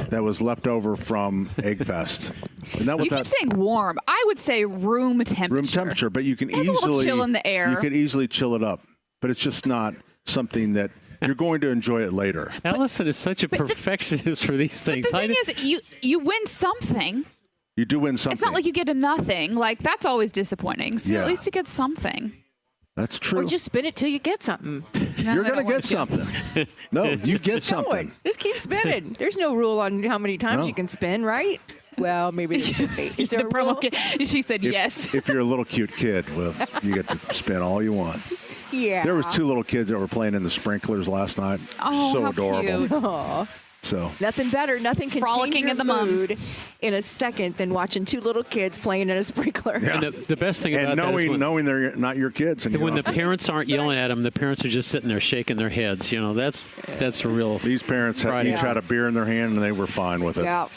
that was left over from Egg Fest. You keep saying warm. I would say room temperature. Room temperature, but you can There's easily a little chill in the air. You can easily chill it up, but it's just not something that you're going to enjoy it later. Allison is such a perfectionist for these things. The thing is, you win something. You do win something. It's not like you get a nothing. Like, that's always disappointing. So at least you get something. That's true. Or just spin it till you get something. You're going to get something. No, you get something. Just keep spinning. There's no rule on how many times you can spin, right? Well, maybe there should be. Is there The a rule? promo kid. She said yes. If you're a little cute kid, well, you get to spin all you want. Yeah. There was 2 little kids that were playing in the sprinklers last night. Oh, so how adorable. cute. Aw. So Nothing better. Nothing can Frolicking change your in the mums. mood in a second than watching 2 little kids playing in a sprinkler. Yeah. And the best thing about and that is knowing they're not your kids. And when the parents aren't yelling at them, the parents are just sitting there shaking their heads. You know, that's a real. These parents Friday. each had a beer in their hand, and they were fine with it. Yeah.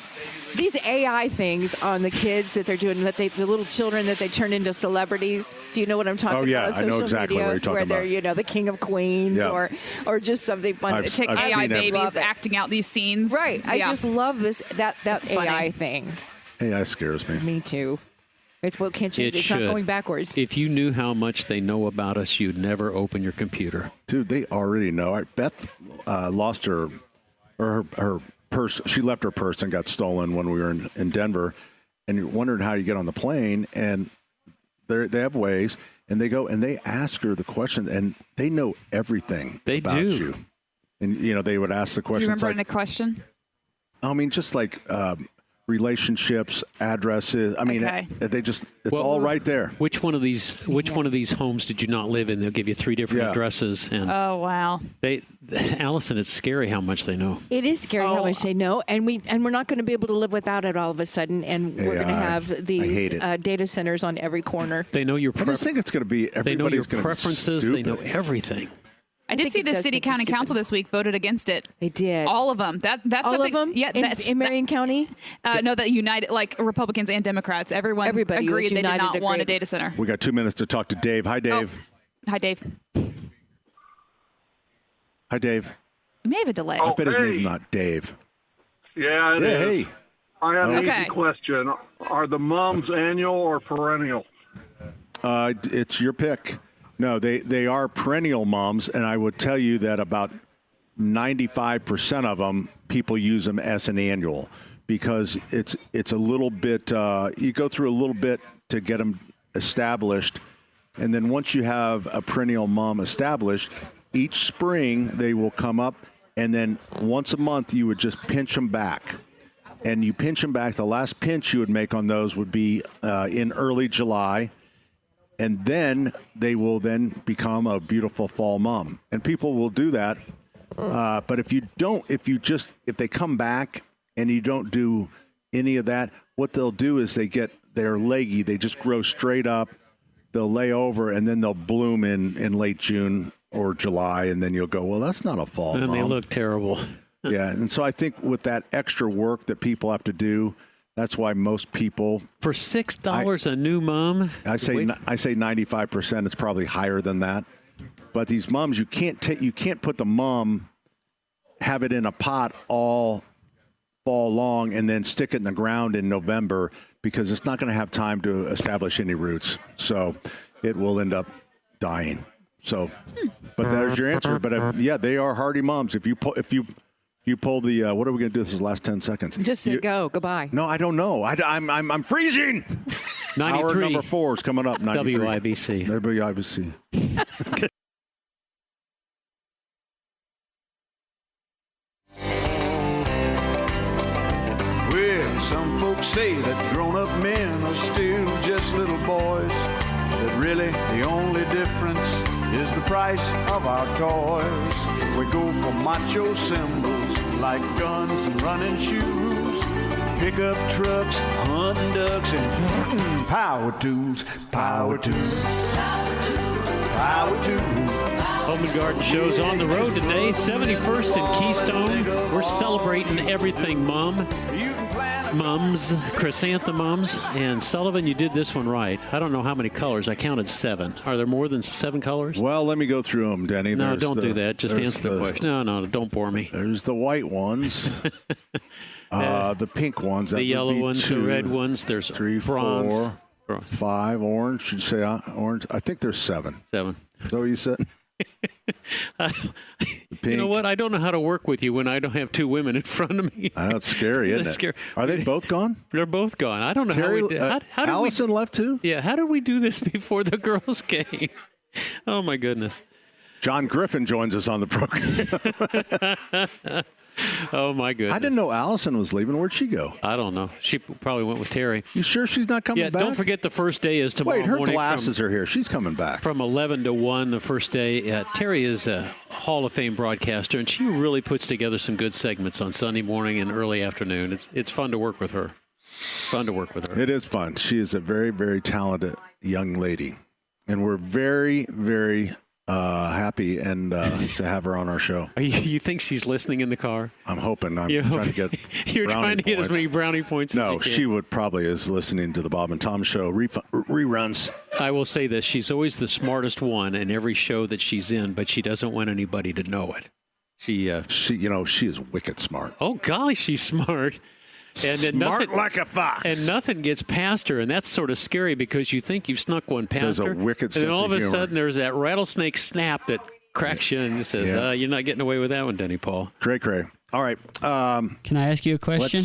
These AI things on the kids that they're doing, the little children that they turn into celebrities. Do you know what I'm talking Oh, yeah, about? I know Social exactly media, what you're talking where they're, about. you know, the king of queens Yeah. or just something fun. I've Take I've AI seen every- babies Love it. acting out these scenes. Right. I Yeah. just love this that It's AI funny. thing. AI scares me. Me too. It's what can't change. It It's not should. going backwards. If you knew how much they know about us, you'd never open your computer. Dude, they already know. Beth lost her purse. She left her purse and got stolen when we were in Denver, and you wondered how you get on the plane. And they have ways, and they go and they ask her the question, and they know everything about do. you. And you know, they would ask the Do questions. you remember like, any question? I mean, just like relationships, addresses. I mean, Okay. it's all right there. Which one of these homes did you not live in? They'll give you 3 different Yeah. addresses, and Oh, wow. Allison, it's scary how much they know. It is scary how much they know, and we're not going to be able to live without it all of a sudden. And we're going to AI. have I these hate it. data centers on every corner. They know your I just think it's going to be they know your everybody's going to be preferences. They know stupid. everything. I did think see it the does city make you county council stupid. this week voted against it. They did. All of them. That's All something, of them? Yeah, in Marion County? No, that united, like Republicans and Democrats. Everybody was agreed they did united, not want a agreed. data center. We got 2 minutes to talk to Dave. Hi, Dave. Hi, Dave. Hi, Dave. We may have a delay. I bet his name's not Dave. Yeah, it Yeah, is. hey. I have an Okay. easy question. Are the mums annual or perennial? It's your pick. No, they are perennial mums, and I would tell you that about 95% of them, people use them as an annual because it's a little bit, you go through a little bit to get them established. And then once you have a perennial mom established, each spring they will come up, and then once a month you would just pinch them back. And you pinch them back. The last pinch you would make on those would be in early July. And then they will then become a beautiful fall mom. And people will do that. But if they come back and you don't do any of that, what they'll do is they're leggy. They just grow straight up. They'll lay over, and then they'll bloom in late June or July. And then you'll go, well, that's not a fall And mom. they look terrible. Yeah. And so I think with that extra work that people have to do, that's why most people For $6 a new mom. I say 95%. It's probably higher than that. But these mums, you can't put the mom, have it in a pot all fall long, and then stick it in the ground in November because it's not going to have time to establish any roots. So it will end up dying. So, but there's your answer. But yeah, they are hardy moms. If you pull the what are we going to do? This is the last 10 seconds. Just say go. Goodbye. No, I don't know. I'm freezing. 93. Hour number 4 is coming up. 93. WIBC. WIBC. Well, some folks say that grown-up men are still just little boys. That really the only difference is the price of our toys. We go for macho symbols like guns and running shoes, pickup trucks, hunting ducks, and power tools. Power tools. Power tools. Home and Garden Show's on the road today, 71st and Keystone. We're celebrating everything, mums, chrysanthemums, and Sullivan, you did this one right. I don't know how many colors. I counted 7. Are there more than 7 colors? Well, let me go through them, Denny. No, There's don't do that. Just answer the question. No, don't bore me. There's the white ones, the pink ones, the yellow ones, 2, the red ones. There's 3, bronze. 4, 5 orange. Should you say orange? I think there's 7. 7. Is that what you said? You know what? I don't know how to work with you when I don't have 2 women in front of me. I know it's scary, isn't it? Scary. Are they both gone? They're both gone. I don't know Terry, how we did. How did Allison left too? Yeah. How did we do this before the girls came? Oh my goodness. John Griffin joins us on the program. Oh, my goodness. I didn't know Allison was leaving. Where'd she go? I don't know. She probably went with Terry. You sure she's not coming back? Don't forget the first day is tomorrow morning. Wait, her morning glasses are here. She's coming back. From 11 to 1 the first day. Terry is a Hall of Fame broadcaster, and she really puts together some good segments on Sunday morning and early afternoon. It's fun to work with her. It is fun. She is a very, very talented young lady, and we're very, very happy and to have her on our show. You think she's listening in the car? I'm hoping. I'm trying to get. You're trying to get as many brownie points. No, as you can. She would probably is listening to the Bob and Tom show reruns. I will say this: she's always the smartest one in every show that she's in, but she doesn't want anybody to know it. She is wicked smart. Oh golly, she's smart. And smart like a fox. And nothing gets past her, and that's sort of scary because you think you've snuck one past her. There's a wicked sense of humor. And then all of a sudden, there's that rattlesnake snap that cracks you and says, you're not getting away with that one, Denny Paul. Cray. All right. Can I ask you a question?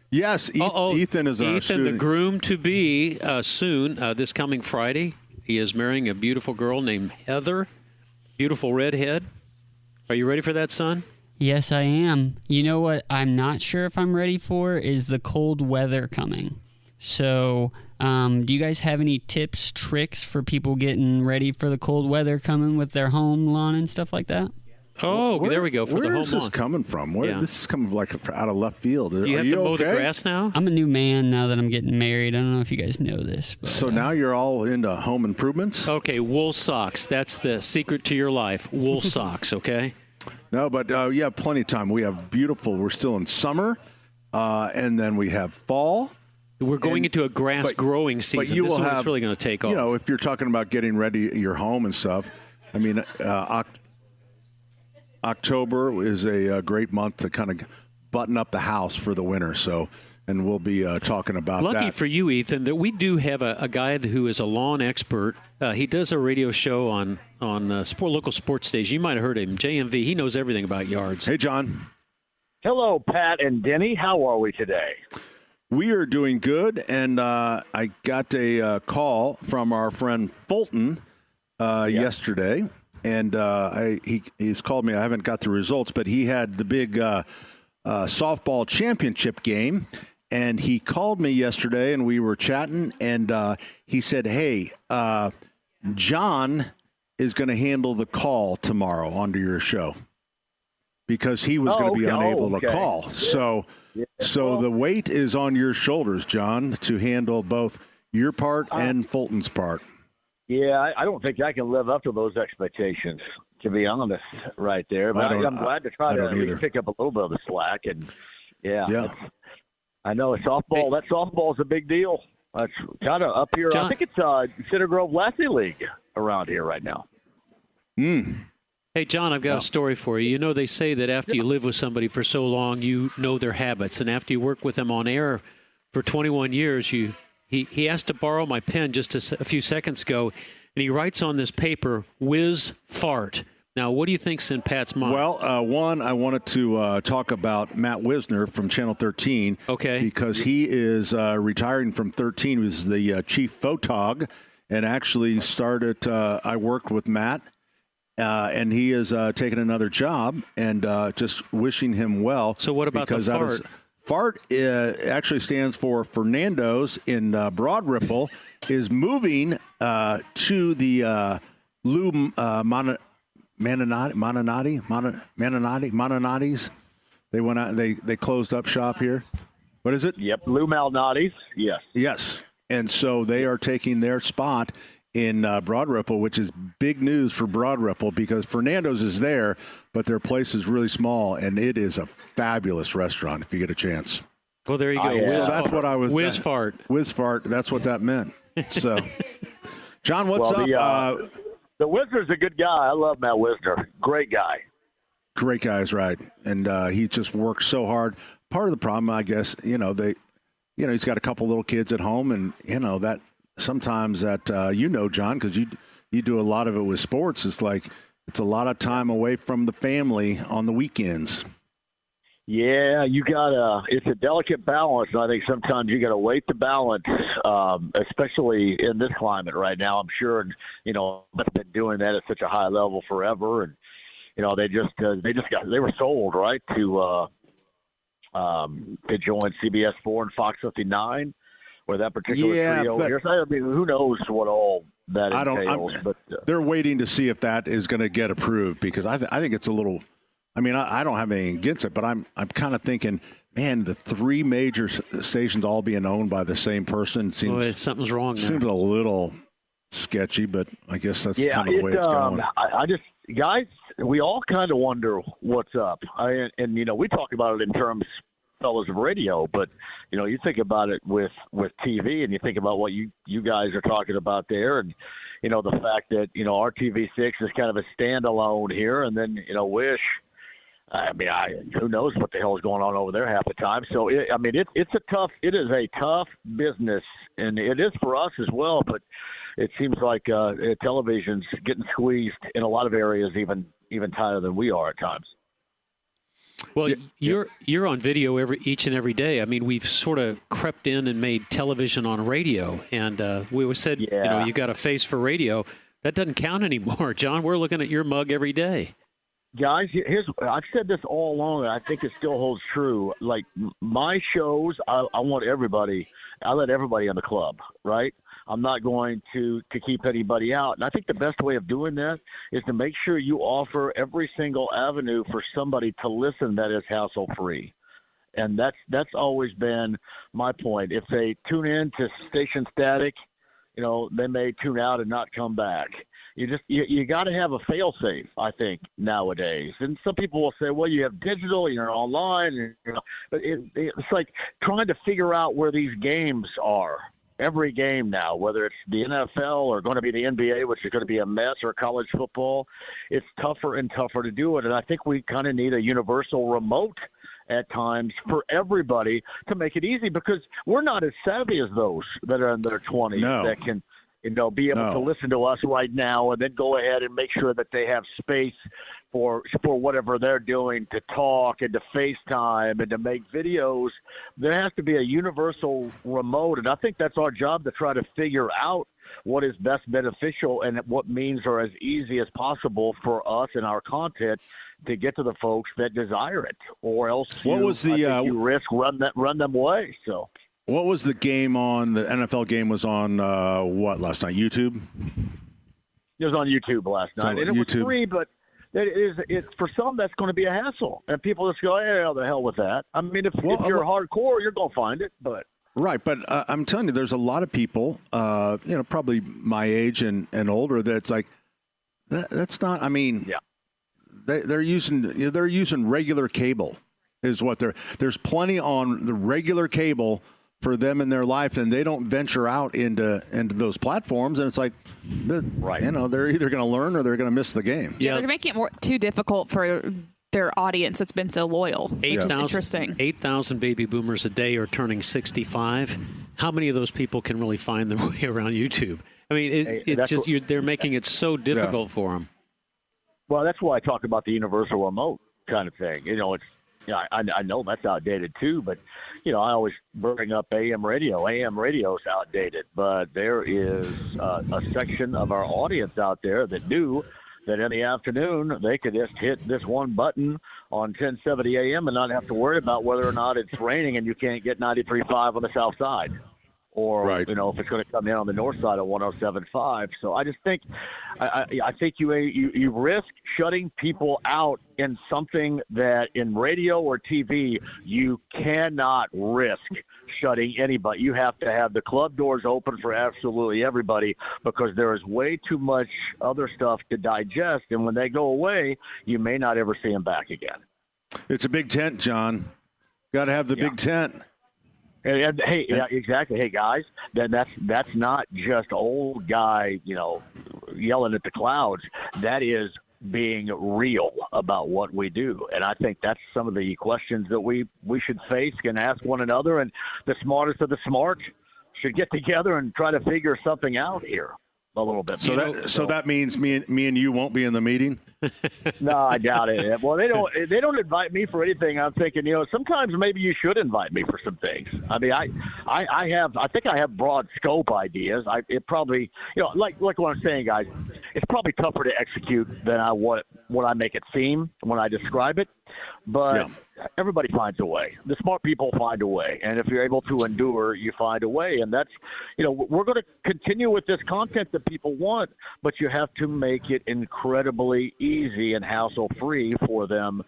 Yes. Ethan is our student. The groom-to-be soon, this coming Friday. He is marrying a beautiful girl named Heather, beautiful redhead. Are you ready for that, son? Yes, I am. You know what I'm not sure if I'm ready for is the cold weather coming. So, do you guys have any tips, tricks for people getting ready for the cold weather coming with their home lawn and stuff like that? Oh, there we go. For the home lawn. Where is this coming from? This is coming like out of left field. You have to mow the grass now? I'm a new man now that I'm getting married. I don't know if you guys know this. But, so now you're all into home improvements? Okay, wool socks. That's the secret to your life. Wool socks, okay? No, but you have plenty of time. We're still in summer, and then we have fall. We're going into a grass growing season. But you will have, it's really going to take off. You know, if you're talking about getting ready your home and stuff, I mean, October is a great month to kind of button up the house for the winter. So, and we'll be talking about that. Lucky for you, Ethan, that we do have a guy who is a lawn expert. He does a radio show on local sports station. You might have heard him, JMV. He knows everything about yards. Hey, John. Hello, Pat and Denny. How are we today? We are doing good, and I got a call from our friend Fulton yesterday, and he's called me. I haven't got the results, but he had the big softball championship game, and he called me yesterday, and we were chatting, and he said, hey, John is going to handle the call tomorrow onto your show because he was going to be unable to call. So the weight is on your shoulders, John, to handle both your part and Fulton's part. Yeah, I don't think I can live up to those expectations, to be honest, right there. But I'm glad to try to pick up a little bit of the slack. And, I know softball. That softball is a big deal. It's kind of up here. John, I think it's Cedar Grove Lassie League around here right now. Hey, John, I've got a story for you. You know, they say that after you live with somebody for so long, you know their habits. And after you work with them on air for 21 years, he asked to borrow my pen just a few seconds ago, and he writes on this paper, whiz fart. Now, what do you think's in Pat's mind? Well, one, I wanted to talk about Matt Wisner from Channel 13. Okay. Because he is retiring from 13. He was the chief photog and actually started, I worked with Matt, and he is taking another job, and just wishing him well. So what about the fart? FART actually stands for Fernando's in Broad Ripple, is moving to the Lou Malnati's. They went out and they closed up shop here. What is it? Yep, Lou Malnati's. Yes. Yes. And so they are taking their spot in Broad Ripple, which is big news for Broad Ripple because Fernando's is there, but their place is really small, and it is a fabulous restaurant if you get a chance. Well, there you go. So that's what I was. Whiz fart. Whiz fart. That's what that meant. So, John, what's up? The Wisner's a good guy. I love Matt Wisner. Great guy. Great guy is right, and he just works so hard. Part of the problem, I guess, he's got a couple little kids at home, and that sometimes that John, because you do a lot of it with sports. It's like it's a lot of time away from the family on the weekends. Yeah, it's a delicate balance, and I think sometimes you got to weight the balance, especially in this climate right now. I'm sure, they've been doing that at such a high level forever, and they were sold right to to join CBS 4 and Fox 59, or that particular trio but here. So, I mean, who knows what all that entails. But they're waiting to see if that is going to get approved, because I think it's a little. I mean, I don't have anything against it, but I'm kind of thinking, man, the three major stations all being owned by the same person seems something's wrong there. Seems a little sketchy, but I guess that's kind of the way it's going. I just, guys, we all kind of wonder what's up. And we talk about it in terms, fellas, of radio, but you think about it with TV, and you think about what you guys are talking about there, and the fact that RTV6 is kind of a standalone here, and then Wish. I mean, who knows what the hell is going on over there half the time. So, it is a tough business, and it is for us as well. But it seems like television's getting squeezed in a lot of areas, even tighter than we are at times. Well, you're on video each and every day. I mean, we've sort of crept in and made television on radio, and we always said, you got a face for radio. That doesn't count anymore, John. We're looking at your mug every day. Guys, I've said this all along, and I think it still holds true. Like, my shows, I want everybody. I let everybody in the club, right? I'm not going to keep anybody out. And I think the best way of doing that is to make sure you offer every single avenue for somebody to listen that is hassle-free. And that's always been my point. If they tune in to station static, they may tune out and not come back. You got to have a fail-safe, I think, nowadays. And some people will say, well, you have digital, you're online, but it's like trying to figure out where these games are. Every game now, whether it's the NFL or going to be the NBA, which is going to be a mess, or college football, it's tougher and tougher to do it. And I think we kind of need a universal remote at times for everybody to make it easy, because we're not as savvy as those that are in their 20s that can be able to listen to us right now and then go ahead and make sure that they have space for whatever they're doing to talk and to FaceTime and to make videos. There has to be a universal remote, and I think that's our job, to try to figure out what is best beneficial and what means are as easy as possible for us and our content to get to the folks that desire it, or else you risk run them away. So. What was the game on? The NFL game was on last night? YouTube? It was on YouTube last night. And it was free, but it's for some that's going to be a hassle. And people just go, hey, the hell with that. I mean, if you're hardcore, you're going to find it. But right, but I'm telling you, there's a lot of people, probably my age and older, that's like, that's not. I mean, they're using regular cable, is what there's plenty on the regular cable for them in their life, and they don't venture out into those platforms, and it's like, they're either going to learn or they're going to miss the game. Yeah, they're making it too difficult for their audience that's been so loyal. 8,000 baby boomers a day are turning 65. How many of those people can really find their way around YouTube? I mean, they're making it so difficult for them. Well, that's why I talk about the universal remote kind of thing. I know that's outdated too, but I always bring up AM radio. AM radio is outdated, but there is a section of our audience out there that knew that in the afternoon they could just hit this one button on 1070 AM and not have to worry about whether or not it's raining and you can't get 93.5 on the south side. Or, if it's going to come in on the north side of 107.5. So I just think I think you risk shutting people out in something that in radio or TV you cannot risk shutting anybody. You have to have the club doors open for absolutely everybody, because there is way too much other stuff to digest. And when they go away, you may not ever see them back again. It's a big tent, John. Got to have the big tent. And hey, exactly. Hey, guys, then that's not just old guy, yelling at the clouds. That is being real about what we do. And I think that's some of the questions that we should face and ask one another. And the smartest of the smart should get together and try to figure something out here a little bit. So that means me and you won't be in the meeting? No, I doubt it. Well, they don't invite me for anything. I'm thinking, sometimes maybe you should invite me for some things. I mean, I think I have broad scope ideas. It probably, like what I'm saying, guys, it's probably tougher to execute than what I make it seem when I describe it. But everybody finds a way. The smart people find a way. And if you're able to endure, you find a way. And that's, we're going to continue with this content that people want, but you have to make it incredibly easy and hassle-free for them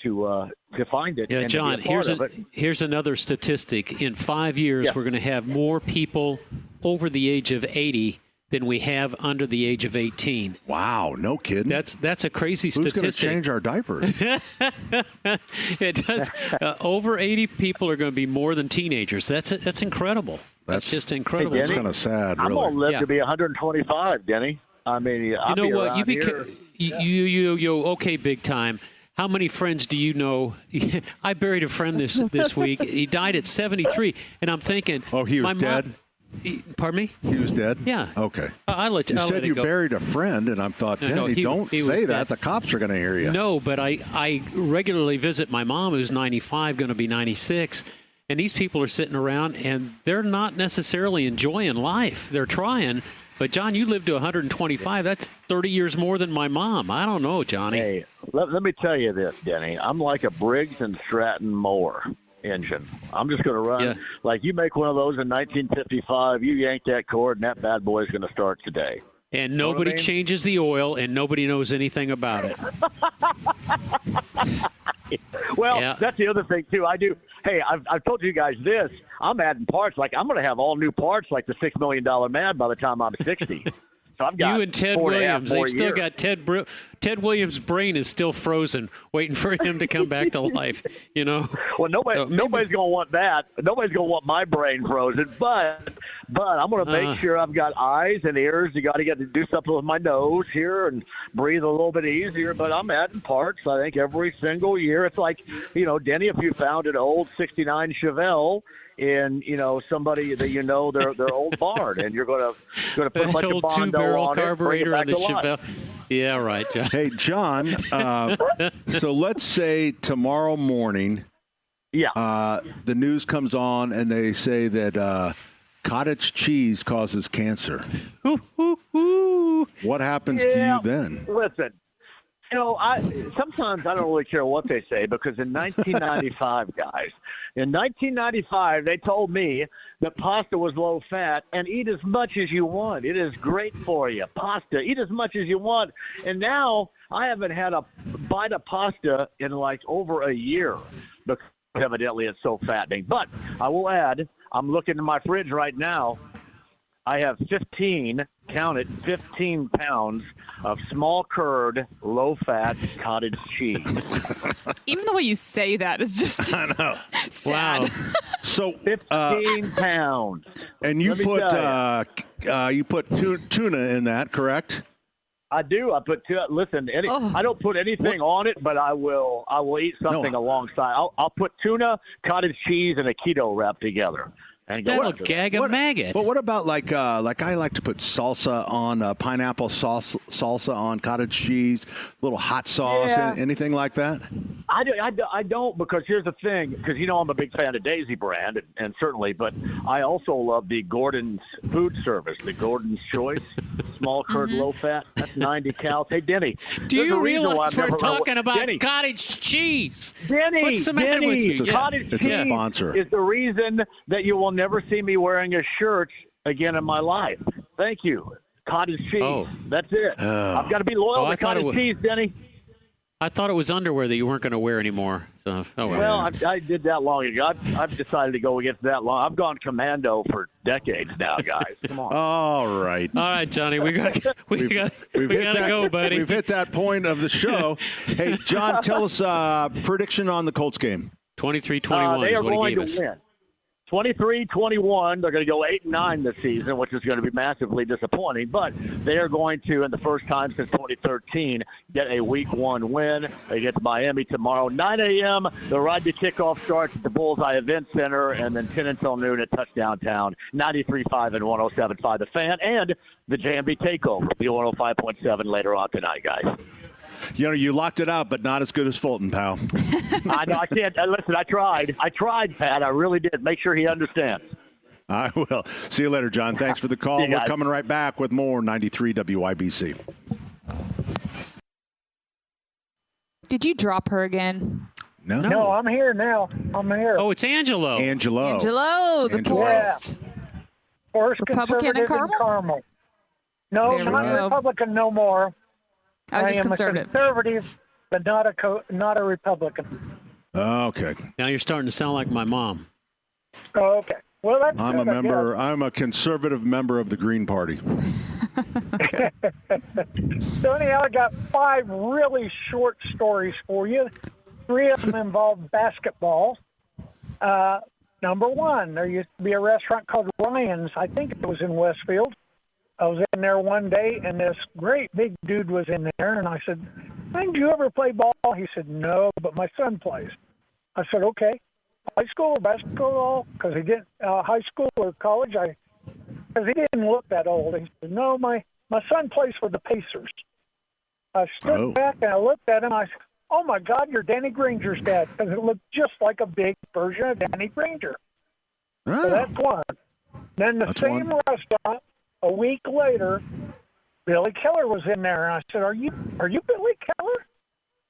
to find it. Yeah, and John, to be a part of it. here's another statistic. In 5 years, we're going to have more people over the age of 80 than we have under the age of 18. Wow, no kidding. That's a crazy Who's statistic. going to change our diapers? It does. Over 80 people are going to be more than teenagers. That's incredible. That's just incredible. Hey, It's kind of sad, really. I'm going to live to be 125, Denny. I mean, I'll you know be what? around here. You okay, big time. How many friends do you know? I buried a friend this week. He died at 73, and I'm thinking, oh, he was dead. Pardon me? He was dead? Yeah. Okay. I'll let you. You I'll said let it you go. buried a friend, and I thought, don't he say was that. dead. The cops are going to hear you. No, but I regularly visit my mom, who's 95, going to be 96, and these people are sitting around, and they're not necessarily enjoying life. They're trying. But, John, you lived to 125. That's 30 years more than my mom. I don't know, Johnny. Hey, let me tell you this, Denny. I'm like a Briggs and Stratton mower engine. I'm just going to run. Like you make one of those in 1955, you yank that cord, and that bad boy is going to start today. And nobody changes the oil, and nobody knows anything about it. Well, that's the other thing, too. I do. Hey, I've told you guys this. I'm adding parts. Like, I'm going to have all new parts like the $6 million man by the time I'm 60. So I've got you and Ted 4.5 Williams, more they've still years. got Ted Williams' brain is still frozen, waiting for him to come back to life. Well, nobody's going to want that. Nobody's going to want my brain frozen. But I'm going to make sure I've got eyes and ears. You got to get to do something with my nose here and breathe a little bit easier. But I'm adding parts. I think every single year. It's like, Denny, if you found an old '69 Chevelle in somebody that their old barn, and you're going to put a bunch of Bondo two-barrel on carburetor it, on the Chevelle. Yeah, right, John. Hey, John, so let's say tomorrow morning the news comes on and they say that cottage cheese causes cancer. What happens to you then? Listen, sometimes I don't really care what they say, because in 1995, guys, they told me that pasta was low fat and eat as much as you want. It is great for you. Pasta, eat as much as you want. And now I haven't had a bite of pasta in like over a year, because evidently it's so fattening. But I will add, I'm looking in my fridge right now. I have 15 pounds of small curd, low-fat cottage cheese. Even the way you say that is just sad. Wow. So 15 pounds. And you put tuna in that, correct? I do. I put listen. I don't put anything on it, but I will eat something alongside. I'll put tuna, cottage cheese, and a keto wrap together. That'll gag a maggot. But what about like I like to put salsa on pineapple salsa on cottage cheese, little hot sauce, anything like that? I don't, because here's the thing, because I'm a big fan of Daisy brand, and certainly, but I also love the Gordon's food service, the Gordon's Choice, small curd, low fat. That's 90 calories. Hey, Denny, do you realize we're talking about cottage cheese? Denny, what's the matter with you? Cottage cheese a sponsor. Is the reason that you will never see me wearing a shirt again in my life. Thank you. Cottage cheese. Oh. That's it. I've got to be loyal to cottage cheese, Denny. I thought it was underwear that you weren't going to wear anymore. So, I did that long ago. I've decided to go against that long. I've gone commando for decades now, guys. Come on. All right, Johnny. We got to go, buddy. We've hit that point of the show. Hey, John, tell us prediction on the Colts game. 23-21 they is are what he going gave to us. win. 23-21. They're going to go 8-9 this season, which is going to be massively disappointing. But they are going to, in the first time since 2013, get a Week 1 win. They get to Miami tomorrow, 9 a.m. The ride to kickoff starts at the Bullseye Event Center, and then 10 until noon at Touchdown Town, 93.5 and 107.5 The Fan, and the JMB Takeover, the 105.7 later on tonight, guys. You locked it out, but not as good as Fulton, pal. I know. I can't. Listen, I tried, Pat. I really did. Make sure he understands. I will. See you later, John. Thanks for the call. We're coming right back with more 93 WIBC. Did you drop her again? No, I'm here now. I'm here. Oh, it's Angelo. Angelo, the poorest. First Republican in Carmel? No, There we not go. Republican no more. I was just am conservative. a conservative, but not a Republican. Okay. Now you're starting to sound like my mom. Oh, okay. Well, that's I'm a good, I member. I'm a conservative member of the Green Party. So anyhow, I got 5 really short stories for you. 3 of them involve basketball. Number 1, there used to be a restaurant called Ryan's. I think it was in Westfield. I was in there one day, and this great big dude was in there, and I said, "Hey, do you ever play ball?" He said, "No, but my son plays." I said, "Okay, high school or basketball?" Because he didn't, high school or college, because he didn't look that old. He said, "No, my son plays for the Pacers." I stood back and I looked at him. I said, "Oh my God, you're Danny Granger's dad," because it looked just like a big version of Danny Granger. So that's one. Then the same restaurant, a week later, Billy Keller was in there, and I said, "Are you Billy Keller?"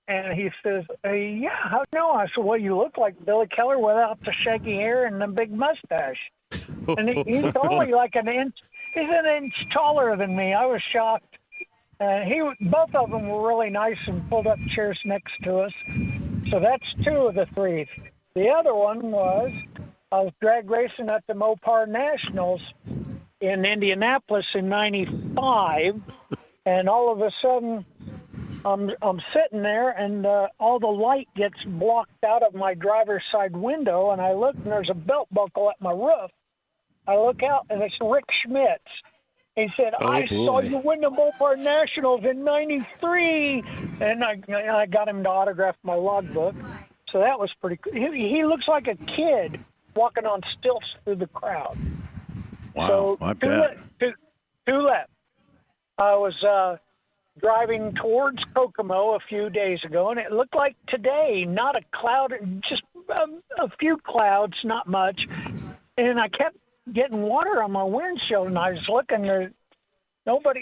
And he says, "Yeah, how do you know?" I said, "Well, you look like Billy Keller without the shaggy hair and the big mustache." And he's only like an inch. He's an inch taller than me. I was shocked. And both of them were really nice and pulled up chairs next to us. So that's 2 of the 3. The other one was I was drag racing at the Mopar Nationals in Indianapolis in '95, and all of a sudden I'm sitting there, and all the light gets blocked out of my driver's side window, and I look, and there's a belt buckle at my roof. I look out, and it's Rick Schmitz. He said, "I saw you win the Mopar Nationals in '93," and I got him to autograph my logbook. So that was pretty cool. He looks like a kid walking on stilts through the crowd. Wow, So I bet. Two left. I was driving towards Kokomo a few days ago, and it looked like today, not a cloud, just a few clouds, not much. And I kept getting water on my windshield, and I was looking there.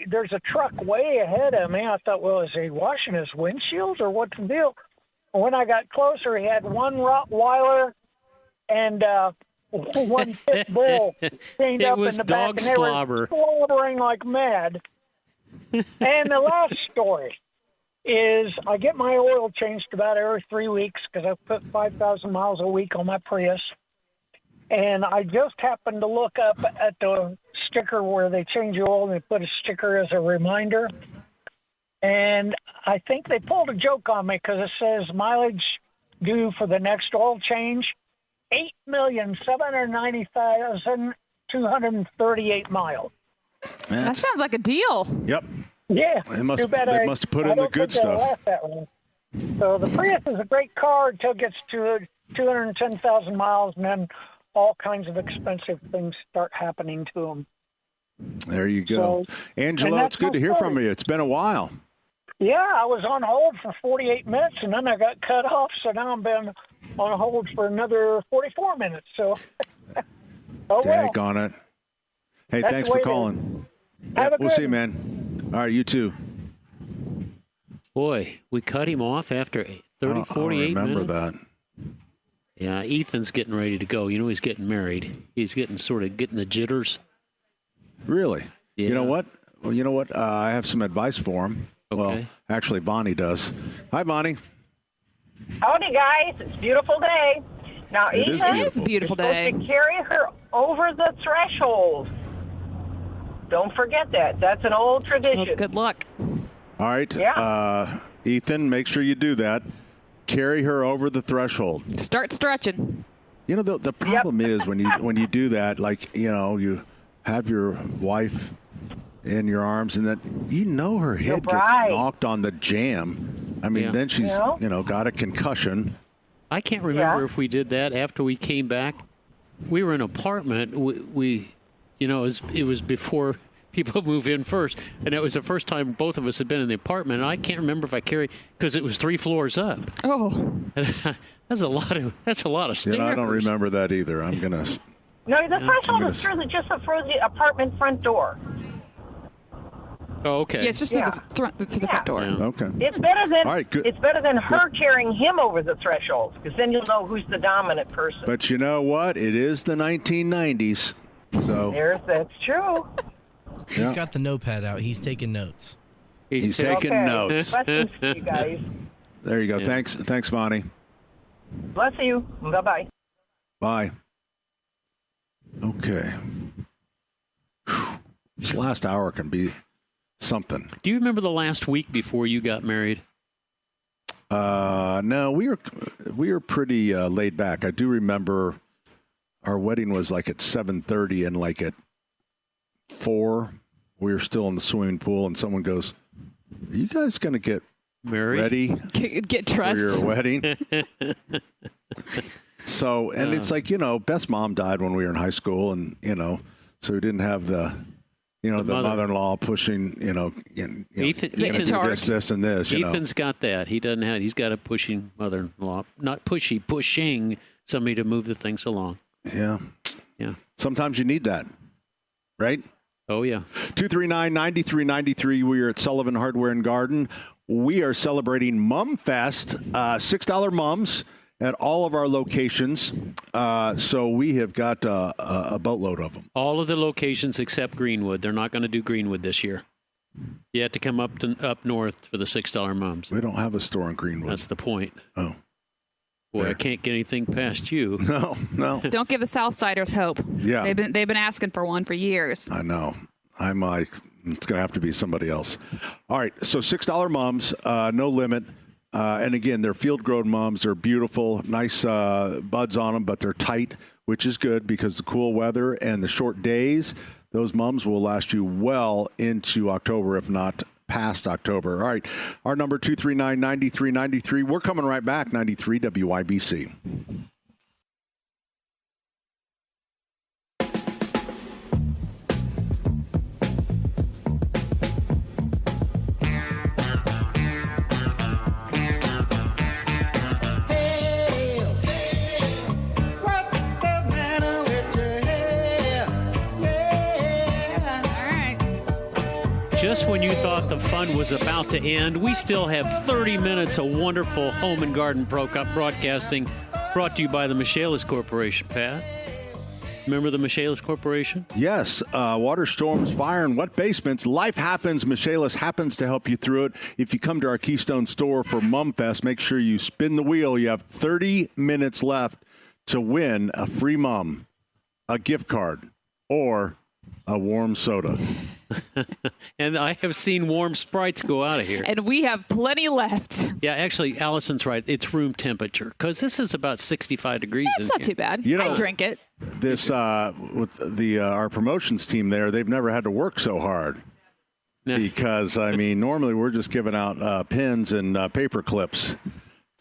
There's a truck way ahead of me. I thought, well, is he washing his windshield or what's the deal? And when I got closer, he had one Rottweiler and one pit bull chained up in the back, and they were slobbering like mad. And the last story is I get my oil changed about every 3 weeks because I put 5,000 miles a week on my Prius. And I just happened to look up at the sticker where they change your oil and they put a sticker as a reminder. And I think they pulled a joke on me because it says mileage due for the next oil change, 8,790,238 miles. That sounds like a deal. Yep. Yeah. They must have put in the good stuff. So the Prius is a great car until it gets to 210,000 miles, and then all kinds of expensive things start happening to them. There you go. So, Angelo, it's good to hear from you. It's been a while. Yeah, I was on hold for 48 minutes, and then I got cut off, so now I've been on hold for another 44 minutes. So, Dag on it. Hey, That's thanks the for way it calling. Have a We'll good see you, one. man. All right, you too. Boy, we cut him off after 30, 48 I remember minutes. that. Yeah, Ethan's getting ready to go. You know, he's getting married. He's getting the jitters. Really? Yeah. You know what? Well, you know what? I have some advice for him. Okay. Well, actually, Bonnie does. Hi, Bonnie. Howdy, guys. It's a beautiful day. Now, It is Ethan beautiful. Beautiful is supposed day. to carry her over the threshold. Don't forget that. That's an old tradition. Well, good luck. All right. Yeah. Ethan, make sure you do that. Carry her over the threshold. Start stretching. You know, the problem is when you do that, like, you know, you have your wife in your arms and then her head gets knocked on the jam. I mean, then she's, got a concussion. I can't remember if we did that after we came back. We were in an apartment. We it was before people move in first, and it was the first time both of us had been in the apartment. And I can't remember if I carried because it was 3 floors up. Oh, that's a lot of stairs. I don't remember that either. I'm gonna. No, the threshold is just through the apartment front door. Oh, okay. Yeah, it's just through the front door. Yeah. Okay. It's better than All right, good. it's better than her carrying him over the threshold, because then you'll know who's the dominant person. But you know what? It is the 1990s, so That's true. He's got the notepad out. He's taking notes. He's taking notes. Blessings to you guys. There you go. Yeah. Thanks, Vonnie. Bless you. Bye-bye. Bye. Okay. Whew. This last hour can be something. Do you remember the last week before you got married? No, we were pretty laid back. I do remember our wedding was like at 7:30, and like at 4, we were still in the swimming pool, and someone goes, "Are you guys going to get married? Ready? Get dressed For your wedding?" So, and it's like, Beth's mom died when we were in high school, and, so we didn't have the mother-in-law pushing, Ethan, this and this. Ethan's got that. He's got a pushing mother-in-law, not pushing somebody to move the things along. Yeah. Yeah. Sometimes you need that, right? Oh, yeah. 239-9393. We are at Sullivan Hardware and Garden. We are celebrating Mum Fest, $6 mums at all of our locations. So we have got a boatload of them. All of the locations except Greenwood. They're not going to do Greenwood this year. You have to come up north for the $6 mums. We don't have a store in Greenwood. That's the point. Oh. Boy, There. I can't get anything past you. No. Don't give the Southsiders hope. Yeah. They've been asking for one for years. I know. I'm like, it's going to have to be somebody else. All right. So $6 mums, no limit. And again, they're field-grown mums. They're beautiful, nice buds on them, but they're tight, which is good because the cool weather and the short days, those mums will last you well into October, if not past October. All right. Our number 239-9393. We're coming right back, 93 WIBC. Just when you thought the fun was about to end, we still have 30 minutes of wonderful home and garden broadcasting brought to you by the Michaelis Corporation, Pat. Remember the Michaelis Corporation? Yes. Water storms, fire, and wet basements. Life happens. Michaelis happens to help you through it. If you come to our Keystone store for Mum Fest, make sure you spin the wheel. You have 30 minutes left to win a free mum, a gift card, or a warm soda. And I have seen warm Sprites go out of here. And we have plenty left. Yeah, actually, Allison's right. It's room temperature because this is about 65 degrees. It's not too bad. I drink it. This with the our promotions team there, they've never had to work so hard. Because, normally we're just giving out pins and paper clips.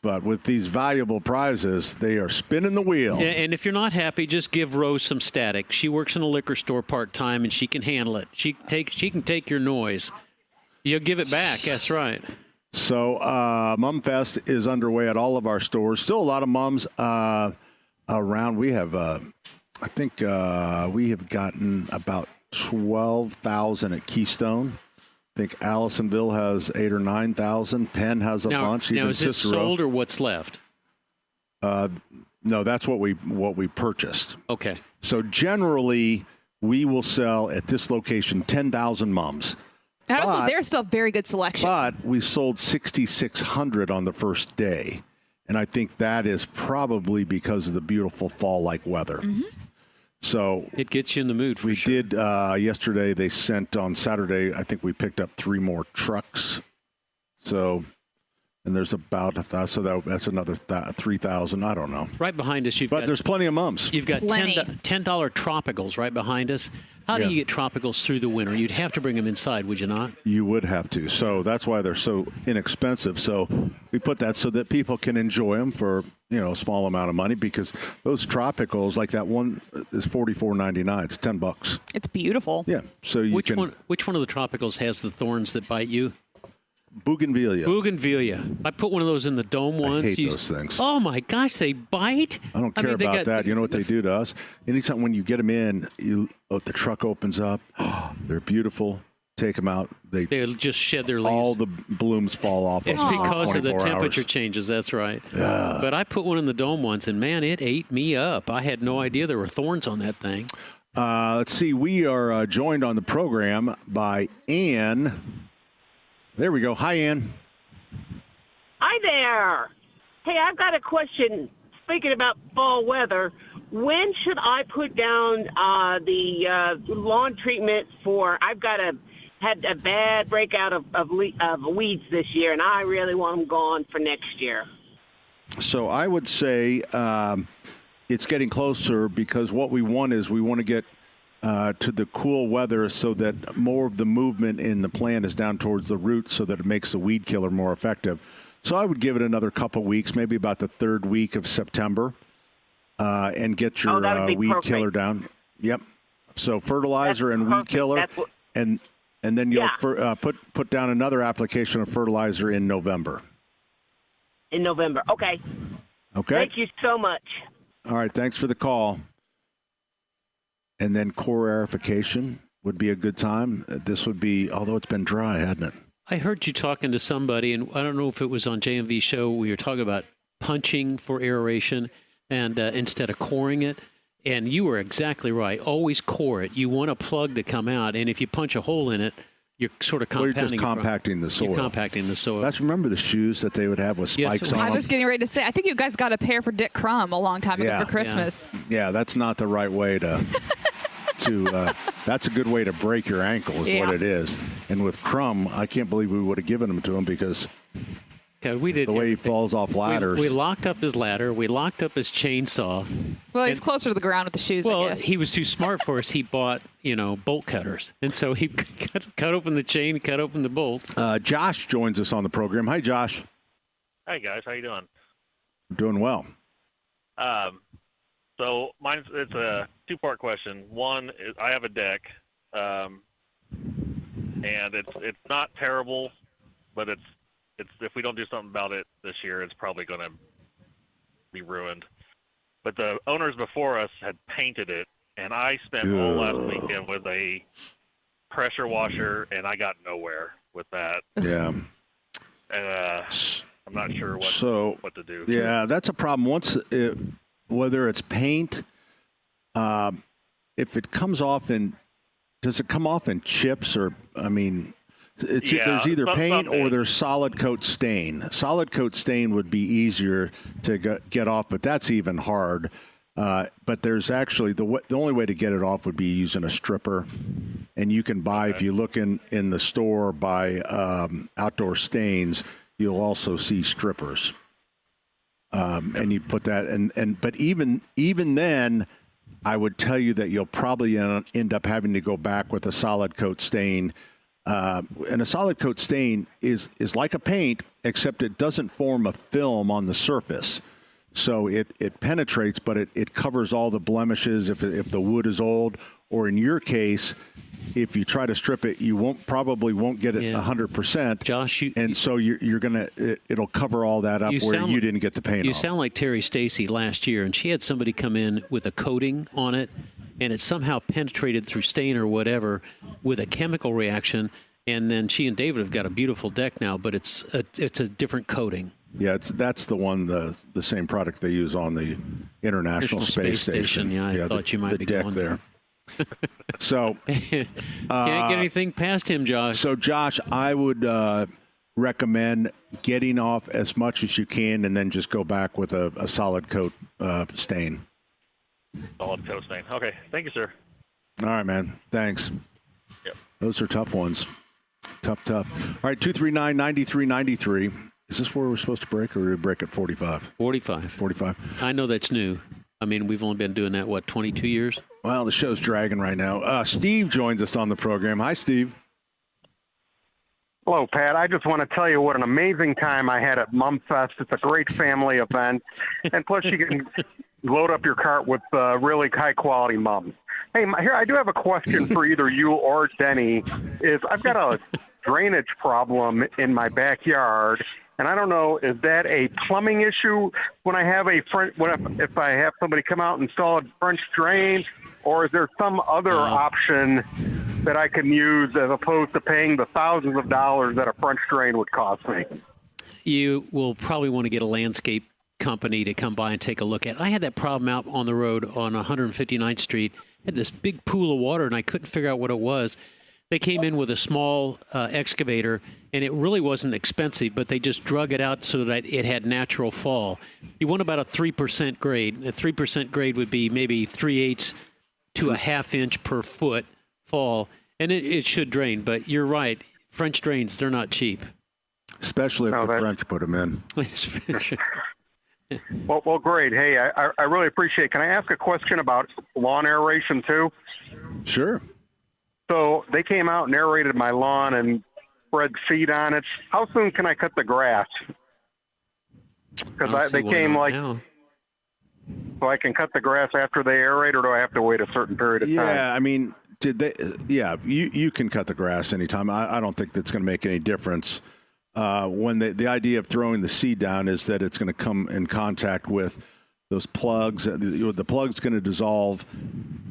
But with these valuable prizes, they are spinning the wheel. And if you're not happy, just give Rose some static. She works in a liquor store part-time, and she can handle it. She can take your noise. You'll give it back. That's right. So Mum Fest is underway at all of our stores. Still a lot of mums around. We have, I think we have gotten about 12,000 at Keystone. I think Allisonville has 8,000 or 9,000. Penn has a bunch. Now, even is it Cicero. sold or what's left? No, that's what we purchased. Okay. So generally, we will sell at this location 10,000 mums. And also, there's still very good selection. But we sold 6,600 on the first day, and I think that is probably because of the beautiful fall-like weather. Mm-hmm. So it gets you in the mood. We did yesterday. They sent on Saturday. I think we picked up 3 more trucks. So, and there's about so that's another 3,000. I don't know. Right behind us, but there's plenty of mums. You've got $10 tropicals right behind us. How do you get tropicals through the winter? You'd have to bring them inside, would you not? You would have to. So that's why they're so inexpensive. So we put that so that people can enjoy them for a small amount of money, because those tropicals, like that one, is $44.99. It's $10. It's beautiful. Yeah. So which one of the tropicals has the thorns that bite you? Bougainvillea. I put one of those in the dome once. I hate those things. Oh my gosh, they bite. I don't care about that. You know what they do to us? Anytime when you get them in, the truck opens up. Oh, they're beautiful. take them out. They'll just shed their leaves. All the blooms fall off. It's because of the 24 temperature hours. changes. That's right. But I put one in the dome once, and man, it ate me up. I had no idea there were thorns on that thing. Let's see. We are joined on the program by Ann. There we go. Hi, Ann. Hi there. Hey, I've got a question. Speaking about fall weather, when should I put down the lawn treatment for? I've had a bad breakout of weeds this year, and I really want them gone for next year. So I would say it's getting closer because what we want to get to the cool weather so that more of the movement in the plant is down towards the root so that it makes the weed killer more effective. So I would give it another couple weeks, maybe about the third week of September, and get your weed killer down. Yep. So fertilizer and weed killer, and then you'll put down another application of fertilizer in November. In November. Okay. Okay. Thank you so much. All right. Thanks for the call. And then core aerification would be a good time. This would be, although it's been dry, hasn't it? I heard you talking to somebody, and I don't know if it was on JMV show. We were talking about punching for aeration and instead of coring it. And you were exactly right. Always core it. You want a plug to come out, and if you punch a hole in it, you're sort of compounding. Well, you're just compacting the soil. You're compacting the soil. Remember the shoes that they would have with spikes on them? I was getting ready to say, I think you guys got a pair for Dick Crum a long time ago for Christmas. Yeah, that's not the right way to that's a good way to break your ankle is what it is. And with Crum, I can't believe we would have given them to him because we did the way he falls off ladders. We locked up his ladder. We locked up his chainsaw. Well, he's closer to the ground with the shoes, I guess. He was too smart for us. He bought, bolt cutters. And so he cut open the chain, cut open the bolts. Josh joins us on the program. Hi, Josh. Hi, guys. How you doing? Doing well. So it's a two-part question. One is I have a deck, and it's not terrible, but it's if we don't do something about it this year, it's probably going to be ruined. But the owners before us had painted it, and I spent all last weekend with a pressure washer, and I got nowhere with that. Yeah. And I'm not sure what to do. Yeah, that's a problem. Whether it's paint, if it comes off does it come off in chips or, there's either paint or there's solid coat stain. Solid coat stain would be easier to get off, but that's even hard. But there's actually the only way to get it off would be using a stripper. And you can buy, if you look in the store by Outdoor Stains, you'll also see strippers. And you put that but even then, I would tell you that you'll probably end up having to go back with a solid coat stain. And a solid coat stain is like a paint, except it doesn't form a film on the surface. So it penetrates, but it covers all the blemishes if the wood is old, or in your case, if you try to strip it, you probably won't get it 100%. Josh, so you're gonna it'll cover all that up where you didn't get the paint. You off. sound like Terry Stacy last year, and she had somebody come in with a coating on it, and it somehow penetrated through stain or whatever with a chemical reaction, and then she and David have got a beautiful deck now, but it's a different coating. Yeah, that's the one, the same product they use on the International Space Station. Yeah, I thought you might be deck going there. So can't get anything past him, Josh. So Josh, I would recommend getting off as much as you can, and then just go back with a solid coat stain. Solid coat stain. Okay, thank you, sir. All right, man. Thanks. Yep. Those are tough ones. Tough. All right, 239-9393. Is this where we're supposed to break, or do we break at 45? 45. I know that's new. I mean, we've only been doing that, 22 years? Well, the show's dragging right now. Steve joins us on the program. Hi, Steve. Hello, Pat. I just want to tell you what an amazing time I had at Mumfest. It's a great family event, and plus you can load up your cart with really high-quality mums. Hey, here, I do have a question for either you or Denny. I've got a drainage problem in my backyard, and I don't know, is that a plumbing issue when I have if I have somebody come out and install a French drain, or is there some other option that I can use as opposed to paying the thousands of dollars that a French drain would cost me? You will probably want to get a landscape company to come by and take a look at it. I had that problem out on the road on 159th Street. I had this big pool of water, and I couldn't figure out what it was. They came in with a small excavator, and it really wasn't expensive, but they just drug it out so that it had natural fall. You want about a 3% grade. A 3% grade would be maybe 3/8 to a ½ inch per foot fall, and it should drain. But you're right. French drains, they're not cheap. Especially if the French put them in. Well, great. Hey, I really appreciate it. Can I ask a question about lawn aeration, too? Sure. So they came out and aerated my lawn and spread seed on it. How soon can I cut the grass? Because they came like, so I can cut the grass after they aerate, or do I have to wait a certain period of time? Yeah, I mean, you can cut the grass anytime. I don't think that's going to make any difference. When the idea of throwing the seed down is that it's going to come in contact with those plugs. The plug's going to dissolve.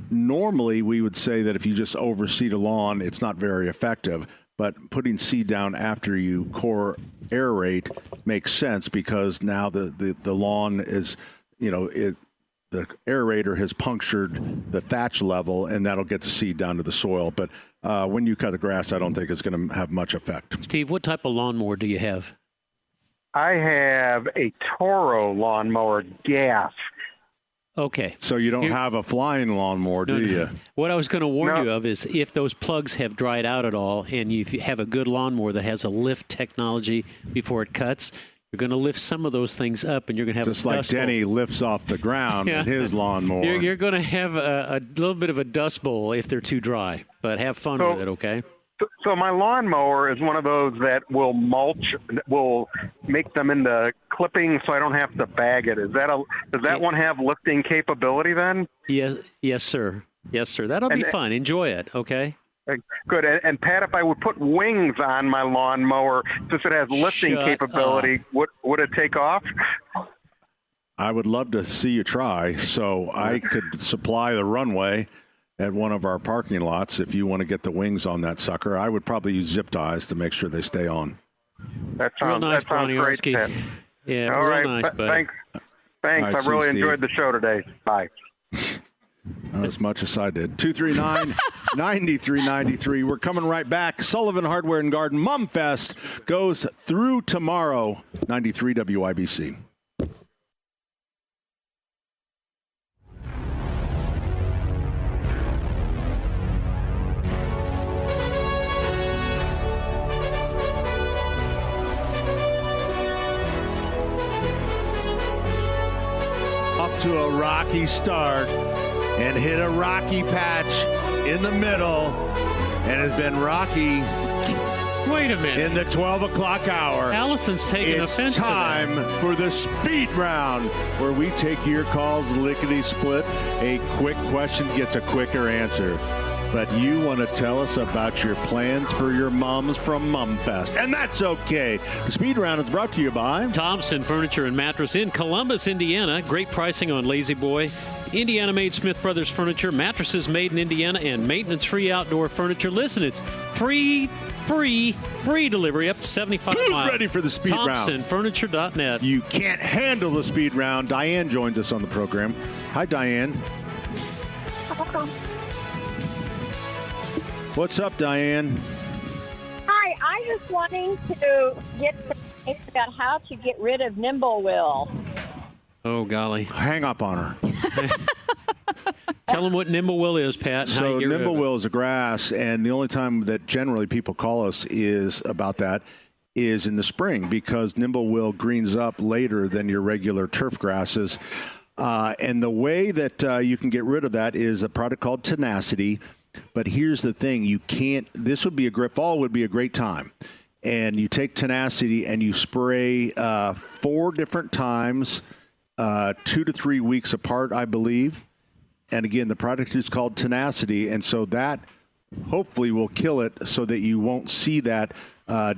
Normally, we would say that if you just overseed a lawn, it's not very effective. But putting seed down after you core aerate makes sense because now the lawn is, the aerator has punctured the thatch level, and that'll get the seed down to the soil. But when you cut the grass, I don't think it's going to have much effect. Steve, what type of lawnmower do you have? I have a Toro lawnmower gas. Okay. So you don't have a flying lawnmower, do you? What I was going to warn you of is if those plugs have dried out at all and you have a good lawnmower that has a lift technology before it cuts, you're going to lift some of those things up and you're going to have just like Denny lifts off the ground in his lawnmower. You're going to have a little bit of a dust bowl if they're too dry, but have fun with it, okay? So my lawnmower is one of those that will mulch, will make them into clippings, so I don't have to bag it. Does that one have lifting capability then? Yes, sir. Yes, sir. That'll be fun. Enjoy it. Okay. Good. And Pat, if I would put wings on my lawnmower, since it has lifting capability, would it take off? I would love to see you try. So I could supply the runway at one of our parking lots if you want to get the wings on that sucker. I would probably use zip ties to make sure they stay on. That sounds great, Pat. Yeah, all right. nice, Thanks. Right, I really enjoyed the show today. Bye. As much as I did. 239-9393. We're coming right back. Sullivan Hardware and Garden Mum Fest goes through tomorrow. 93 WIBC. To a rocky start and hit a rocky patch in the middle and has been rocky. Wait a minute. In the 12 o'clock hour. Allison's taking offense to that. It's time for the speed round where we take your calls lickety-split. A quick question gets a quicker answer. But you want to tell us about your plans for your mums from MumFest, and that's okay. The Speed Round is brought to you by Thompson Furniture and Mattress in Columbus, Indiana. Great pricing on Lazy Boy. Indiana-made Smith Brothers furniture, mattresses made in Indiana, and maintenance-free outdoor furniture. Listen, it's free delivery up to 75 Who's miles. ready for the Speed Round? ThompsonFurniture.net. You can't handle the Speed Round. Diane joins us on the program. Hi, Diane. What's up, Diane? Hi, I'm just wanting to get some advice about how to get rid of Nimblewheel. Oh, golly. Hang up on her. Tell them what Nimblewheel is, Pat. So Nimblewheel is a grass, and the only time that generally people call us is about that is in the spring because Nimblewheel greens up later than your regular turf grasses. And the way that you can get rid of that is a product called Tenacity. But here's the thing, fall would be a great time. And you take Tenacity and you spray 4 different times, 2 to 3 weeks apart, I believe. And again, the product is called Tenacity. And so that hopefully will kill it so that you won't see that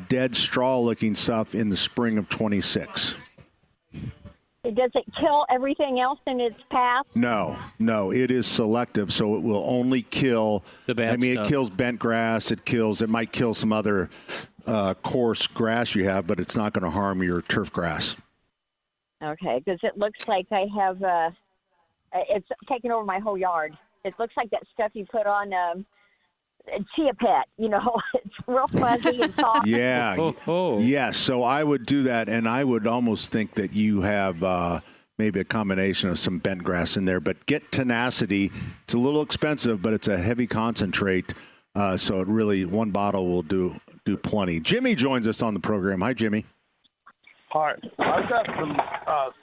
dead straw looking stuff in the spring of 26. Does it kill everything else in its path? No, it is selective, so it will only kill the bad stuff. It kills bent grass. It might kill some other coarse grass you have, but it's not going to harm your turf grass. Okay, because it looks like I have, it's taken over my whole yard. It looks like that stuff you put on chia pet, it's real fuzzy and soft. Yeah. Yeah, so I would do that, and I would almost think that you have maybe a combination of some bent grass in there. But get Tenacity. It's a little expensive, but it's a heavy concentrate, so it really, one bottle will do plenty. Jimmy joins us on the program. Hi, Jimmy. Hi. I've got some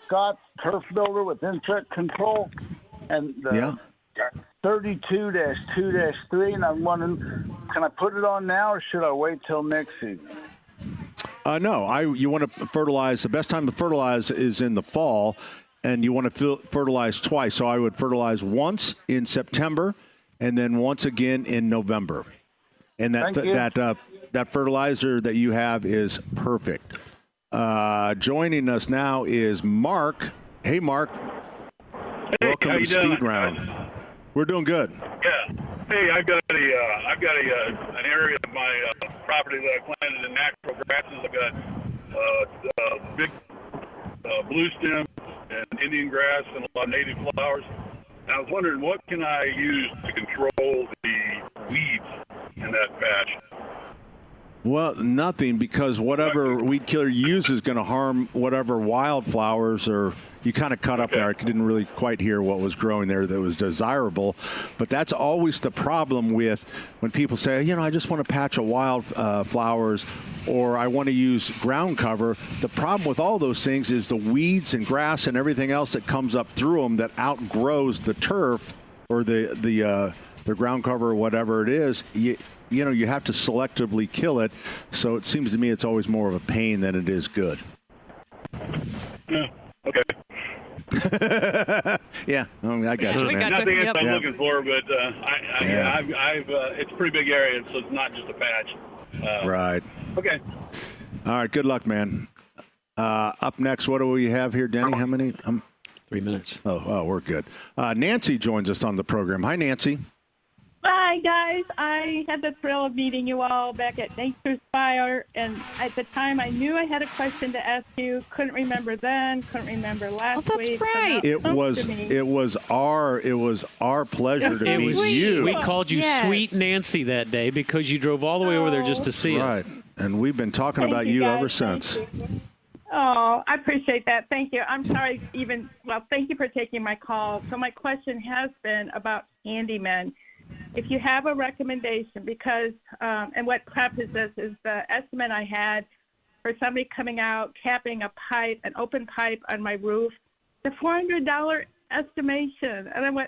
Scott Turf Builder with insect control, and 32-2-3, and I'm wondering, can I put it on now or should I wait till next season? No, you want to fertilize. The best time to fertilize is in the fall, and you want to fertilize twice. So I would fertilize once in September and then once again in November. And that fertilizer that you have is perfect. Joining us now is Mark. Hey, Mark. Hey, welcome to the Speed Round. We're doing good. Yeah. Hey, I've got an area of my property that I planted in natural grasses. I've got big blue stem and Indian grass and a lot of native flowers. And I was wondering, what can I use to control the weeds in that patch? Well, nothing, because whatever weed killer you use is going to harm whatever wildflowers or you kind of cut up there. I didn't really quite hear what was growing there that was desirable. But that's always the problem with when people say, I just want to patch a wildflowers or I want to use ground cover. The problem with all those things is the weeds and grass and everything else that comes up through them that outgrows the turf or the ground cover or whatever it is. You have to selectively kill it. So it seems to me it's always more of a pain than it is good. Yeah. Okay. Yeah, I got you, man. Nothing else I'm looking for, but it's a pretty big area, so it's not just a patch. Right. Okay. All right. Good luck, man. Up next, what do we have here, Denny? How many? 3 minutes. Oh, we're good. Nancy joins us on the program. Hi, Nancy. Hi, guys. I had the thrill of meeting you all back at Nature's Fire, and at the time I knew I had a question to ask you. Couldn't remember then, couldn't remember last week. Right. It was our pleasure to meet you. We called you Sweet Nancy that day because you drove all the way over there just to see us. Right. And we've been talking about you ever since. Oh, I appreciate that. Thank you. I'm sorry thank you for taking my call. So my question has been about handymen. If you have a recommendation, because, and what prefaces this is the estimate I had for somebody coming out, capping an open pipe on my roof, the $400 estimation. And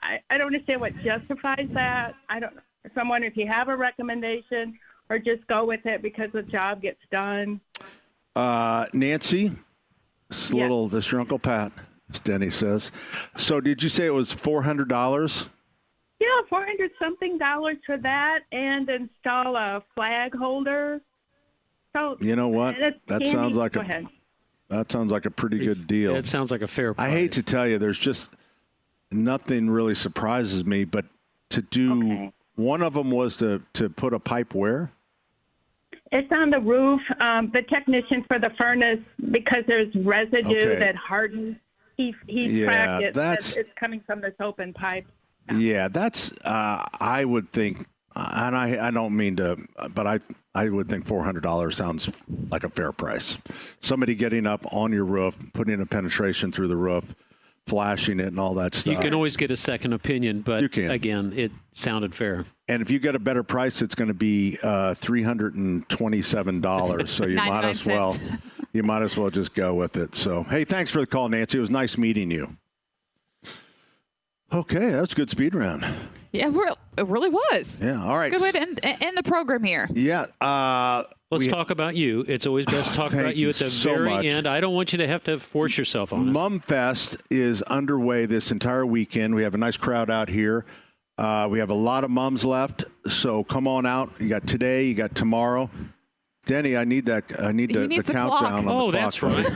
I don't understand what justifies that. So I'm wondering if you have a recommendation or just go with it because the job gets done. Nancy, this is your Uncle Pat, as Denny says. So did you say it was $400? Yeah, $400-something for that and install a flag holder. So you know what? That sounds like a pretty good deal. It sounds like a fair price. I hate to tell you, there's just nothing really surprises me, but to do one of them was to put a pipe where? It's on the roof. The technician for the furnace, because there's residue that hardens, he tracked it. It's coming from this open pipe. Yeah, that's, I would think, and I don't mean to, but I would think $400 sounds like a fair price. Somebody getting up on your roof, putting a penetration through the roof, flashing it and all that stuff. You can always get a second opinion, but again, it sounded fair. And if you get a better price, it's going to be $327. So you might as well just go with it. So, hey, thanks for the call, Nancy. It was nice meeting you. Okay, that's a good speed round. Yeah, it really was. Yeah, all right. Good way to end the program here. Yeah. Let's talk about you. It's always best to talk about you at the very end. I don't want you to have to force yourself on it. Mumfest is underway this entire weekend. We have a nice crowd out here. We have a lot of mums left, so come on out. You got today, you got tomorrow. Denny, I need the countdown on the clock. Oh, that's right.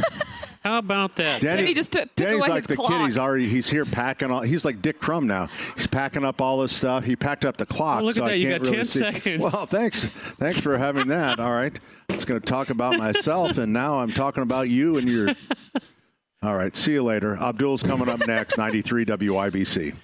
How about that? Denny just took Denny's away like his the clock. kid. He's here packing all. He's like Dick Crumb now. He's packing up all his stuff. He packed up the clock. Oh, look at so that. I You can't got really 10 see. seconds. Well, thanks for having that. All right. I was going to talk about myself, and now I'm talking about you and your. All right. See you later. Abdul's coming up next. 93 WIBC.